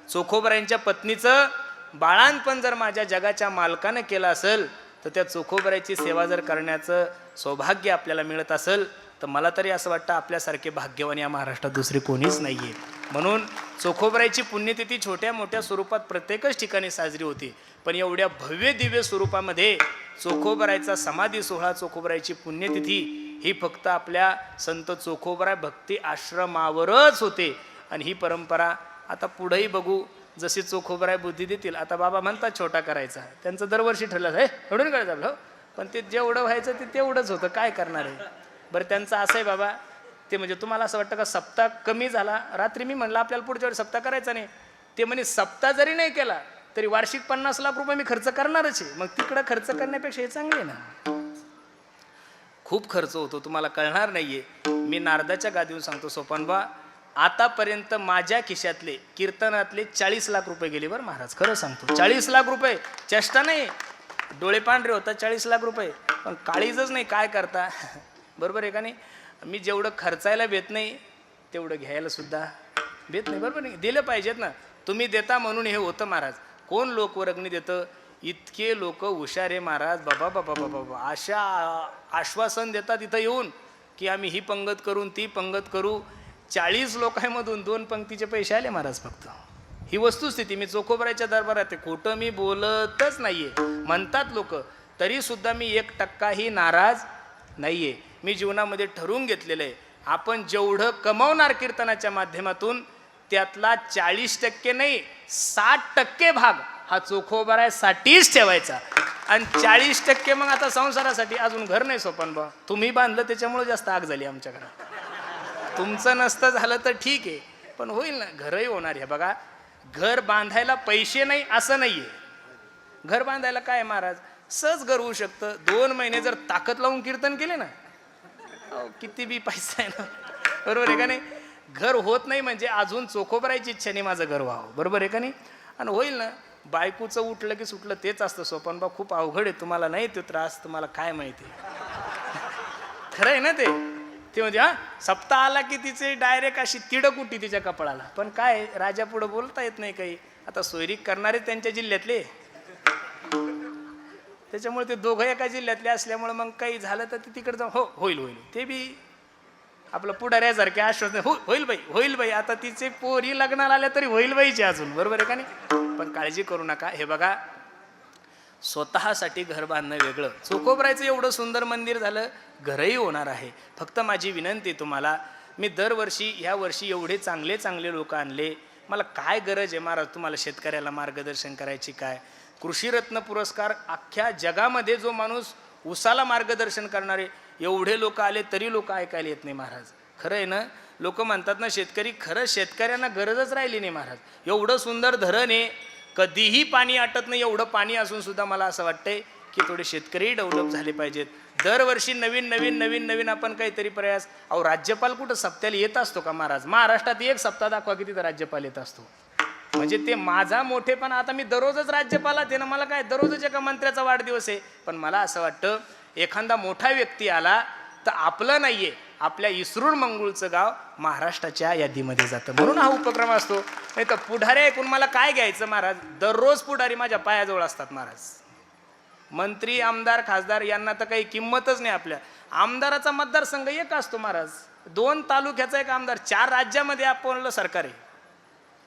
Speaker 1: चोखोबरायांच्या पत्नीचं बाळांपण जर माझ्या जगाच्या मालकानं केलं असेल, तर त्या चोखोबरायची सेवा जर करण्याचं सौभाग्य आपल्याला मिळत असेल, तर मला तरी असं वाटतं आपल्यासारखे भाग्यवान या महाराष्ट्रात दुसरे कोणीच नाही आहे. म्हणून चोखोबरायची पुण्यतिथी छोट्या मोठ्या स्वरूपात प्रत्येकच ठिकाणी साजरी होती. पण एवढ्या भव्य दिव्य स्वरूपामध्ये चोखोबरायचा समाधी सोहळा, चोखोबरायची पुण्यतिथी ही फक्त आपल्या संत चोखोबराय भक्ती आश्रमावरच होते. आणि ही परंपरा आता पुढेही बघू, जशी चोखोबराय बुद्धी देतील. आता बाबा म्हणतात छोटा करायचा, त्यांचं दरवर्षी ठरलं हे एवढून करायचं आपलं, पण ते जेवढं व्हायचं ते तेवढंच होतं, काय करणार आहे. बरं, त्यांचं असं आहे बाबा, ते म्हणजे तुम्हाला असं वाटतं का सप्ताह कमी झाला. रात्री मी म्हणलं आपल्याला पुढच्या वेळी सप्ताह करायचा नाही. ते म्हणे सप्ताह जरी नाही केला तरी वार्षिक 50 लाख रुपये मी खर्च करणारच आहे. मग तिकडं खर्च करण्यापेक्षा हे चांगले ना. खूप खर्च होतो, तुम्हाला कळणार नाहीये. मी नारदाच्या गादीवर सांगतो सोपानबा, आतापर्यंत माझ्या खिशातले कीर्तनातले 40 लाख रुपये गेले बरं महाराज, खरं सांगतो. 40 लाख रुपये, चेष्टा नाही. डोळे पांढरे होतात, 40 लाख रुपये, पण काळीजच नाही, काय करता. बरोबर आहे का नाही. मी जेवढं खर्चायला भेट नाही तेवढं घ्यायला सुद्धा भेट नाही. बरोबर नाही, दिलं पाहिजेत ना. तुम्ही देता म्हणून हे होतं महाराज. कोण लोकवर्गणी देतं? इतके लोक हुशार आहे महाराज, बाबा बाबा बाबा बाबा, अशा आश्वासन देतात इथं येऊन की आम्ही ही पंगत करून ती पंगत करू. 40 लोकांमधून 2 पंक्तीचे पैसे आले महाराज फक्त. ही वस्तुस्थिती. मी चोखोबरायच्या दरबारात आहे, खोटं मी बोलतच नाहीये. म्हणतात लोक, तरी सुद्धा मी 1% नाराज नाहीये. मी जीवनामध्ये ठरवून घेतलेलं आहे, आपण जेवढं कमावणार कीर्तनाच्या माध्यमातून त्यातला 40% नाही 60% भाग हा चोखोबरायसाठीच ठेवायचा. आणि 40% मग आता संसारासाठी. अजून घर नाही सोपान बा, तुम्ही बांधलं त्याच्यामुळे जास्त आग झाली आमच्या घरात. तुमचं नसतं झालं तर ठीक आहे, पण होईल ना, घरही होणार आहे. बघा, घर बांधायला पैसे नाही असं नाहीये. घर बांधायला काय महाराज, सहज घर होऊ शकतं. 2 महिने जर ताकद लावून कीर्तन केले ना, किती बी पैसा आहे ना. बरोबर आहे का नाही. घर होत नाही म्हणजे अजून चोखोबरायची इच्छा नाही माझं घर व्हावं. बरोबर आहे का नाही. आणि होईल ना. बायकोचं उठलं की सुटलं तेच असतं सोपानबा. खूप अवघड आहे, तुम्हाला नाही तो त्रास, तुम्हाला काय माहिती. खरं आहे ना ते. ते म्हणजे सप्ताह आला की तिचे डायरेक्ट अशी तिडक उठी तिच्या कपाळाला. पण काय, राजा पुढं बोलता येत नाही काही. आता सोयरीक करणारे त्यांच्या जिल्ह्यातले, त्याच्यामुळे ते दोघं एका जिल्ह्यातले असल्यामुळे मग काही झालं तर ते तिकडे जाऊन हो होईल होईल, ते बी आपलं पुढाऱ्यासारखे आश्वासन होईल बाई होईल बाई. आता तिचे पोरी लग्नाला आल्या तरी होईल बाईचे अजून. बरोबर आहे का नाही. पण काळजी करू नका. हे बघा, स्वतःसाठी घर बांधणं वेगळं. चोखोबरायचं एवढं सुंदर मंदिर झालं, घरही होणार आहे. फक्त माझी विनंती तुम्हाला, मी दरवर्षी ह्या वर्षी एवढे चांगले चांगले लोक आणले. मला काय गरज आहे महाराज तुम्हाला शेतकऱ्याला मार्गदर्शन करायची. काय कृषीरत्न पुरस्कार अख्ख्या जगामध्ये जो माणूस उसाला मार्गदर्शन करणारे एवढे लोक आले तरी लोक ऐकायला येत नाही महाराज. खरं आहे ना. लोक म्हणतात ना शेतकरी, खरं शेतकऱ्यांना गरजच राहिली नाही महाराज. एवढं सुंदर धरण आहे, कधीही पाणी आटत नाही. एवढं पाणी असून सुद्धा मला असं वाटतंय की थोडे शेतकरी डेव्हलप झाले पाहिजेत. दरवर्षी नवीन नवीन नवीन नवीन आपण काहीतरी प्रयास. अहो, राज्यपाल कुठं सप्त्याला येत असतो का महाराज. महाराष्ट्रात एक सप्ताह दाखवा की तिथं राज्यपाल येत असतो. म्हणजे ते माझा मोठेपणा. आता मी दररोजच राज्यपालात आहे ना, मला काय दररोजच एका मंत्र्याचा वाढदिवस आहे. पण मला असं वाटतं एखादा मोठा व्यक्ती आला तर आपलं नाहीये, आपल्या इसरूर मंगळूरचं गाव महाराष्ट्राच्या यादीमध्ये जातं. म्हणून हा उपक्रम असतो. नाही तर पुढारी ऐकून मला काय घ्यायचं महाराज. दररोज पुढारी माझ्या पायाजवळ असतात महाराज. मंत्री आमदार खासदार यांना तर काही किंमतच नाही. आपल्या आमदाराचा मतदारसंघ एक असतो महाराज. 2 तालुक्याचा एक आमदार, 4 राज्यामध्ये आपलं सरकार आहे.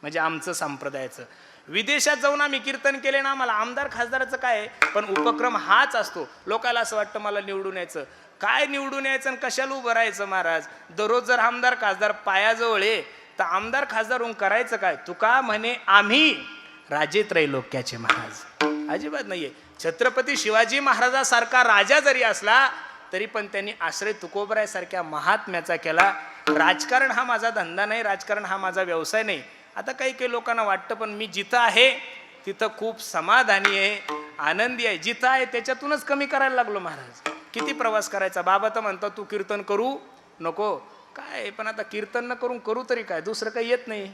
Speaker 1: म्हणजे आमचं संप्रदायाचं. विदेशात जाऊन आम्ही कीर्तन केले ना, आम्हाला आमदार खासदाराचं काय आहे. पण उपक्रम हाच असतो. लोकांना असं वाटतं मला निवडून यायचं. काय निवडून यायचं आणि कशाला उभं राहायचं महाराज. दररोज जर आमदार खासदार पायाजवळ आहे तर आमदार खासदार होऊन करायचं काय. तुका म्हणे आम्ही राजे त्रैलोक्याचे महाराज. अजिबात नाहीये. छत्रपती शिवाजी महाराजासारखा राजा जरी असला तरी पण त्यांनी आश्रय तुकोबरायसारख्या महात्म्याचा केला. राजकारण हा माझा धंदा नाही, राजकारण हा माझा व्यवसाय नाही. आता काही काही लोकांना वाटतं, पण मी जिथं आहे तिथं खूप समाधानी आहे, आनंदी आहे. जिथं आहे त्याच्यातूनच कमी करायला लागलो महाराज. किती प्रवास करायचा. बाबा तर म्हणतात तू कीर्तन करू नको काय, पण आता कीर्तन न करून करू तरी काय, दुसरं काही येत नाही.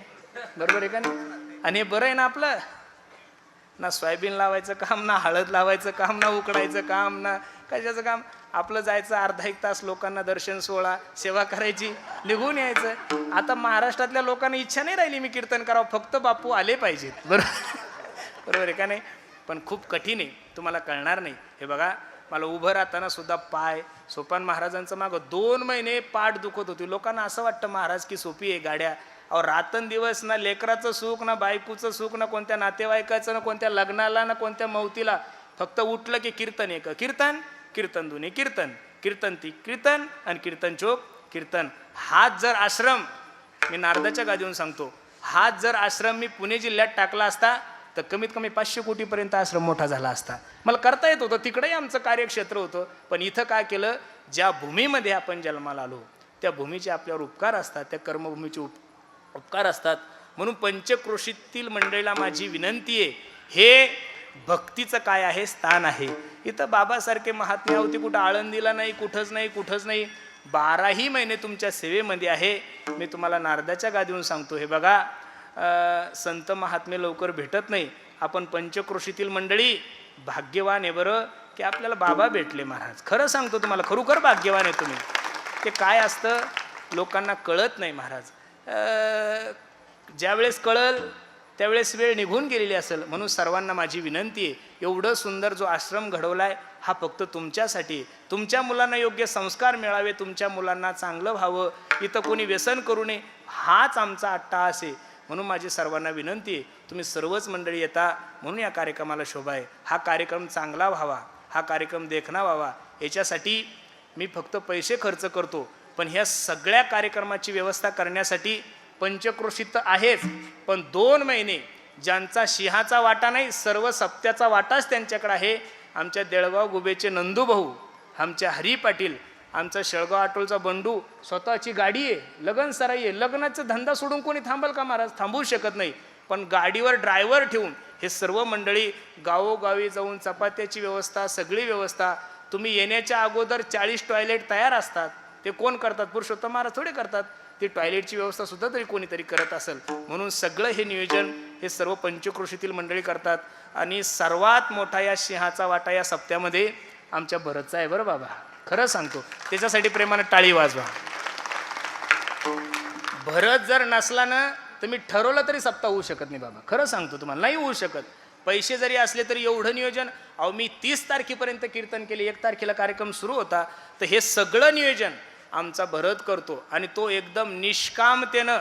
Speaker 1: बरोबर आहे का नाही. आणि हे बरं आहे ना आपलं. ना सोयाबीन लावायचं काम, ना हळद लावायचं काम, ना उकडायचं काम, ना कशाचं काम. आपलं जायचं अर्धा एक तास लोकांना दर्शन सोहळा सेवा करायची, निघून यायचं. आता महाराष्ट्रातल्या लोकांना इच्छा नाही राहिली मी कीर्तन करावं, फक्त बापू आले पाहिजेत. बरोबर आहे का नाही? पण खूप कठीण आहे, तुम्हाला कळणार नाही. हे बघा, मला उभं राहताना सुद्धा पाय, सोपान महाराजांचं मागं 2 महिने पाठ दुखत होती. लोकांना असं वाटतं महाराज की सोपी आहे गाड्या. अहो रात्रंदिवस ना लेकराचं सुख, ना बायकोचं सुख, ना कोणत्या नातेवाईकाचं, ना कोणत्या लग्नाला, ना कोणत्या मौतीला. फक्त उठलं की कीर्तन एक, कीर्तन कीर्तन दोन्ही, कीर्तन कीर्तन ती कीर्तन आणि कीर्तन चोक कीर्तन. हाच जर आश्रम, मी नारदाच्या गादीवरून सांगतो, हाच जर आश्रम मी पुणे जिल्ह्यात टाकला असता तर कमीत कमी 500 कोटीपर्यंत आश्रम मोठा झाला असता. मला करता येत होतं, तिकडेही आमचं कार्यक्षेत्र होतं. पण इथं काय केलं, ज्या भूमीमध्ये आपण जन्माला आलो त्या भूमीचे आपल्यावर उपकार असतात, त्या कर्मभूमीचे उपकार असतात. म्हणून पंचक्रोशीतील मंडळीला माझी विनंती आहे, हे भक्तीचं काय आहे स्थान आहे. इथं बाबासारखे महात्मे होते, कुठं आळंदीला नाही, कुठंच नाही. 12ही महिने तुमच्या सेवेमध्ये आहे. मी तुम्हाला नारदाच्या गादीवरून सांगतो, हे बघा, संत महात्मे लवकर भेटत नाही. आपण पंचक्रोशीतील मंडळी भाग्यवान आहे बरं की आपल्याला बाबा भेटले महाराज. खरं सांगतो तुम्हाला, खरोखर भाग्यवान आहे तुम्ही. ते काय असतं लोकांना कळत नाही महाराज. ज्यावेळेस कळल त्यावेळेस वेळ निघून गेलेली असेल. म्हणून सर्वांना माझी विनंती आहे, एवढं सुंदर जो आश्रम घडवलाय हा फक्त तुमच्यासाठी, तुमच्या मुलांना योग्य संस्कार मिळावे, तुमच्या मुलांना चांगलं व्हावं, इथं कोणी व्यसन करू नये, हाच आमचा अट्टाहास आहे. म्हणून माझी सर्वांना विनंती आहे, तुम्ही सर्वच मंडळी येता म्हणून या कार्यक्रमाला शोभा आहे. हा कार्यक्रम चांगला व्हावा, हा कार्यक्रम देखणा व्हावा, याच्यासाठी मी फक्त पैसे खर्च करतो. पण ह्या सगळ्या कार्यक्रमाची व्यवस्था करण्यासाठी पंचक्रोशीत तर आहेच, पण 2 महिने ज्यांचा सिंहाचा वाटा नाही, सर्व सप्त्याचा वाटाच त्यांच्याकडे आहे. आमच्या देळगाव गुबेचे नंदू भाऊ, आमच्या हरी पाटील, आमचा शेळगाव आटोलचा बंडू, स्वतःची गाडी आहे, लग्न सराई आहे. लग्नाचा धंदा सोडून कोणी थांबल का महाराज? थांबवू शकत नाही. पण गाडीवर ड्रायव्हर ठेवून हे सर्व मंडळी गावोगावी जाऊन चपात्याची व्यवस्था, सगळी व्यवस्था. तुम्ही येण्याच्या अगोदर 40 टॉयलेट तयार असतात. ते कोण करतात? पुरुषोत्तम महाराज थोडे करतात. ती टॉयलेटची व्यवस्था सुद्धा तरी कोणीतरी करत असेल. म्हणून सगळं हे नियोजन हे सर्व पंचक्रोशीतील मंडळी करतात. आणि सर्वात मोठा या सिंहाचा वाटा या सप्त्यामध्ये आमच्या भरतचा आहे बरं बाबा, खरं सांगतो. त्याच्यासाठी प्रेमानं टाळी वाजवा. भरत जर नसला ना तर मी ठरवलं तरी सप्ताह होऊ शकत नाही बाबा, खरं सांगतो तुम्हाला, नाही होऊ शकत. पैसे जरी असले तरी एवढं नियोजन. अहो मी 30 तारखेपर्यंत कीर्तन केले, 1 तारखेला कार्यक्रम सुरू होता. तर हे सगळं नियोजन आमचा भरत करतो आणि तो एकदम निष्कामतेनं,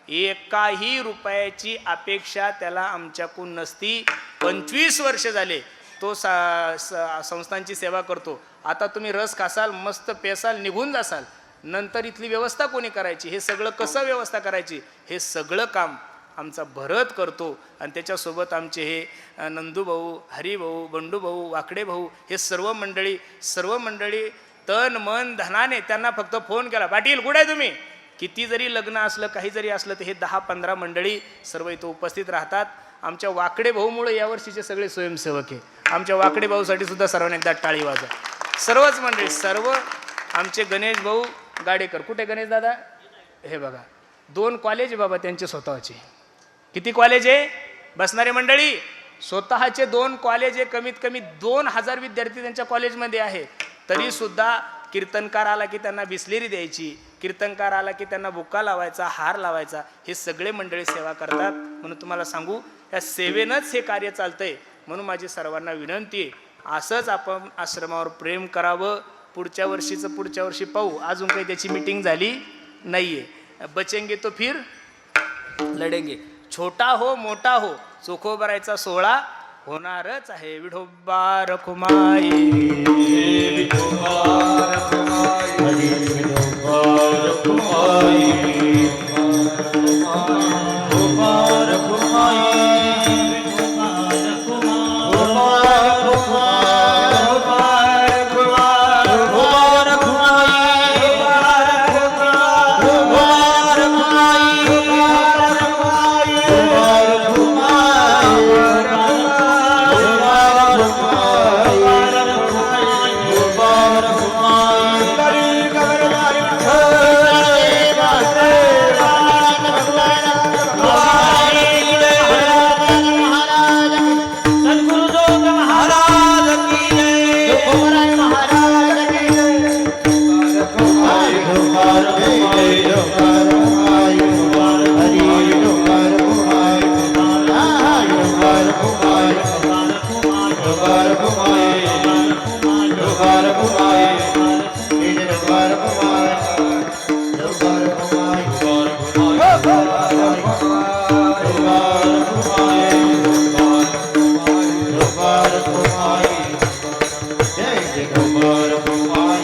Speaker 1: एकाही रुपयाची अपेक्षा त्याला आमच्याकडून नसती. 25 वर्ष झाले तो संस्थांची सेवा करतो. आता तुम्ही रस खासाल, मस्त पेसाल, निघून जासाल. नंतर इथली व्यवस्था कोणी करायची, हे सगळं कसं व्यवस्था करायची, हे सगळं काम आमचा भरत करतो. आणि त्याच्यासोबत आमचे हे नंदूभाऊ, हरिभाऊ, बंडूभाऊ, वाकडे भाऊ, हे सर्व मंडळी तन मन धनाने. त्यांना फक्त फोन केला, पाटील कुठे आहे तुम्ही? किती जरी लग्न असलं, काही जरी असलं, तर हे 10-15 मंडळी सर्व इथं उपस्थित राहतात. आमच्या वाकडे भाऊमुळे यावर्षीचे सगळे स्वयंसेवक आहे. आमच्या वाकडे भाऊसाठी सुद्धा सर्वांनी एकदा टाळी वाजवा. सर्वच मंडळी, सर्व आमचे गणेश भाऊ गाडेकर. कुठे गणेश दादा? हे बघा, 2 कॉलेज आहे बाबा त्यांचे स्वतःचे. किती कॉलेज आहे? बसणारे मंडळी, स्वतःचे 2 कॉलेज आहे. कमीत कमी 2000 विद्यार्थी त्यांच्या कॉलेजमध्ये आहे. तरी सुद्धा कीर्तनकार आला की त्यांना बिस्लेरी द्यायची, कीर्तनकार आला की त्यांना बुक्का लावायचा, हार लावायचा. हे सगळे मंडळी सेवा करतात. म्हणून तुम्हाला सांगू, या सेवेनंच हे कार्य चालतंय. म्हणून माझी सर्वांना विनंती आहे, असंच आपण आश्रमावर प्रेम करावं. पुढच्या वर्षी पाहू. अजून काही त्याची मीटिंग झाली नाहीये. बचेंगे तो फिर लढेंगे. छोटा हो मोठा हो, चोखोबरायचा सोहळा होणारच आहे. विठोबा रखुमाई, विठोबा रखुमाई, विठोबा रखुमाई, विठोबा रखुमाई,
Speaker 2: दोबार घुमाए दोबार घुमाए दोबार घुमाए दोबार घुमाए दोबार घुमाए जय जय दोबार घुमाए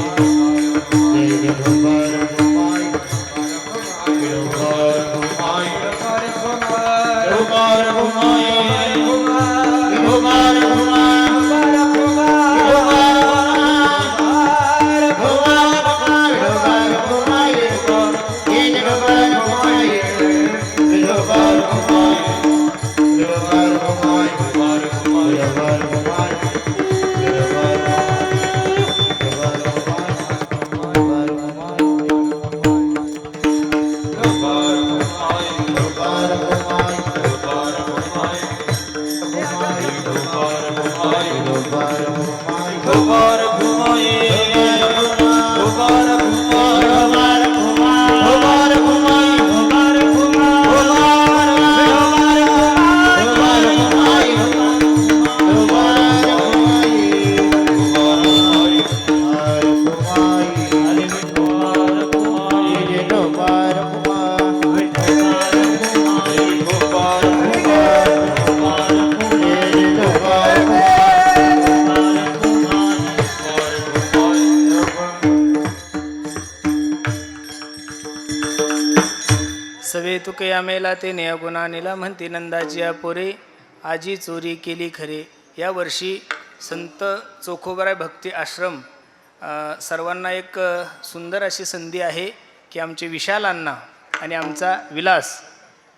Speaker 2: जय जय दोबार घुमाए दोबार घुमाए दोबार घुमाए दोबार
Speaker 1: सवे तुके आमेला ते गुणा नेला म्हणते नंदाची पोरे आजी चोरी केली खरे. या वर्षी संत चोखोबराय भक्ती आश्रम सर्वांना एक सुंदर अशी संधी आहे की आमचे विशाल अण्णा आणि आमचा विलास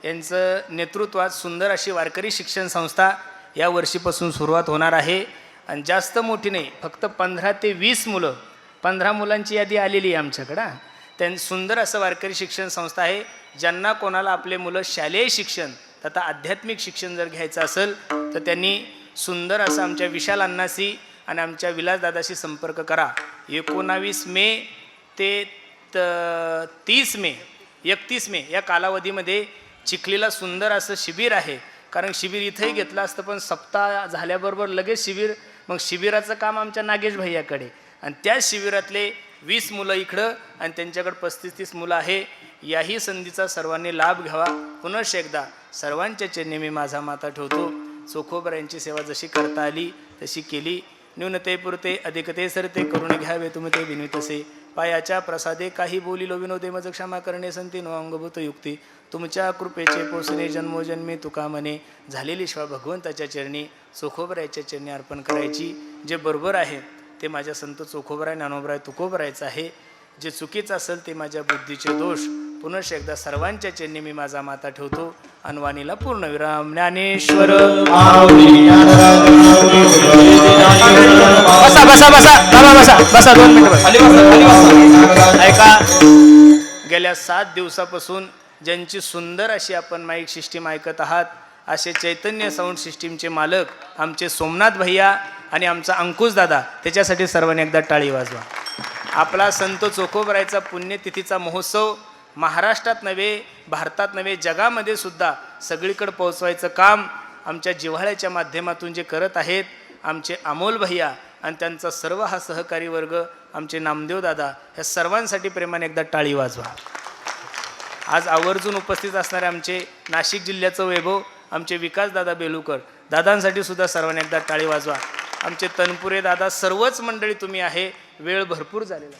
Speaker 1: यांचं नेतृत्वात सुंदर अशी वारकरी शिक्षण संस्था या वर्षीपासून सुरुवात होणार आहे. आणि जास्त मोठी नाही, फक्त 15 ते 20 मुलं, 15 मुलांची यादी आलेली आहे आमच्याकडं. त्यांनी सुंदर असं वारकरी शिक्षण संस्था आहे. ज्यांना कोणाला आपले मुलं शालेय शिक्षण तथा आध्यात्मिक शिक्षण जर घ्यायचं असेल तर त्यांनी सुंदर असं आमच्या विशाल अण्णाशी आणि आमच्या विलासदादाशी संपर्क करा. 19 मे ते 30 मे 31 मे या कालावधीमध्ये चिखलीला सुंदर असं शिबिर आहे. कारण शिबिर इथंही घेतलं असतं पण सप्ताह झाल्याबरोबर लगेच शिबिर, मग शिबिराचं काम आमच्या नागेश भैयाकडे आणि त्या शिबिरातले 20 मुलं इकडं आणि त्यांच्याकडे 35-30 मुलं आहे. याही संधीचा सर्वांनी लाभ घ्यावा. पुनश्च एकदा सर्वांच्या चरणी मी माझा माथा ठेवतो. चोखोबरायांची सेवा जशी करता आली तशी केली. न्यूनते पुरते अधिकते सरते करून घ्यावे तुम्ही ते विनवितसे. पायाच्या प्रसादे काही बोलिलो विनोदे मज क्षमा करणे संती नो अंगभूत युक्ती. तुमच्या कृपेचे पोसणे जन्मोजन्मी तुका म्हणे. झालेली शिवा भगवंताच्या चरणी चोखोबरायाच्या चरणी अर्पण करायची. जे बरोबर आहे ते माझ्या संत चोखोबराय ज्ञानोबराय तुकोबरायचं आहे. जे चुकीचं असेल ते माझ्या बुद्धीचे दोष. पुनश्च एकदा सर्वांच्या चरणी मी माझा माथा ठेवतो. अनवाणीला पूर्णविराम. ज्ञानेश्वर बसा बसा बसा बाबा बसा बसा 2 मिनिटं ऐका. गेल्या 7 दिवसापासून ज्यांची सुंदर अशी आपण माईक सिस्टीम ऐकत आहात असे चैतन्य साऊंड सिस्टीमचे मालक आमचे सोमनाथ भैया आणि आमचा अंकुश दादा, त्याच्यासाठी सर्वांनी एकदा टाळी वाजवा. आपला संत चोखोबरायचा पुण्यतिथीचा महोत्सव महाराष्ट्रात नव्हे, भारतात नव्हे, जगामध्ये सुद्धा सगळीकडे पोहोचवायचं काम आमच्या जिव्हाळ्याच्या माध्यमातून जे करत आहेत आमचे अमोल भैया आणि त्यांचा सर्व हा सहकारी वर्ग, आमचे नामदेव दादा, ह्या सर्वांसाठी प्रेमाने एकदा टाळी वाजवा. आज आवर्जून उपस्थित असणारे आमचे नाशिक जिल्ह्याचं वैभव आमचे विकासदादा बेलुकर, दादांसाठी सुद्धा सर्वांनी एकदा टाळी वाजवा. आमचे तनपुरे दादा, सर्वच मंडळी तुम्ही आहे. वेळ भरपूर झालेला.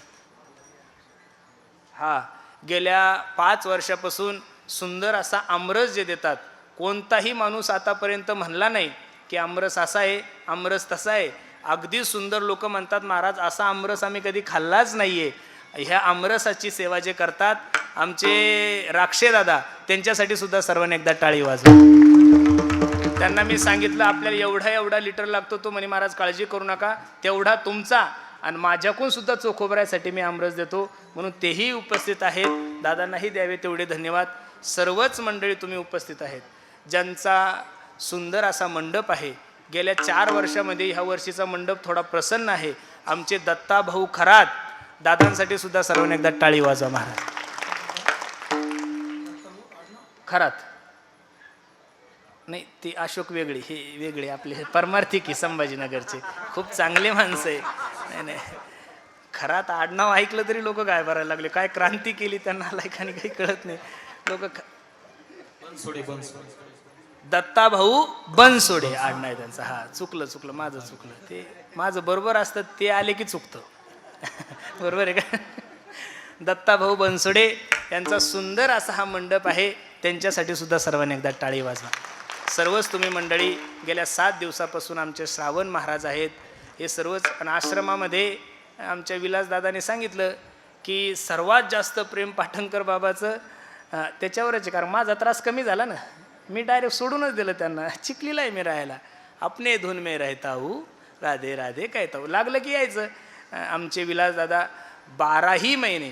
Speaker 1: हा, गेल्या 5 वर्षापासून सुंदर असा आमरस जे देतात. कोणताही माणूस आतापर्यंत म्हणला नाही की आमरस असा आहे, आमरस तसा आहे. अगदी सुंदर लोक म्हणतात महाराज असा आमरस आम्ही कधी खाल्लाच नाही आहे. ह्या आमरसाची सेवा जे करतात आमचे राक्षे दादा, त्यांच्यासाठी सुद्धा सर्वांनी एकदा टाळी वाजवा. त्यांना मी सांगितलं आपल्याला एवढा लिटर लागतो. तो म्हणे महाराज काळजी करू नका, तेवढा तुमचा आणि माझ्याकडून सुद्धा चोखोबरायसाठी मी आमरस देतो. म्हणून तेही उपस्थित आहेत. दादांनाही द्यावे तेवढे धन्यवाद. सर्वच मंडळी तुम्ही उपस्थित आहेत. ज्यांचा सुंदर असा मंडप आहे. गेल्या 4 वर्षामध्ये ह्या वर्षीचा मंडप थोडा प्रसन्न आहे. आमचे दत्ता भाऊ खरात, दादांसाठी सुद्धा सर्वांनी एकदा टाळी वाजवा. महाराज खरात नाही ते अशोक वेगळे, हे वेगळे आपले हे परमार्थिक आहे संभाजीनगरचे, खूप चांगले माणसं आहे. नाही नाही, खरात आडनाव ऐकलं तरी लोक काय भरायला लागले, काय क्रांती केली त्यांना लायकाने काही कळत नाही लोक. दत्ता भाऊ बनसोडे आडनाव आहे त्यांचं. हा चुकलं माझं चुकलं, ते माझं बरोबर असतं, ते आले की चुकतं. बरोबर आहे का? दत्ता भाऊ बनसोडे यांचा सुंदर असा हा मंडप आहे, त्यांच्यासाठी सुद्धा सर्वांनी एकदा टाळी वाजवा. सर्वच तुम्ही मंडळी गेल्या 7 दिवसापासून आमचे श्रावण महाराज आहेत हे सर्वच. आणि आश्रमामध्ये आमच्या विलासदादाने सांगितलं की सर्वात जास्त प्रेम पाटणकर बाबाचं त्याच्यावरच आहे, कारण माझा त्रास कमी झाला ना, मी डायरेक्ट सोडूनच दिलं त्यांना. चिखलीला आहे मी राहायला, अपने धुन में रहता हूँ, राधे राधे कहता हूँ. लागलं की यायचं. आमचे विलासदादा 12ही महिने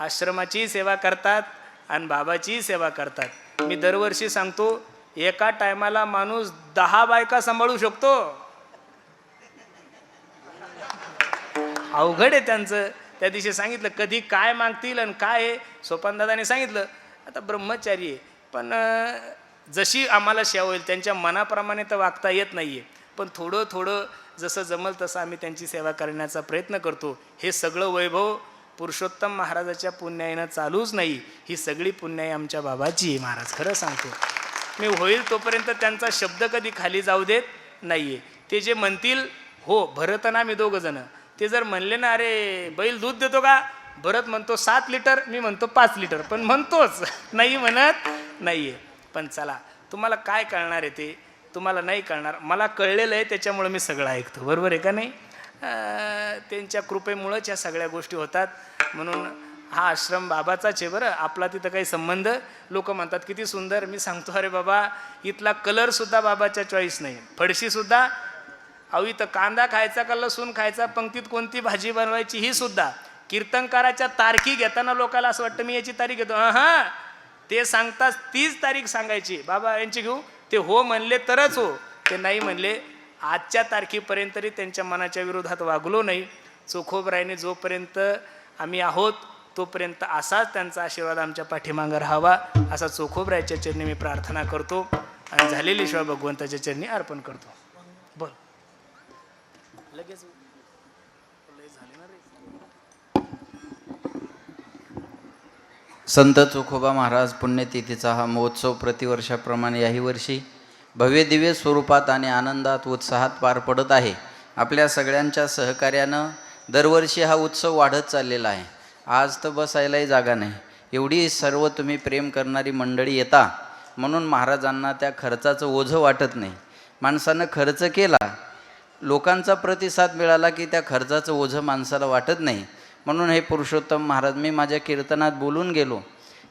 Speaker 1: आश्रमाची सेवा करतात आणि बाबाचीही सेवा करतात. मी दरवर्षी सांगतो, एका टायमाला माणूस 10 बायका सांभाळू शकतो. अवघड आहे त्यांचं. त्या दिवशी सांगितलं कधी काय मागतील आणि काय आहे. सोपानदादाने सांगितलं आता ब्रह्मचारी आहे, पण जशी आम्हाला सेवा होईल त्यांच्या मनाप्रमाणे तर वागता येत नाही आहे, पण थोडं थोडं जसं जमल तसं आम्ही त्यांची सेवा करण्याचा प्रयत्न करतो. हे सगळं वैभव पुरुषोत्तम महाराजाच्या पुण्याईनं चालूच नाही, ही सगळी पुण्याई आमच्या बाबाची आहे महाराज. खरं सांगतो मी, होईल तोपर्यंत त्यांचा शब्द कधी खाली जाऊ देत नाही आहे. ते जे म्हणतील हो, भरत ना मी 2 जण, ते जर म्हणले ना अरे बैल दूध देतो का, भरत म्हणतो 7 लिटर, मी म्हणतो 5 लिटर, पण म्हणतोच, नाही म्हणत नाही आहे. पण चला, तुम्हाला काय कळणार आहे ते तुम्हाला नाही कळणार, मला कळलेलं आहे त्याच्यामुळं मी सगळं ऐकतो. बरोबर आहे का नाही? त्यांच्या कृपेमुळंच ह्या सगळ्या गोष्टी होतात. म्हणून हा आश्रम बाबाचाच आहे बरं, आपला तिथं काही संबंध. लोक म्हणतात किती सुंदर, मी सांगतो अरे बाबा इथला कलरसुद्धा बाबाच्या चॉईस नाही, फडशीसुद्धा. अहो इथं कांदा खायचा का लसूण खायचा, पंक्तीत कोणती भाजी बनवायची ही सुद्धा. कीर्तनकाराच्या तारखी घेताना लोकांना असं वाटतं मी याची तारीख घेतो, हां ते सांगताच तीच तारीख सांगायची, बाबा यांची घेऊ. ते हो म्हणले तरच हो, ते नाही म्हणले आजच्या तारखेपर्यंत तरी त्यांच्या मनाच्या विरोधात वागलो नाही. चोखोबरायने जोपर्यंत आम्ही आहोत तोपर्यंत असाच त्यांचा आशीर्वाद आमच्या पाठीमागं राहावा, असा चोखोबरायच्या चरणी मी प्रार्थना करतो आणि झालेली शिवा भगवंताच्या चरणी अर्पण करतो. बोल लगेच
Speaker 3: संत चोखोबा महाराज पुण्यतिथीचा हा महोत्सव प्रतिवर्षाप्रमाणे याही वर्षी भव्य दिव्य स्वरूपात आणि आनंदात उत्साहात पार पडत आहे. आपल्या सगळ्यांच्या सहकार्यानं दरवर्षी हा उत्सव वाढत चाललेला आहे. आज तर बसायलाही जागा नाही, एवढी सर्व तुम्ही प्रेम करणारी मंडळी येता, म्हणून महाराजांना त्या खर्चाचं ओझं वाटत नाही. माणसानं खर्च केला, लोकांचा प्रतिसाद मिळाला की त्या खर्चाचं ओझं माणसाला वाटत नाही. म्हणून हे पुरुषोत्तम महाराज, मी माझ्या कीर्तनात बोलून गेलो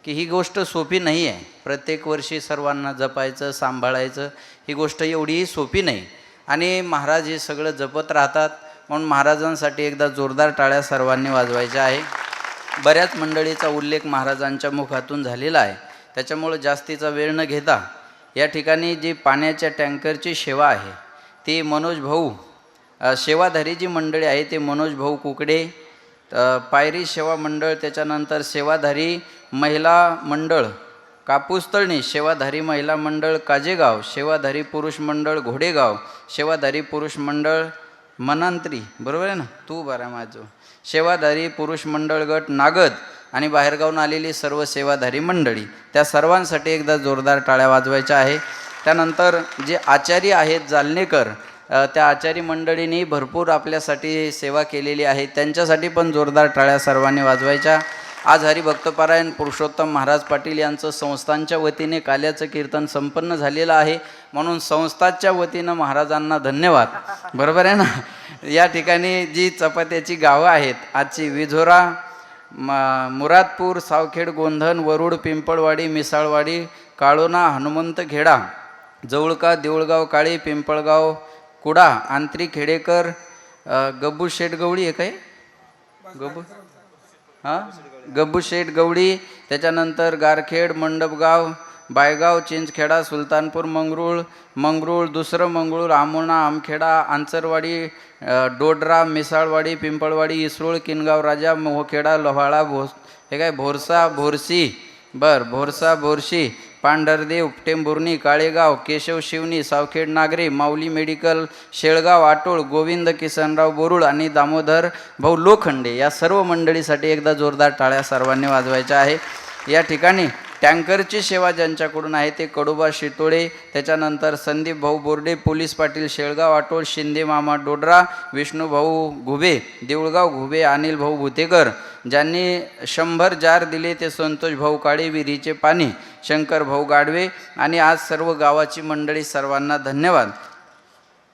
Speaker 3: की ही गोष्ट सोपी नाही आहे. प्रत्येक वर्षी सर्वांना जपायचं, सांभाळायचं, ही गोष्ट एवढीही सोपी नाही. आणि महाराज हे सगळं जपत राहतात, म्हणून महाराजांसाठी एकदा जोरदार टाळ्या सर्वांनी वाजवायच्या आहे. बऱ्याच मंडळीचा उल्लेख महाराजांच्या मुखातून झालेला आहे, त्याच्यामुळं जास्तीचा वेळ न घेता या ठिकाणी जी पाण्याच्या टँकरची सेवा आहे ती मनोज भाऊ, सेवाधारी जी मंडळी आहे ते मनोज भाऊ कुकडे, पायरी सेवा मंडळ, त्याच्यानंतर सेवाधारी महिला मंडळ कापूसतळणी, सेवाधारी महिला मंडळ काजेगाव, सेवाधारी पुरुष मंडळ घोडेगाव, सेवाधारी पुरुष मंडळ मनांत्री, बरोबर आहे ना, तू बरा माझं, सेवाधारी पुरुष मंडळ गट नागद आणि बाहेरगावून आलेली सर्व सेवाधारी मंडळी, त्या सर्वांसाठी एकदा जोरदार टाळ्या वाजवायच्या आहे. त्यानंतर जे आचार्य आहेत जालनेकर, त्या आचारी मंडळींनी भरपूर आपल्यासाठी सेवा केलेली आहे, त्यांच्यासाठी पण जोरदार टाळ्या सर्वांनी वाजवायच्या. आज हरिभक्तपारायण पुरुषोत्तम महाराज पाटील यांचं संस्थांच्या वतीने काल्याचं कीर्तन संपन्न झालेलं आहे, म्हणून संस्थाच्या वतीनं महाराजांना धन्यवाद. बरोबर आहे ना. या ठिकाणी जी चपात्याची गावं आहेत आजची, विझोरा, मुरादपूर, सावखेड, गोंधन, वरुड, पिंपळवाडी, मिसाळवाडी, काळोना, हनुमंतखेडा, जवळका, देऊळगाव, काळी, पिंपळगाव, कुडा, आंतरी, खेडेकर, गब्बू शेठ गवळी आहे काय, गब्बू शेठ गवळी, त्याच्यानंतर गारखेड, मंडपगाव, बायगाव, चिंचखेडा, सुलतानपूर, मंगरूळ, दुसरं मंगरूळ, आमोणा, आमखेडा, आंचरवाडी, डोडरा, मिसाळवाडी, पिंपळवाडी, इसरूळ, किनगाव राजा, मोहखेडा, लोहाळा, हे काय भोरसा, भोरसी, भोरसा, भोरशी, पांढरदेव, टेंभुर्णी, काळेगाव, केशव शिवनी, सावखेड नागरे, माऊली मेडिकल, शेळगाव, आटोळ, गोविंद किसनराव बोरुळ आणि दामोदर भाऊ लोखंडे या सर्व मंडळीसाठी एकदा जोरदार टाळ्या सर्वांनी वाजवायच्या आहे. या ठिकाणी टँकरची सेवा ज्यांच्याकडून आहे ते कडोबा शितोळे, त्याच्यानंतर संदीप भाऊ बोर्डे, पोलीस पाटील शेळगाव आटोळ, शिंदे मामा डोडरा, विष्णूभाऊ घुबे देऊळगाव घुबे, अनिल भाऊ भुतेकर. ज्यांनी 100 जार दिले ते संतोष भाऊ काळे, विहिरीचे पाणी शंकर भाऊ गाडवे. आणि आज सर्व गावाची मंडळी सर्वांना धन्यवाद.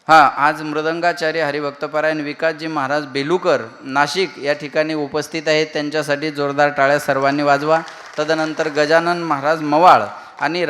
Speaker 3: आज मृदंगाचार्य हरिभक्तपरायण विकासजी महाराज बेलुकर नाशिक या ठिकाणी उपस्थित आहेत. त्यांच्यासाठी जोरदार टाळ्या सर्वांनी वाजवा. तदनंतर गजानन महाराज मवाळ आणि